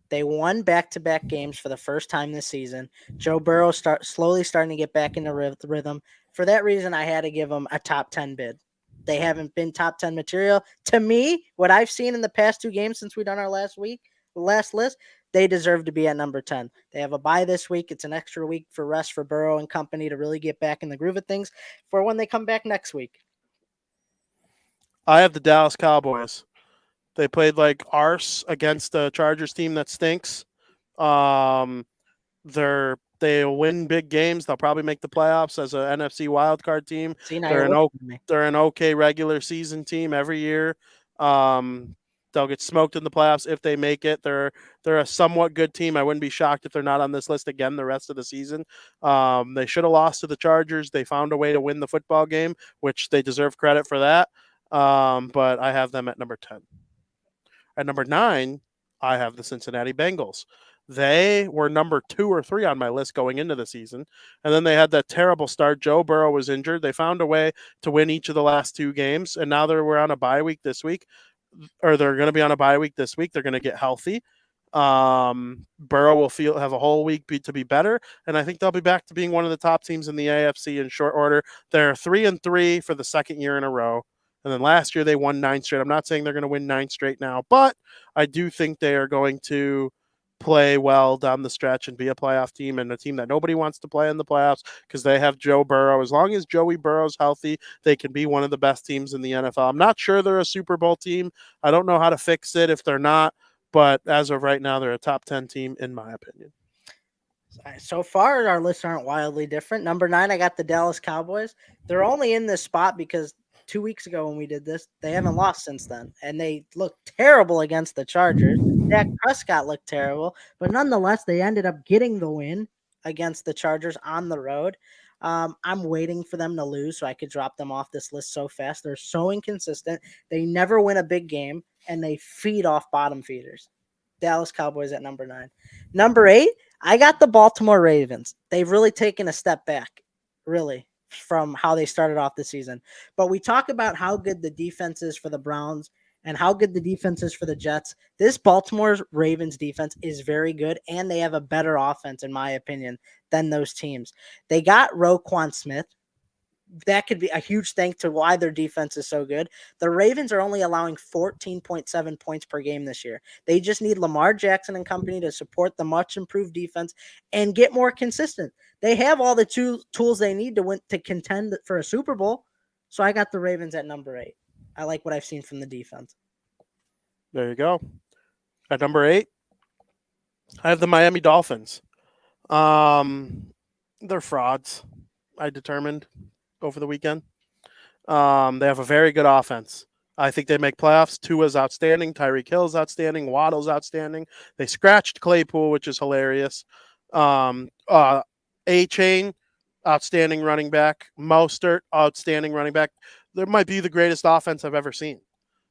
They won back-to-back games for the first time this season. Joe Burrow slowly starting to get back into rhythm. For that reason, I had to give them a top 10 bid. They haven't been top 10 material. To me, what I've seen in the past 2 games since we done our last list, they deserve to be at number 10. They have a bye this week. It's an extra week for rest for Burrow and company to really get back in the groove of things for when they come back next week. I have the Dallas Cowboys. They played like arse against the Chargers team that stinks. They'll win big games. They'll probably make the playoffs as an NFC wildcard team. They're an okay regular season team every year. They'll get smoked in the playoffs if they make it. They're a somewhat good team. I wouldn't be shocked if they're not on this list again the rest of the season. They should have lost to the Chargers. They found a way to win the football game, which they deserve credit for that. But I have them at number 10. At number 9, I have the Cincinnati Bengals. They were number 2 or 3 on my list going into the season. And then they had that terrible start. Joe Burrow was injured. They found a way to win each of the last 2 games. And now we're on a bye week this week. Or they're going to be on a bye week this week. They're going to get healthy. Burrow will have a whole week to be better. And I think they'll be back to being one of the top teams in the AFC in short order. They're 3-3 for the second year in a row. And then last year they won 9 straight. I'm not saying they're going to win 9 straight now, but I do think they are going to play well down the stretch and be a playoff team and a team that nobody wants to play in the playoffs because they have Joe Burrow. As long as Joey Burrow's healthy, they can be one of the best teams in the NFL. I'm not sure they're a Super Bowl team. I don't know how to fix it if they're not, but as of right now, they're a top 10 team in my opinion. So far, our lists aren't wildly different. Number 9, I got the Dallas Cowboys. They're only in this spot because 2 weeks ago when we did this, they haven't lost since then, and they looked terrible against the Chargers. Dak Prescott looked terrible, but nonetheless, they ended up getting the win against the Chargers on the road. I'm waiting for them to lose so I could drop them off this list so fast. They're so inconsistent. They never win a big game, and they feed off bottom feeders. Dallas Cowboys at number 9. Number 8, I got the Baltimore Ravens. They've really taken a step back, really, from how they started off the season. But we talk about how good the defense is for the Browns and how good the defense is for the Jets. This Baltimore Ravens defense is very good, and they have a better offense, in my opinion, than those teams. They got Roquan Smith. That could be a huge thing to why their defense is so good. The Ravens are only allowing 14.7 points per game this year. They just need Lamar Jackson and company to support the much improved defense and get more consistent. They have all the tools they need to win, to contend for a Super Bowl. So I got the Ravens at number 8. I like what I've seen from the defense. There you go. At number 8, I have the Miami Dolphins. They're frauds, I determined over the weekend. They have a very good offense. I think they make playoffs. Tua's outstanding. Tyreek Hill's outstanding. Waddle's outstanding. They scratched Claypool, which is hilarious. A-Chain, outstanding running back. Mostert, outstanding running back. There might be the greatest offense I've ever seen.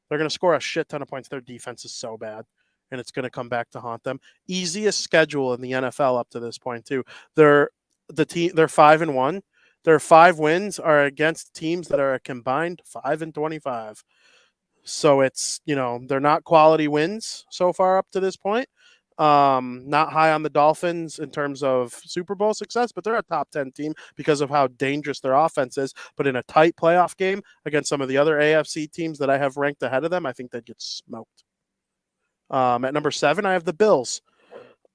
They're going to score a shit ton of points. Their defense is so bad, and it's going to come back to haunt them. Easiest schedule in the NFL up to this point, too. They're 5-1. Their 5 wins are against teams that are a combined 5-25. So it's, they're not quality wins so far up to this point. Not high on the Dolphins in terms of Super Bowl success, but they're a top 10 team because of how dangerous their offense is. But in a tight playoff game against some of the other AFC teams that I have ranked ahead of them, I think they'd get smoked. At number 7, I have the Bills.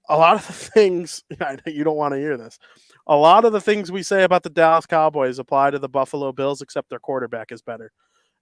A lot of the things, you don't want to hear this, a lot of the things we say about the Dallas Cowboys apply to the Buffalo Bills, except their quarterback is better,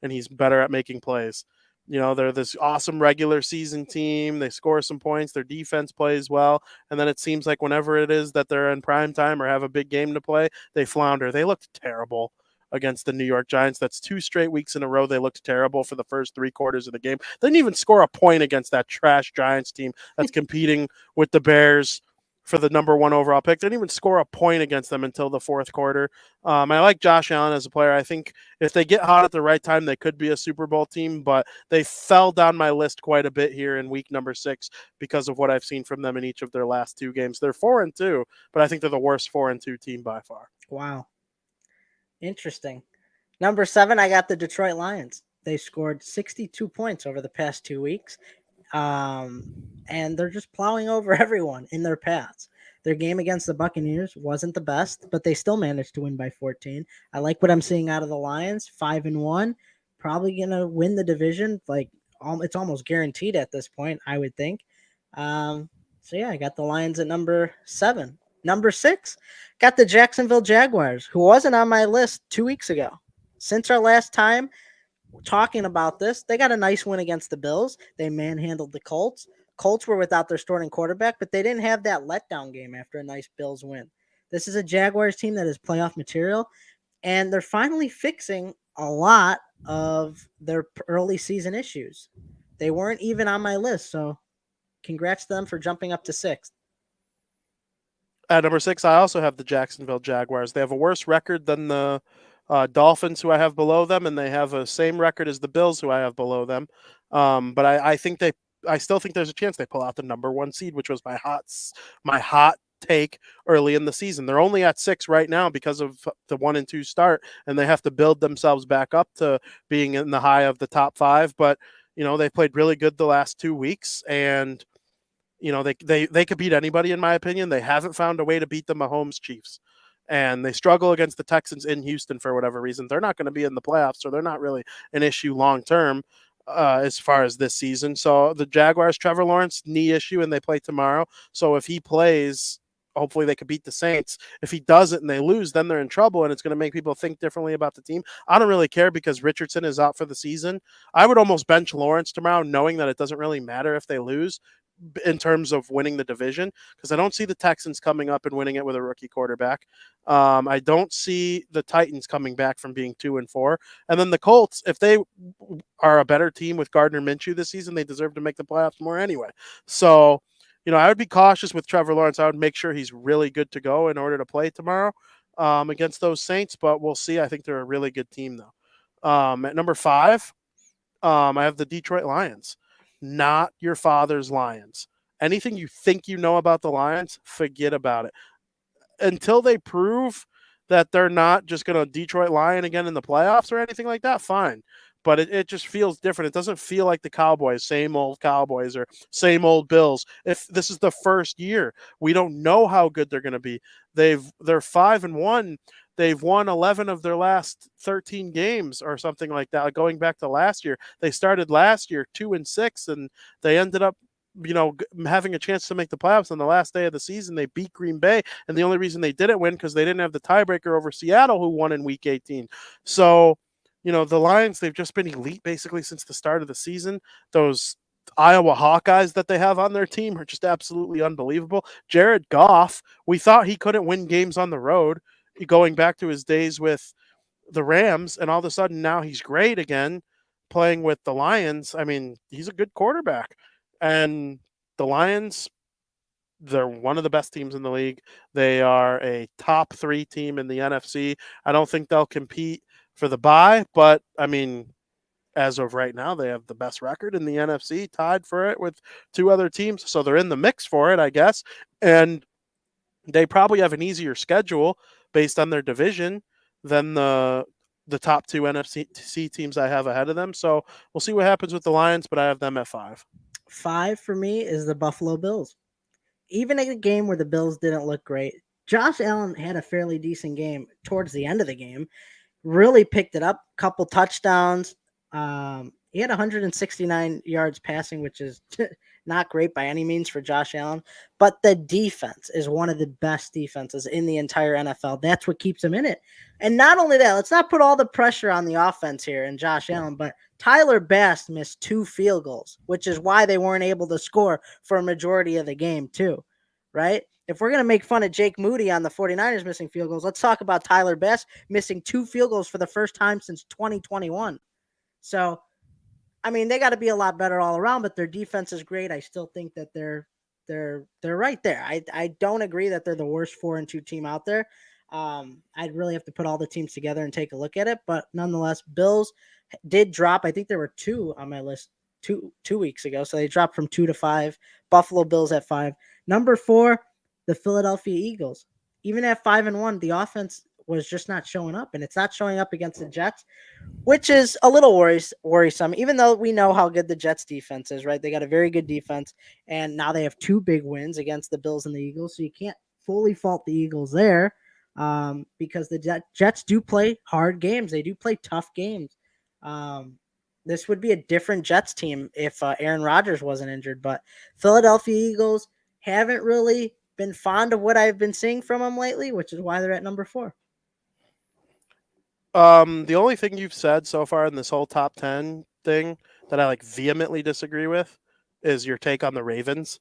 and he's better at making plays. They're this awesome regular season team. They score some points. Their defense plays well. And then it seems like whenever it is that they're in prime time or have a big game to play, they flounder. They looked terrible against the New York Giants. That's 2 straight weeks in a row. They looked terrible for the first 3 quarters of the game. They didn't even score a point against that trash Giants team that's competing with the Bears for the number 1 overall pick. They didn't even score a point against them until the 4th quarter. I like Josh Allen as a player. I think if they get hot at the right time, they could be a Super Bowl team, but they fell down my list quite a bit here in week number 6 because of what I've seen from them in each of their last 2 games. They're 4-2, but I think they're the worst 4-2 team by far. Wow. Interesting. Number 7, I got the Detroit Lions. They scored 62 points over the past 2 weeks. And they're just plowing over everyone in their paths. Their game against the Buccaneers wasn't the best, but they still managed to win by 14. I like what I'm seeing out of the Lions. 5-1, probably going to win the division. It's almost guaranteed at this point, I would think. I got the Lions at number 7. Number 6, got the Jacksonville Jaguars, who wasn't on my list 2 weeks ago. Since our last time talking about this, they got a nice win against the Bills. They manhandled the Colts. Colts were without their starting quarterback, but they didn't have that letdown game after a nice Bills win. This is a Jaguars team that is playoff material, and they're finally fixing a lot of their early season issues. They weren't even on my list, so congrats to them for jumping up to 6th. At number 6, I also have the Jacksonville Jaguars. They have a worse record than the Dolphins, who I have below them, and they have a same record as the Bills, who I have below them. But I still think there's a chance they pull out the number 1 seed, which was my hot take early in the season. They're only at 6 right now because of the 1-2 start, and they have to build themselves back up to being in the high of the top 5. But they played really good the last 2 weeks, and they could beat anybody, in my opinion. They haven't found a way to beat the Mahomes Chiefs, and they struggle against the Texans in Houston for whatever reason. They're not going to be in the playoffs, so they're not really an issue long term as far as this season. So the Jaguars, Trevor Lawrence, knee issue, and they play tomorrow. So if he plays, hopefully they could beat the Saints. If he doesn't and they lose, then they're in trouble, and it's going to make people think differently about the team. I don't really care because Richardson is out for the season. I would almost bench Lawrence tomorrow, knowing that it doesn't really matter if they lose in terms of winning the division, because I don't see the Texans coming up and winning it with a rookie quarterback. I don't see the Titans coming back from being 2-4. And then the Colts, if they are a better team with Gardner Minshew this season, they deserve to make the playoffs more anyway. So I would be cautious with Trevor Lawrence. I would make sure he's really good to go in order to play tomorrow against those Saints, but we'll see. I think they're a really good team, though. At number 5, I have the Detroit Lions, not your father's Lions. Anything you think you know about the Lions, forget about it. Until they prove that they're not just going to Detroit Lion again in the playoffs or anything like that, fine. But it just feels different. It doesn't feel like the Cowboys, same old Cowboys or same old Bills. If this is the first year, we don't know how good they're going to be. They're 5-1. They've won 11 of their last 13 games or something like that. Going back to last year, they started last year 2-6, and they ended up having a chance to make the playoffs on the last day of the season. They beat Green Bay, and the only reason they didn't win because they didn't have the tiebreaker over Seattle, who won in Week 18. So, the Lions, they've just been elite basically since the start of the season. Those Iowa Hawkeyes that they have on their team are just absolutely unbelievable. Jared Goff, we thought he couldn't win games on the road, going back to his days with the Rams, and all of a sudden now he's great again playing with the Lions. I mean, he's a good quarterback. And the Lions, they're one of the best teams in the league. They are a top 3 team in the NFC. I don't think they'll compete for the bye, but I mean, as of right now, they have the best record in the NFC, tied for it with 2 other teams. So they're in the mix for it, I guess. And they probably have an easier schedule based on their division than the top 2 NFC teams I have ahead of them. So we'll see what happens with the Lions, but I have them at 5. 5 for me is the Buffalo Bills. Even in a game where the Bills didn't look great, Josh Allen had a fairly decent game towards the end of the game. Really picked it up, couple touchdowns. He had 169 yards passing, which is not great by any means for Josh Allen. But the defense is one of the best defenses in the entire NFL. That's what keeps him in it. And not only that, let's not put all the pressure on the offense here and Josh Allen, but Tyler Bass missed 2 field goals, which is why they weren't able to score for a majority of the game too, right? If we're going to make fun of Jake Moody on the 49ers missing field goals, let's talk about Tyler Bass missing 2 field goals for the first time since 2021. So, I mean, they got to be a lot better all around, but their defense is great. I still think that they're right there. I don't agree that they're the worst 4-2 team out there. I'd really have to put all the teams together and take a look at it, but nonetheless, Bills did drop. I think there were 2 on my list two weeks ago, so they dropped from 2 to 5. Buffalo Bills at 5. Number 4, the Philadelphia Eagles. Even at 5-1, the offense was just not showing up, and it's not showing up against the Jets, which is a little worrisome, even though we know how good the Jets defense is, right? They got a very good defense, and now they have 2 big wins against the Bills and the Eagles, so you can't fully fault the Eagles there because the Jets do play hard games. They do play tough games. This would be a different Jets team if Aaron Rodgers wasn't injured, but Philadelphia Eagles haven't really been fond of what I've been seeing from them lately, which is why they're at number 4. The only thing you've said so far in this whole top 10 thing that I vehemently disagree with is your take on the Ravens.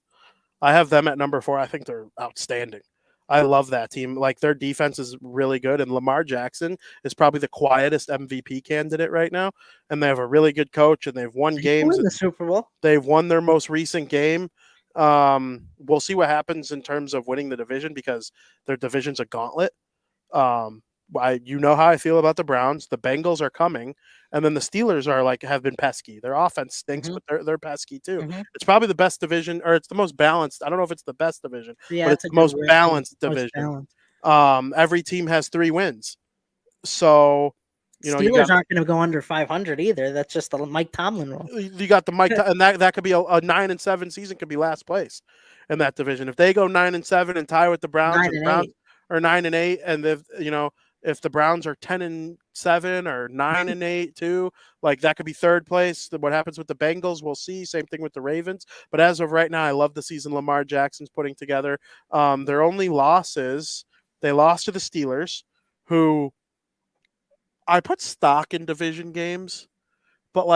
I have them at number 4. I think they're outstanding. I love that team. Their defense is really good, and Lamar Jackson is probably the quietest MVP candidate right now. And they have a really good coach, and they've won games in the Super Bowl. They've won their most recent game. We'll see what happens in terms of winning the division because their division's a gauntlet. You know how I feel about the Browns. The Bengals are coming, and then the Steelers are have been pesky. Their offense stinks, but they're pesky too. It's probably the best division, or it's the most balanced. I don't know if it's the best division, but it's the most balanced division. Every team has 3 wins, so Steelers aren't going to go under 500 either. That's just the Mike Tomlin rule. You got the Mike, and that could be a 9-7 season. Could be last place in that division if they go 9-7 and tie with the Browns, or 9-8, and if the Browns are 10-7 or 9-8 too, that could be 3rd place. What happens with the Bengals, we'll see. Same thing with the Ravens. But as of right now, I love the season Lamar Jackson's putting together. Their only losses, they lost to the Steelers, who I put stock in division games, but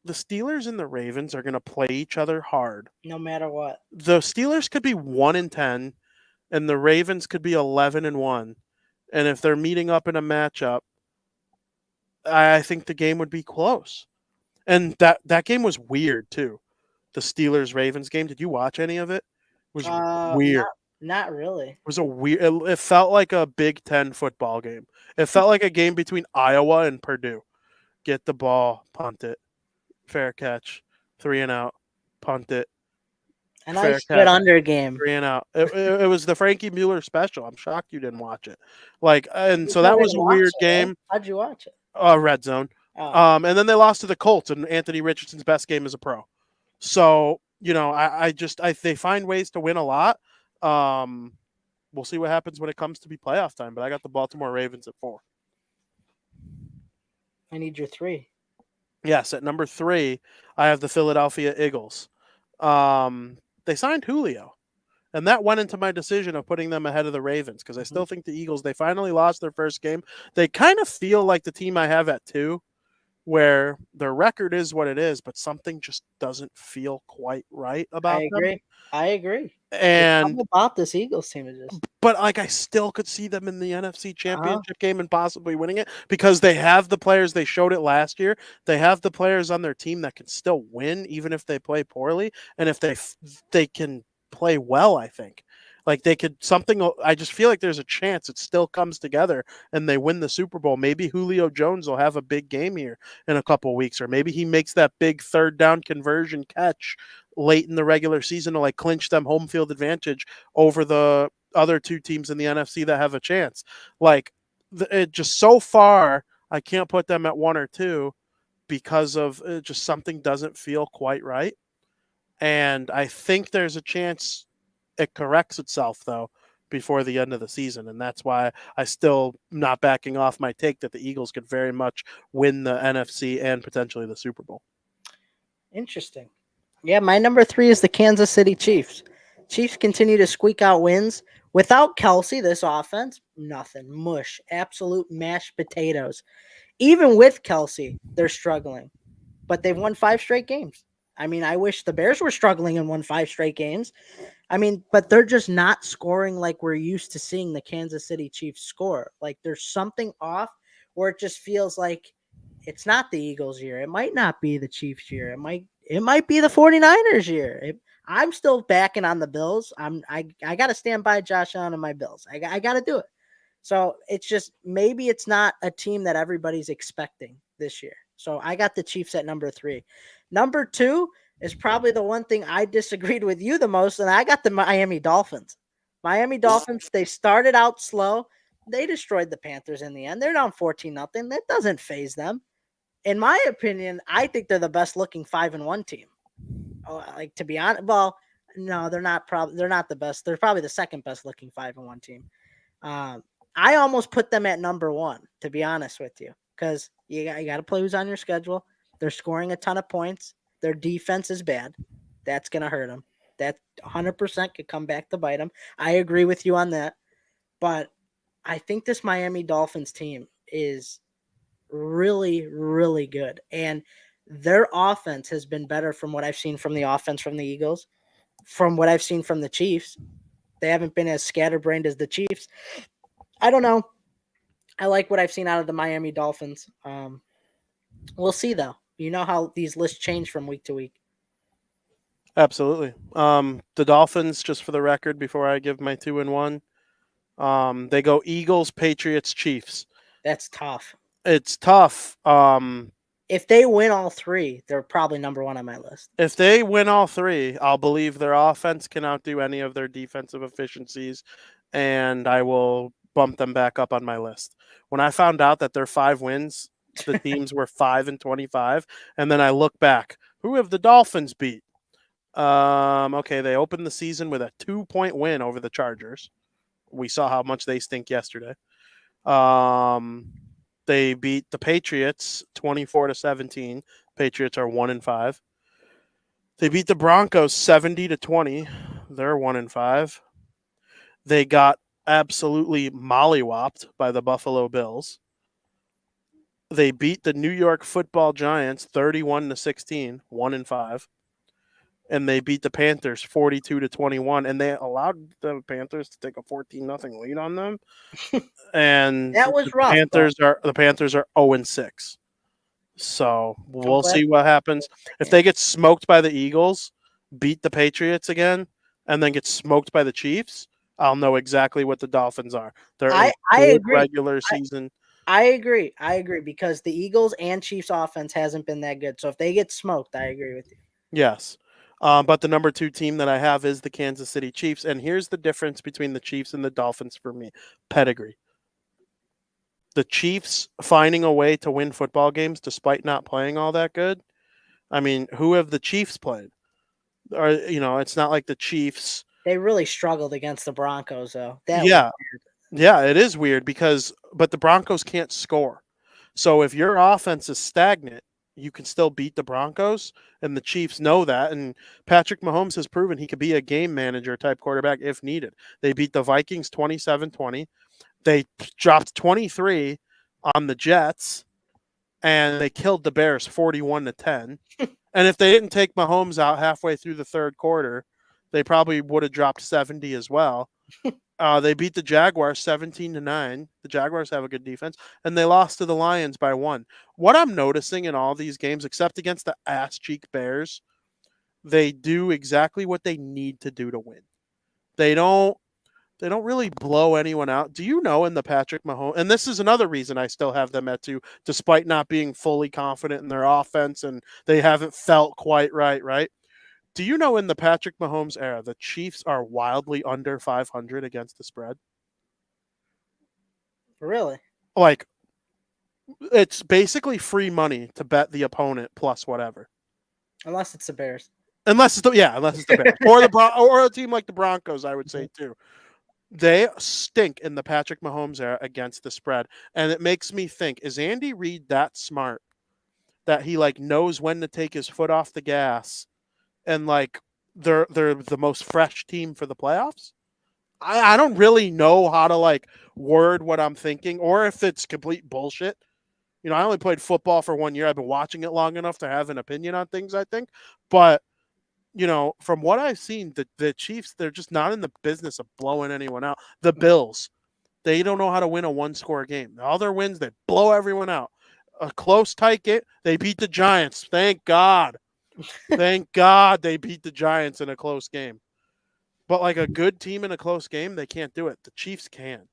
the Steelers and the Ravens are going to play each other hard. No matter what. The Steelers could be 1-10, and the Ravens could be 11-1. And if they're meeting up in a matchup, I think the game would be close. And that game was weird too. The Steelers-Ravens game. Did you watch any of it? was weird. Not really. It was a weird. It felt like a Big Ten football game. It felt like a game between Iowa and Purdue. Get the ball, punt it, fair catch, 3 and out, punt it. A nice good under game. 3 and out. It was the Frankie Mueller special. I'm shocked you didn't watch it. And so You that was didn't a weird watch it, game. right? How'd you watch it? Red zone. Oh. And then they lost to the Colts, and Anthony Richardson's best game as a pro. So they find ways to win a lot. We'll see what happens when it comes to be playoff time. But I got the Baltimore Ravens at 4. I need your 3. Yes, at number 3, I have the Philadelphia Eagles. They signed Julio, and that went into my decision of putting them ahead of the Ravens because I still think the Eagles, they finally lost their first game. They kind of feel like the team I have at 2, where their record is what it is, but something just doesn't feel quite right about them. I agree. And about this Eagles team is just, but I still could see them in the NFC Championship game and possibly winning it because they have the players. They showed it last year. They have the players on their team that can still win even if they play poorly, and if they can play well. I think I just feel like there's a chance it still comes together and they win the Super Bowl. Maybe Julio Jones will have a big game here in a couple of weeks, or maybe he makes that big 3rd down conversion catch late in the regular season to clinch them home field advantage over the other 2 teams in the NFC that have a chance. It just so far, I can't put them at 1 or 2 because of just something doesn't feel quite right. And I think there's a chance it corrects itself, though, before the end of the season. And that's why I still not backing off my take that the Eagles could very much win the NFC and potentially the Super Bowl. Interesting. Yeah, my number 3 is the Kansas City Chiefs. Chiefs continue to squeak out wins. Without Kelsey, this offense, nothing. Mush. Absolute mashed potatoes. Even with Kelsey, they're struggling. But they've won 5 straight games. I mean, I wish the Bears were struggling and won 5 straight games. I mean, but they're just not scoring like we're used to seeing the Kansas City Chiefs score. There's something off where it just feels like it's not the Eagles' year. It might not be the Chiefs' year. It might be the 49ers' year. I'm still backing on the Bills. I got to stand by Josh Allen and my Bills. I got to do it. So it's just maybe it's not a team that everybody's expecting this year. So I got the Chiefs at number 3. Number 2 is probably the one thing I disagreed with you the most, and I got the Miami Dolphins. Miami Dolphins, they started out slow. They destroyed the Panthers in the end. They're down 14-0. That doesn't faze them. In my opinion, I think they're the best looking 5-1 team. To be honest, well, no, they're not the best. They're probably the second best looking 5-1 team. I almost put them at number 1, to be honest with you, because you got to play who's on your schedule. They're scoring a ton of points. Their defense is bad. That's going to hurt them. That 100% could come back to bite them. I agree with you on that. But I think this Miami Dolphins team is really, really good. And their offense has been better from what I've seen from the offense from the Eagles, from what I've seen from the Chiefs. They haven't been as scatterbrained as the Chiefs. I don't know. I like what I've seen out of the Miami Dolphins. We'll see, though. You know how these lists change from week to week. Absolutely. The Dolphins, just for the record, before I give my 2 and 1, they go Eagles, Patriots, Chiefs. That's tough. It's tough. If they win all 3, they're probably number 1 on my list. If they win all 3, I'll believe their offense can outdo any of their defensive efficiencies, and I will bump them back up on my list. When I found out that their 5 wins, the teams were 5-25, and then I look back, who have the Dolphins beat? Okay, they opened the season with a 2-point win over the Chargers. We saw how much they stink yesterday. They beat the Patriots 24-17. Patriots are 1-5. They beat the Broncos 70-20. They're 1-5. They got absolutely mollywopped by the Buffalo Bills. They beat the New York Football Giants 31-16, 1-5. And they beat the Panthers 42-21, and they allowed the Panthers to take a 14-0 lead on them. And that was rough. The Panthers are 0-6. So we'll see what happens. If they get smoked by the Eagles, beat the Patriots again, and then get smoked by the Chiefs, I'll know exactly what the Dolphins are. They're I a good agree. regular season. I agree because the Eagles and Chiefs offense hasn't been that good. So if they get smoked, I agree with you. Yes. But the number 2 team that I have is the Kansas City Chiefs. And here's the difference between the Chiefs and the Dolphins for me. Pedigree. The Chiefs finding a way to win football games despite not playing all that good. I mean, who have the Chiefs played? Or, it's not like the Chiefs. They really struggled against the Broncos, though. Yeah. Yeah, it is weird but the Broncos can't score. So if your offense is stagnant, you can still beat the Broncos, and the Chiefs know that. And Patrick Mahomes has proven he could be a game manager type quarterback if needed. They beat the Vikings 27-20. They dropped 23 on the Jets, and they killed the Bears 41-10. And if they didn't take Mahomes out halfway through the third quarter, they probably would have dropped 70 as well. They beat the Jaguars 17-9. The Jaguars have a good defense, and they lost to the Lions by 1. What I'm noticing in all these games, except against the ass-cheek Bears, they do exactly what they need to do to win. They don't really blow anyone out. Do you know in the Patrick Mahomes, and this is another reason I still have them at 2, despite not being fully confident in their offense, and they haven't felt quite right? Do you know in the Patrick Mahomes era, the Chiefs are wildly under 500 against the spread? Really? Like, it's basically free money to bet the opponent plus whatever. Unless it's the Bears. Unless it's the Bears. or a team like the Broncos, I would say too. They stink in the Patrick Mahomes era against the spread. And it makes me think, is Andy Reid that smart that he knows when to take his foot off the gas? And they're the most fresh team for the playoffs. I don't really know how to word what I'm thinking, or if it's complete bullshit. I only played football for 1 year. I've been watching it long enough to have an opinion on things, I think. But from what I've seen, the Chiefs, they're just not in the business of blowing anyone out. The Bills, they don't know how to win a 1-score game. All their wins, they blow everyone out. A close, tight game, they beat the Giants. Thank God. Thank God they beat the Giants in a close game. But a good team in a close game, they can't do it. The Chiefs can.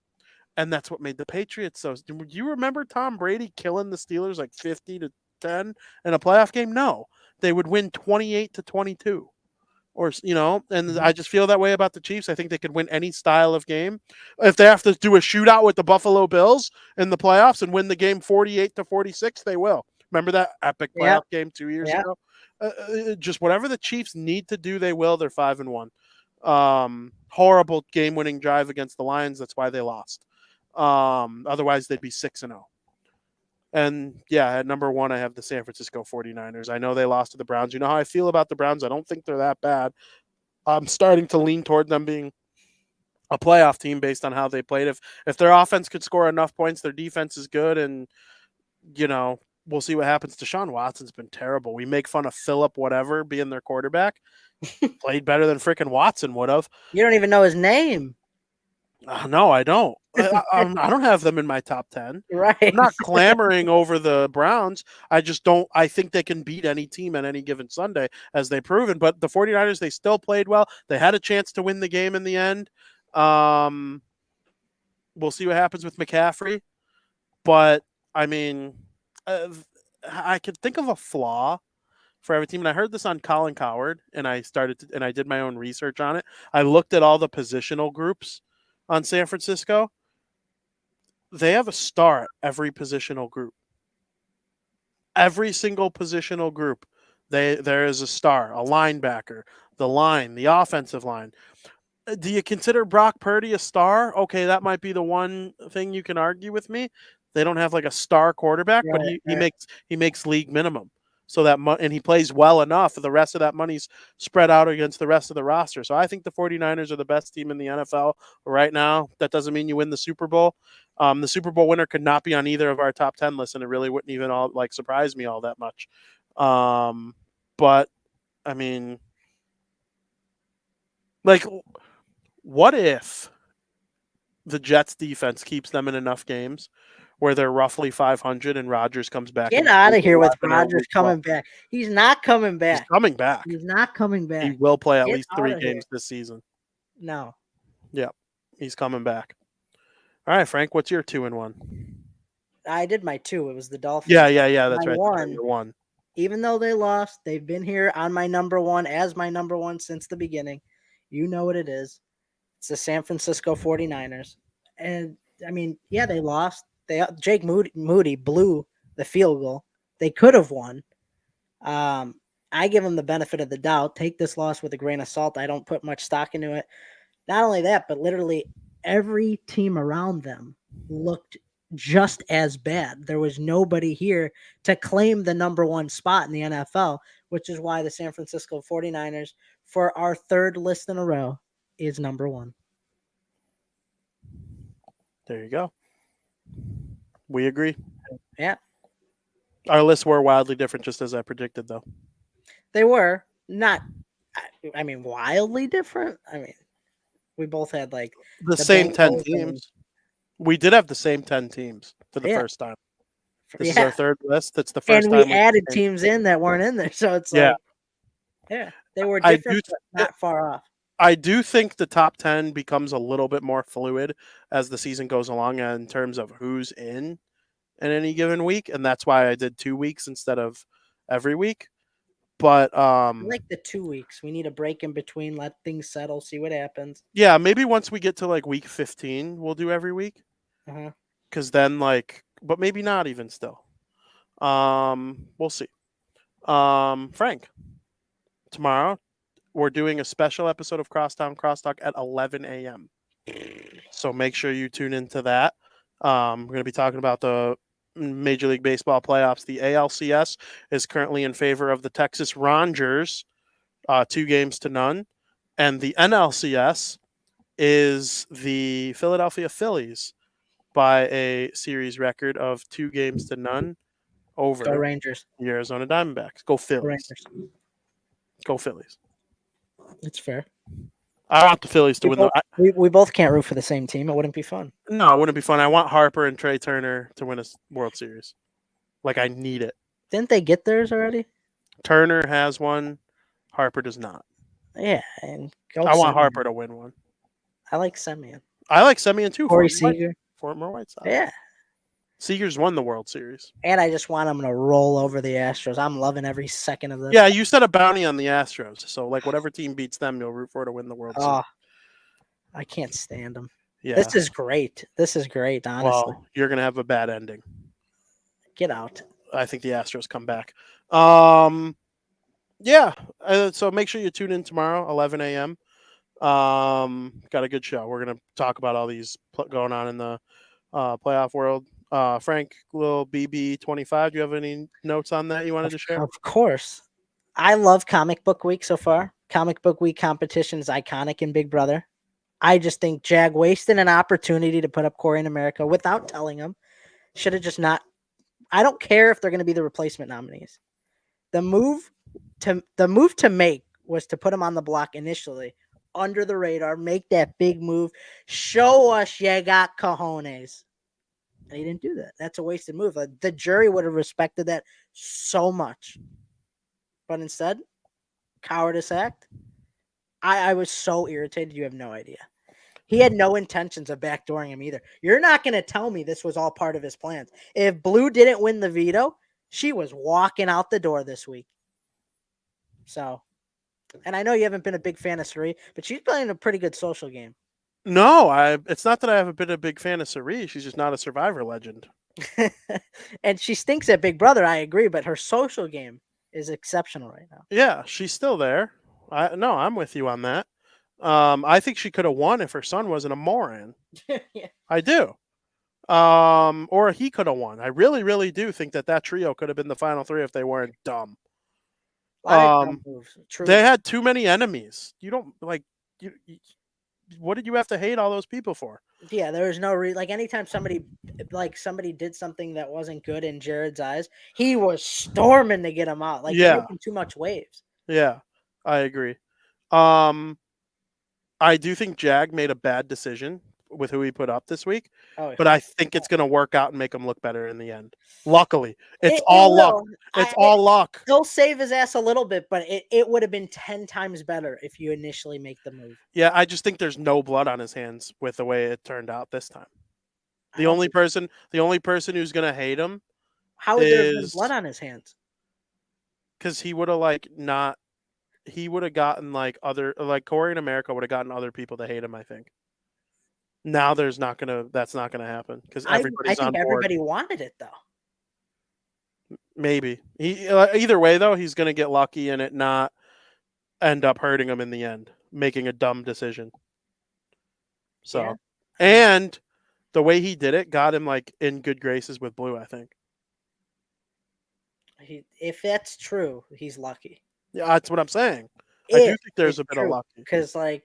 And that's what made the Patriots so. Do you remember Tom Brady killing the Steelers 50-10 in a playoff game? No. They would win 28-22. Or, and I just feel that way about the Chiefs. I think they could win any style of game. If they have to do a shootout with the Buffalo Bills in the playoffs and win the game 48-46, they will. Remember that epic playoff game 2 years ago? Just whatever the Chiefs need to do, they will. They're 5-1. Horrible game-winning drive against the Lions. That's why they lost. Otherwise, they'd be 6-0. And yeah, at number 1, I have the San Francisco 49ers. I know they lost to the Browns. You know how I feel about the Browns? I don't think they're that bad. I'm starting to lean toward them being a playoff team based on how they played. If their offense could score enough points, their defense is good, and we'll see what happens. Deshaun Watson's been terrible. We make fun of Phillip whatever being their quarterback. Played better than freaking Watson would have. You don't even know his name. No, I don't. I don't have them in my top 10. Right. I'm not clamoring over the Browns. I just don't. I think they can beat any team on any given Sunday, as they've proven. But the 49ers, they still played well. They had a chance to win the game in the end. We'll see what happens with McCaffrey. But, I mean, I could think of a flaw for every team. And I heard this on Colin Cowherd, and I did my own research on it. I looked at all the positional groups on San Francisco. They have a star at every positional group. Every single positional group, there is a star, a linebacker, the line, the offensive line. Do you consider Brock Purdy a star? Okay, that might be the one thing you can argue with me. They don't have a star quarterback, but he makes league minimum. So and he plays well enough. The rest of that money's spread out against the rest of the roster. So I think the 49ers are the best team in the NFL right now. That doesn't mean you win the Super Bowl. The Super Bowl winner could not be on either of our top 10 lists, and it really wouldn't even surprise me all that much. But I mean, what if the Jets defense keeps them in enough games where they're roughly 500 and Rodgers comes back. Get out of here with Rodgers coming back. He's not coming back. He's coming back. He's not coming back. He will play at Get least out 3 of here. games this season. No. Yep. He's coming back. All right, Frank, what's your 2-1? I did my 2. It was the Dolphins. Yeah. That's My right. 1. Even though they lost, they've been here on my number 1 as my number 1 since the beginning. You know what it is. It's the San Francisco 49ers. And, I mean, yeah, they lost. Jake Moody blew the field goal. They could have won. I give them the benefit of the doubt. Take this loss with a grain of salt. I don't put much stock into it. Not only that, but literally every team around them looked just as bad. There was nobody here to claim the number 1 spot in the NFL, which is why the San Francisco 49ers, for our 3rd list in a row, is number 1. There you go. We agree. Yeah. Our lists were wildly different, just as I predicted, though. They were not, wildly different. I mean, we both had like the same 10 teams. We did have the same 10 teams for the first time. This is our 3rd list. That's the first time. And we added teams in that weren't in there. So it's like, they were different, but not far off. I do think the top 10 becomes a little bit more fluid as the season goes along in terms of who's in any given week. And that's why I did 2 weeks instead of every week. But I like the 2 weeks. We need a break in between, let things settle, see what happens. Yeah, maybe once we get to like week 15, we'll do every week. Because then but maybe not even still. We'll see. Frank, tomorrow we're doing a special episode of Crosstown Crosstalk at 11 a.m. So make sure you tune into that. We're going to be talking about the Major League Baseball playoffs. The ALCS is currently in favor of the Texas Rangers, 2-0. And the NLCS is the Philadelphia Phillies by a series record of 2-0 over Go Rangers. the Arizona Diamondbacks. Go Phillies. Rangers. Go Phillies. It's fair. I want the Phillies to win. We both can't root for the same team. It wouldn't be fun. No, it wouldn't be fun. I want Harper and Trey Turner to win a World Series. Like, I need it. Didn't they get theirs already? Turner has one. Harper does not. Yeah, and I want Harper to win one. I like Semien. I like Semien too. Corey Seager. Former White Sox. Yeah. Seager's won the World Series. And I just want them to roll over the Astros. I'm loving every second of this. Yeah, you set a bounty on the Astros. So, whatever team beats them, you'll root for to win the World Series. I can't stand them. Yeah. This is great. Honestly. Well, you're going to have a bad ending. Get out. I think the Astros come back. So make sure you tune in tomorrow, 11 a.m. Got a good show. We're going to talk about all these going on in the playoff world. Frank, little BB25, do you have any notes on that you wanted to share? Of course. I love Comic Book Week so far. Comic Book Week competition is iconic in Big Brother. I just think Jag wasted an opportunity to put up Corey in America without telling him. Should have just not. I don't care if they're going to be the replacement nominees. The move to make was to put him on the block initially, under the radar, make that big move, show us you got cojones. And he didn't do that. That's a wasted move. The jury would have respected that so much. But instead, cowardice act. I was so irritated. You have no idea. He had no intentions of backdooring him either. You're not going to tell me this was all part of his plans. If Blue didn't win the veto, she was walking out the door this week. So, and I know you haven't been a big fan of Sari, but she's playing a pretty good social game. No, it's not that I haven't been a big fan of Sari. She's just not a Survivor legend. And she stinks at Big Brother, I agree, but her social game is exceptional right now. Yeah, she's still there. I'm with you on that. I think she could have won if her son wasn't a moron. Yeah. I do. Or he could have won. I really, really do think that trio could have been the final 3 if they weren't dumb. They had too many enemies. You don't what did you have to hate all those people for? Yeah, there was no anytime somebody did something that wasn't good in Jared's eyes, he was storming to get him out. Making too much waves. Yeah, I agree. I do think Jag made a bad decision with who he put up this week. Oh, but I think it's going to work out and make him look better in the end. Luckily, it's all luck. It's all luck. He'll save his ass a little bit, but it would have been 10 times better if you initially make the move. Yeah, I just think there's no blood on his hands with the way it turned out this time. The only person who's going to hate him, how would there have been blood on his hands? Because he would have he would have gotten Corey in America would have gotten other people to hate him, I think. Now that's not gonna happen because everybody's on board. Everybody wanted it though. Maybe either way though, he's gonna get lucky and it not end up hurting him in the end, making a dumb decision. So, yeah. And the way he did it got him in good graces with Blue, I think. If that's true, he's lucky. Yeah, that's what I'm saying. I do think there's a bit of luck because I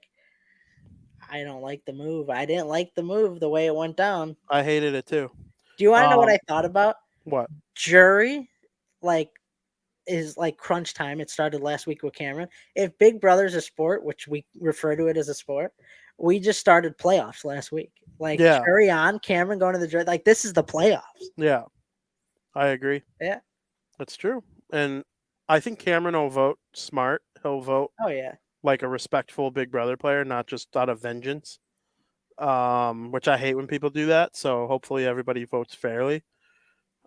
don't like the move. I didn't like the move the way it went down. I hated it too. Do you want to know what I thought about? What? Jury, is crunch time. It started last week with Cameron. If Big Brother's a sport, which we refer to it as a sport, we just started playoffs last week. Jury on, Cameron going to the jury. This is the playoffs. Yeah, I agree. Yeah. That's true. And I think Cameron will vote smart. He'll vote like a respectful Big Brother player, not just out of vengeance, which I hate when people do that. So hopefully everybody votes fairly.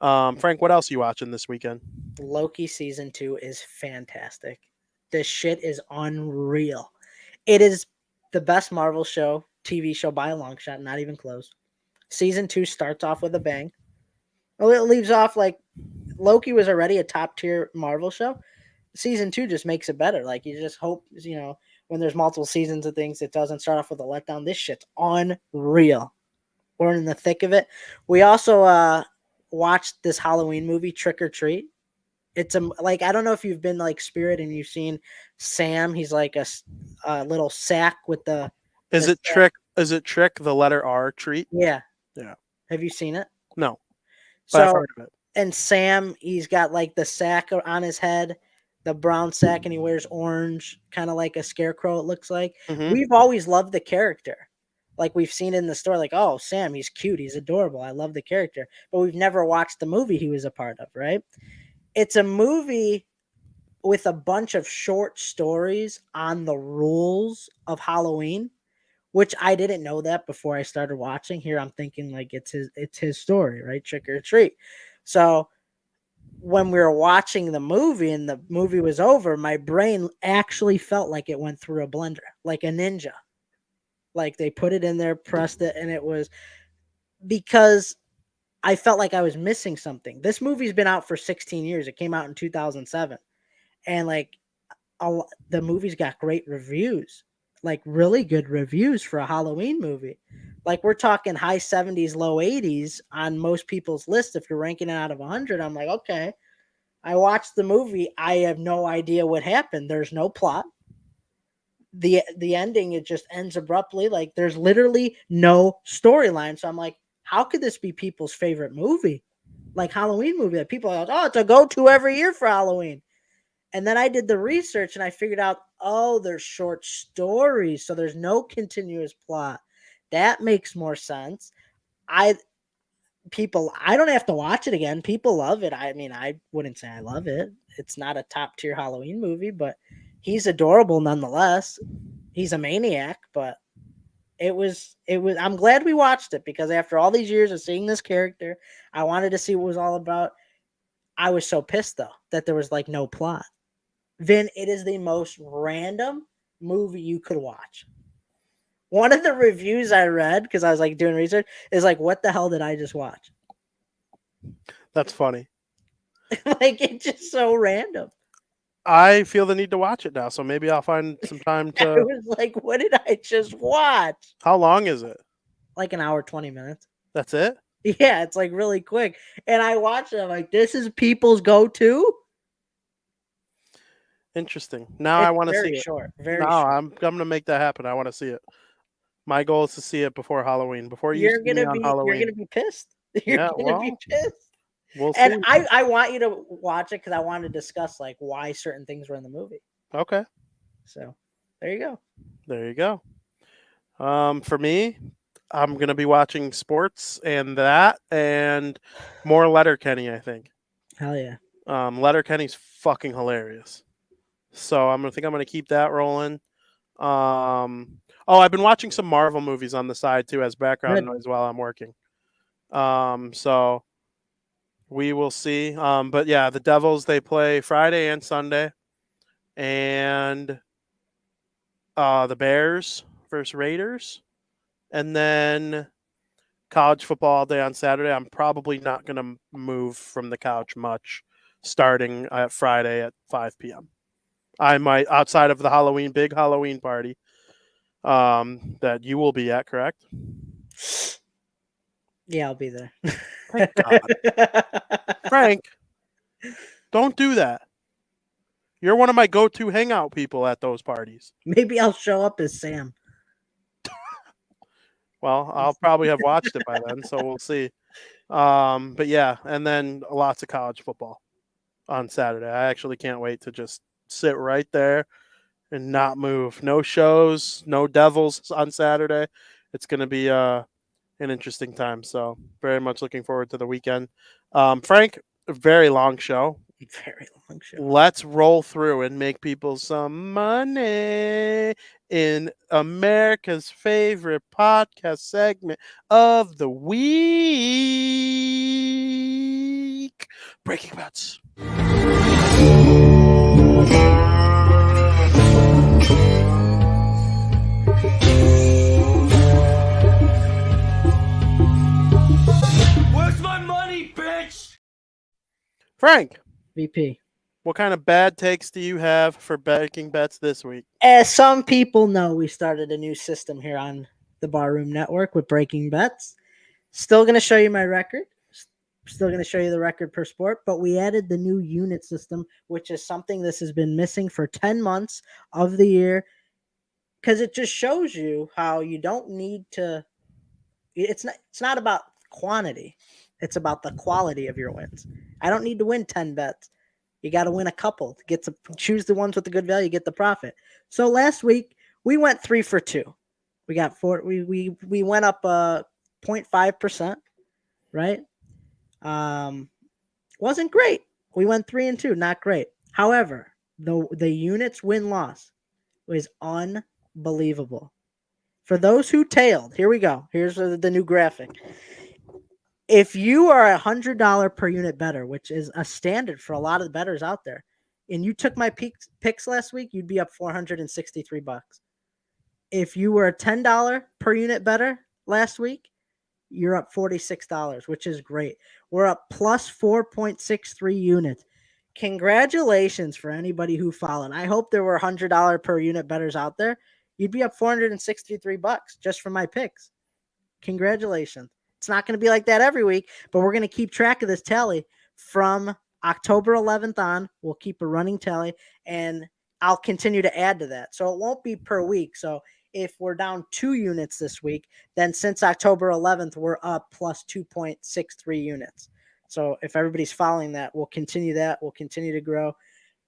Frank, what else are you watching this weekend? Loki season 2 is fantastic. This shit is unreal. It is the best Marvel TV show by a long shot, not even close. Season 2 starts off with a bang. Well, it leaves off Loki was already a top tier Marvel show. Season 2 just makes it better. You just hope, when there's multiple seasons of things, it doesn't start off with a letdown. This shit's unreal. We're in the thick of it. We also watched this Halloween movie, Trick or Treat. It's I don't know if you've been Spirit and you've seen Sam. He's a little sack with the. Is it Trick? Is it Trick? The letter R, treat. Yeah. Yeah. Have you seen it? No. But I've heard of it. And Sam, he's got the sack on his head, the brown sack, and he wears orange, kind of like a scarecrow, it looks like. Mm-hmm. We've always loved the character. We've seen it in the store, oh, Sam, he's cute, he's adorable, I love the character. But we've never watched the movie he was a part of, right? It's a movie with a bunch of short stories on the rules of Halloween, which I didn't know that before I started watching. Here I'm thinking it's his story, right? Trick or Treat. So when we were watching the movie and the movie was over, my brain actually felt like it went through a blender, like a ninja. They put it in there, pressed it, and it was because I felt like I was missing something. This movie's been out for 16 years. It came out in 2007. And the movie's got great reviews, really good reviews for a Halloween movie. We're talking high 70s, low 80s on most people's list. If you're ranking it out of 100, I'm okay. I watched the movie. I have no idea what happened. There's no plot. The ending, it just ends abruptly. There's literally no storyline. So I'm how could this be people's favorite movie? Halloween movie that people are it's a go-to every year for Halloween. And then I did the research and I figured out, there's short stories. So there's no continuous plot. That makes more sense. I don't have to watch it again. People love it. I mean, I wouldn't say I love it. It's not a top tier Halloween movie, but he's adorable nonetheless. He's a maniac, but it was, I'm glad we watched it because after all these years of seeing this character, I wanted to see what it was all about. I was so pissed though, that there was no plot. Vin, it is the most random movie you could watch. One of the reviews I read, because I was doing research, is what the hell did I just watch? That's funny. It's just so random. I feel the need to watch it now, so maybe I'll find some time to. I was what did I just watch? How long is it? An hour, 20 minutes. That's it? Yeah, it's really quick. And I watched it. I'm this is people's go-to? Interesting. Now I want to see it. Short. Very no, short. I'm going to make that happen. I want to see it. My goal is to see it before Halloween. Before you're gonna be pissed. You're gonna be pissed. We'll see. And I want you to watch it because I want to discuss why certain things were in the movie. Okay. So there you go. There you go. For me, I'm gonna be watching sports and more Letterkenny, I think. Hell yeah. Letterkenny's fucking hilarious. So I'm gonna keep that rolling. I've been watching some Marvel movies on the side too as background noise while I'm working. So we will see. But yeah, the Devils, they play Friday and Sunday, and the Bears versus Raiders, and then college football all day on Saturday. I'm probably not going to move from the couch much starting at Friday at 5 p.m. I might, outside of the big Halloween party that you will be at, correct? Yeah, I'll be there. Thank God. Frank, don't do that. You're one of my go-to hangout people at those parties. Maybe I'll show up as Sam. Well, I'll probably have watched it by then, so we'll see. But yeah, and then lots of college football on Saturday. I actually can't wait to just sit right there and not move. No shows, no Devils on Saturday. It's going to be an interesting time. So very much looking forward to the weekend. Frank, a very long show. Very long show. Let's roll through and make people some money in America's favorite podcast segment of the week. Breaking Bets. Where's my money, bitch? Frank, VP. what kind of bad takes do you have for Breaking Bets this week? As some people know, we started a new system here on the Barroom Network with Breaking Bets. Still going to show you my record. Still going to show you the record per sport, but we added the new unit system, which is something this has been missing for 10 months of the year, because it just shows you how you don't need to. It's not about quantity. It's about the quality of your wins. I don't need to win 10 bets. You got to win a couple to get to choose the ones with the good value, get the profit. So last week we went 3 for 2. We got 4. We went up 0.5%, right? Wasn't great. We went 3 and 2, not great. However, the units win loss was unbelievable. For those who tailed, here we go. Here's the new graphic. If you are $100 per unit better, which is a standard for a lot of the bettors out there, and you took my picks last week, you'd be up $463. If you were a $10 per unit better last week, you're up $46, which is great. We're up plus 4.63 units. Congratulations for anybody who followed. I hope there were $100 per unit bettors out there. You'd be up $463 just from my picks. Congratulations. It's not going to be like that every week, but we're going to keep track of this tally from October 11th on. We'll keep a running tally, and I'll continue to add to that. So it won't be per week. So if we're down 2 units this week, then since October 11th, we're up plus 2.63 units. So if everybody's following that, we'll continue that. We'll continue to grow.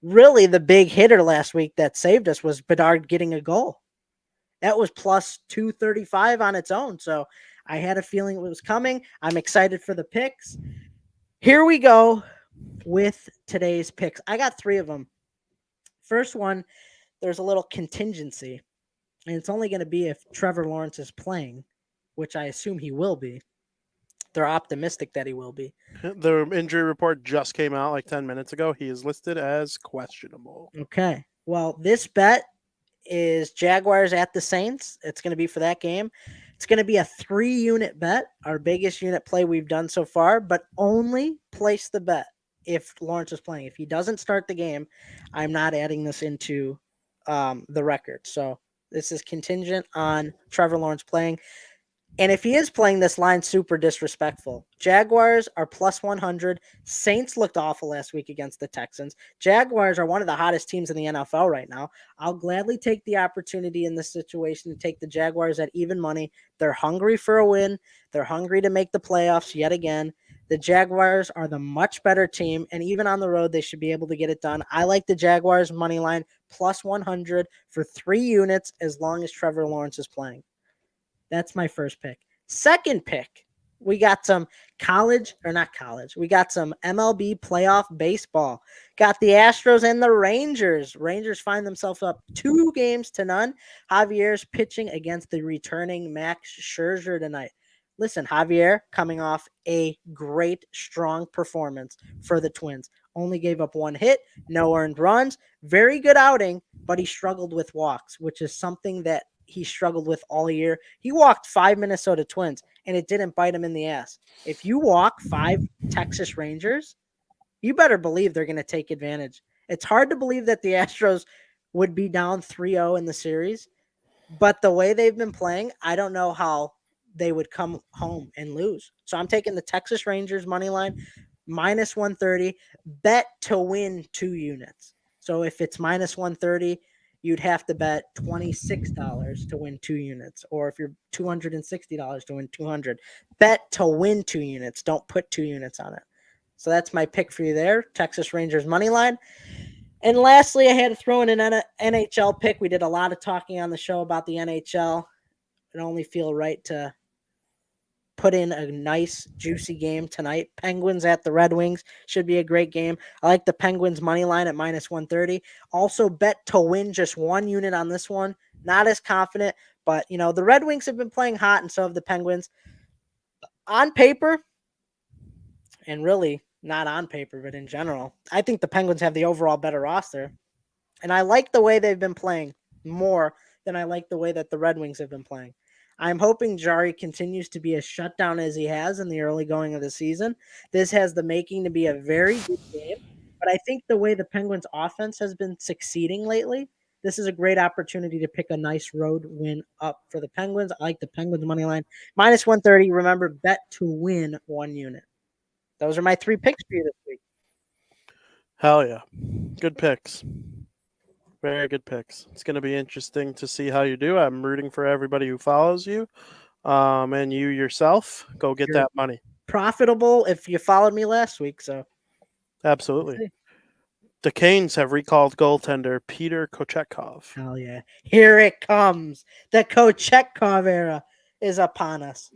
Really, the big hitter last week that saved us was Bedard getting a goal. That was plus 235 on its own. So I had a feeling it was coming. I'm excited for the picks. Here we go with today's picks. I got 3 of them. First one, there's a little contingency, and it's only going to be if Trevor Lawrence is playing, which I assume he will be. They're optimistic that he will be. The injury report just came out like 10 minutes ago. He is listed as questionable. Okay. Well, this bet is Jaguars at the Saints. It's going to be for that game. It's going to be a 3-unit bet, our biggest unit play we've done so far, but only place the bet if Lawrence is playing. If he doesn't start the game, I'm not adding this into the record. So this is contingent on Trevor Lawrence playing. And if he is playing, this line super disrespectful. Jaguars are plus 100. Saints looked awful last week against the Texans. Jaguars are one of the hottest teams in the NFL right now. I'll gladly take the opportunity in this situation to take the Jaguars at even money. They're hungry for a win. They're hungry to make the playoffs yet again. The Jaguars are the much better team, and even on the road, they should be able to get it done. I like the Jaguars money line plus 100 for 3 units as long as Trevor Lawrence is playing. That's my first pick. Second pick, we got some we got some MLB playoff baseball. Got the Astros and the Rangers. Rangers find themselves up 2-0. Javier's pitching against the returning Max Scherzer tonight. Listen, Javier coming off a great, strong performance for the Twins. Only gave up 1 hit, no earned runs. Very good outing, but he struggled with walks, which is something that he struggled with all year. He walked 5 Minnesota Twins, and it didn't bite him in the ass. If you walk 5 Texas Rangers, you better believe they're going to take advantage. It's hard to believe that the Astros would be down 3-0 in the series, but the way they've been playing, I don't know how they would come home and lose. So I'm taking the Texas Rangers money line, minus 130, bet to win 2 units. So if it's minus 130, you'd have to bet $26 to win 2 units. Or if you're $260 to win 200, bet to win 2 units. Don't put 2 units on it. So that's my pick for you there, Texas Rangers money line. And lastly, I had to throw in an NHL pick. We did a lot of talking on the show about the NHL. It only feel right to put in a nice, juicy game tonight. Penguins at the Red Wings should be a great game. I like the Penguins money line at minus 130. Also bet to win just 1 unit on this one. Not as confident, but, the Red Wings have been playing hot, and so have the Penguins. On paper, and really not on paper, but in general, I think the Penguins have the overall better roster. And I like the way they've been playing more than I like the way that the Red Wings have been playing. I'm hoping Jari continues to be as shut down as he has in the early going of the season. This has the making to be a very good game, but I think the way the Penguins offense has been succeeding lately, this is a great opportunity to pick a nice road win up for the Penguins. I like the Penguins money line, minus 130. Remember, bet to win 1 unit. Those are my 3 picks for you this week. Hell yeah. Good picks. Very good picks. It's going to be interesting to see how you do. I'm rooting for everybody who follows you. And you yourself, go get that money. Profitable if you followed me last week. So absolutely. The Canes have recalled goaltender Peter Kochetkov. Hell yeah. Here it comes. The Kochetkov era is upon us.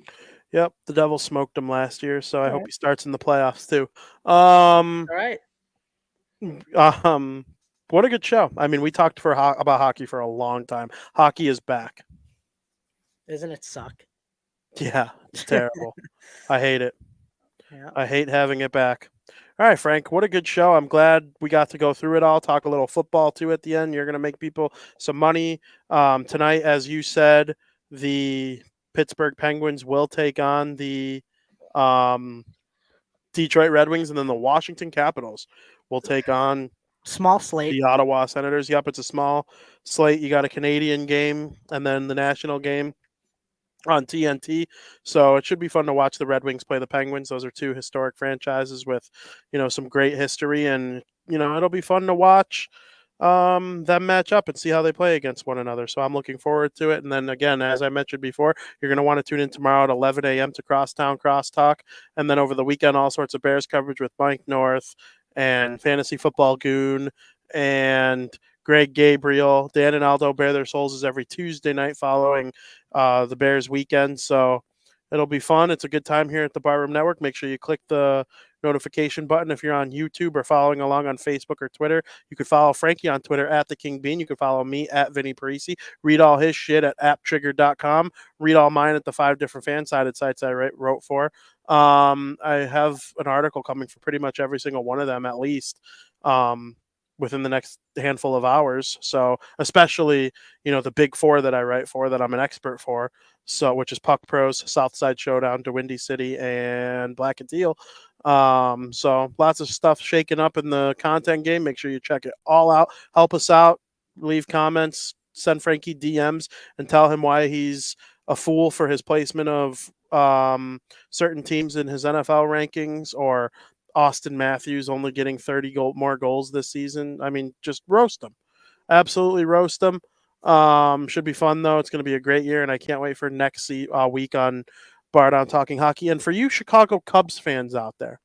Yep. The Devils smoked him last year, so I hope he starts in the playoffs too. All right. What a good show. I mean, we talked about hockey for a long time. Hockey is back. Isn't it suck? Yeah, it's terrible. I hate it. Yeah. I hate having it back. All right, Frank, what a good show. I'm glad we got to go through it all, talk a little football too at the end. You're going to make people some money. Tonight, as you said, the Pittsburgh Penguins will take on the Detroit Red Wings, and then the Washington Capitals will take on small slate. The Ottawa Senators. Yep, it's a small slate. You got a Canadian game and then the national game on TNT. So it should be fun to watch the Red Wings play the Penguins. Those are 2 historic franchises with, some great history. And, it'll be fun to watch them match up and see how they play against one another. So I'm looking forward to it. And then again, as I mentioned before, you're going to want to tune in tomorrow at 11 a.m. to Crosstown Crosstalk. And then over the weekend, all sorts of Bears coverage with Mike North and Fantasy Football Goon and Greg Gabriel. Dan and Aldo bare their souls every Tuesday night following the Bears weekend. So it'll be fun. It's a good time here at the Barroom Network. Make sure you click the notification button if you're on YouTube or following along on Facebook or Twitter. You could follow Frankie on Twitter at the King Bean. You can follow me at Vinny Parisi. Read all his shit at apptrigger.com. Read all mine at the 5 different fan-sided sites I wrote for. I have an article coming for pretty much every single one of them at least within the next handful of hours. So especially, the big 4 that I write for that I'm an expert for. So, which is Puck Pros, Southside Showdown, DeWindy City, and Black and Teal. So lots of stuff shaking up in the content game. Make sure you check it all out. Help us out. Leave comments. Send Frankie DMs and tell him why he's a fool for his placement of certain teams in his NFL rankings, or Austin Matthews only getting 30 more goals this season. I mean, just roast them. Absolutely roast them. Should be fun, though. It's going to be a great year, and I can't wait for next week on Bardown Talking Hockey. And for you Chicago Cubs fans out there,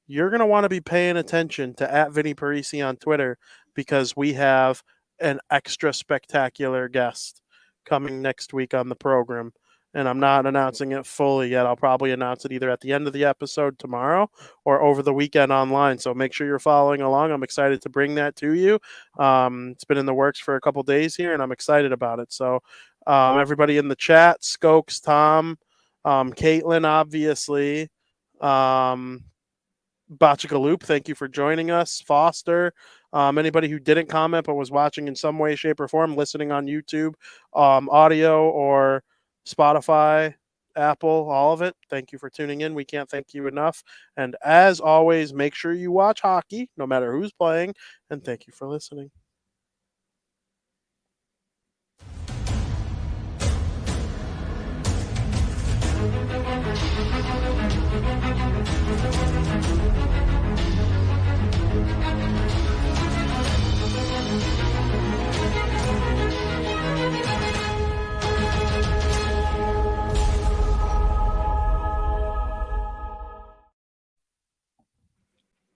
you're going to want to be paying attention to at Vinny Parisi on Twitter, because we have an extra spectacular guest coming next week on the program. and I'm not announcing it fully yet. I'll probably announce it either at the end of the episode tomorrow or over the weekend online. So make sure you're following along. I'm excited to bring that to you. It's been in the works for a couple days here, and I'm excited about it. So everybody in the chat, Skokes, Tom, Caitlin, obviously, Bachikaloop, thank you for joining us. Foster, anybody who didn't comment but was watching in some way, shape, or form, listening on YouTube, audio, or Spotify, Apple, all of it, thank you for tuning in. We can't thank you enough. And as always, make sure you watch hockey, no matter who's playing, and thank you for listening.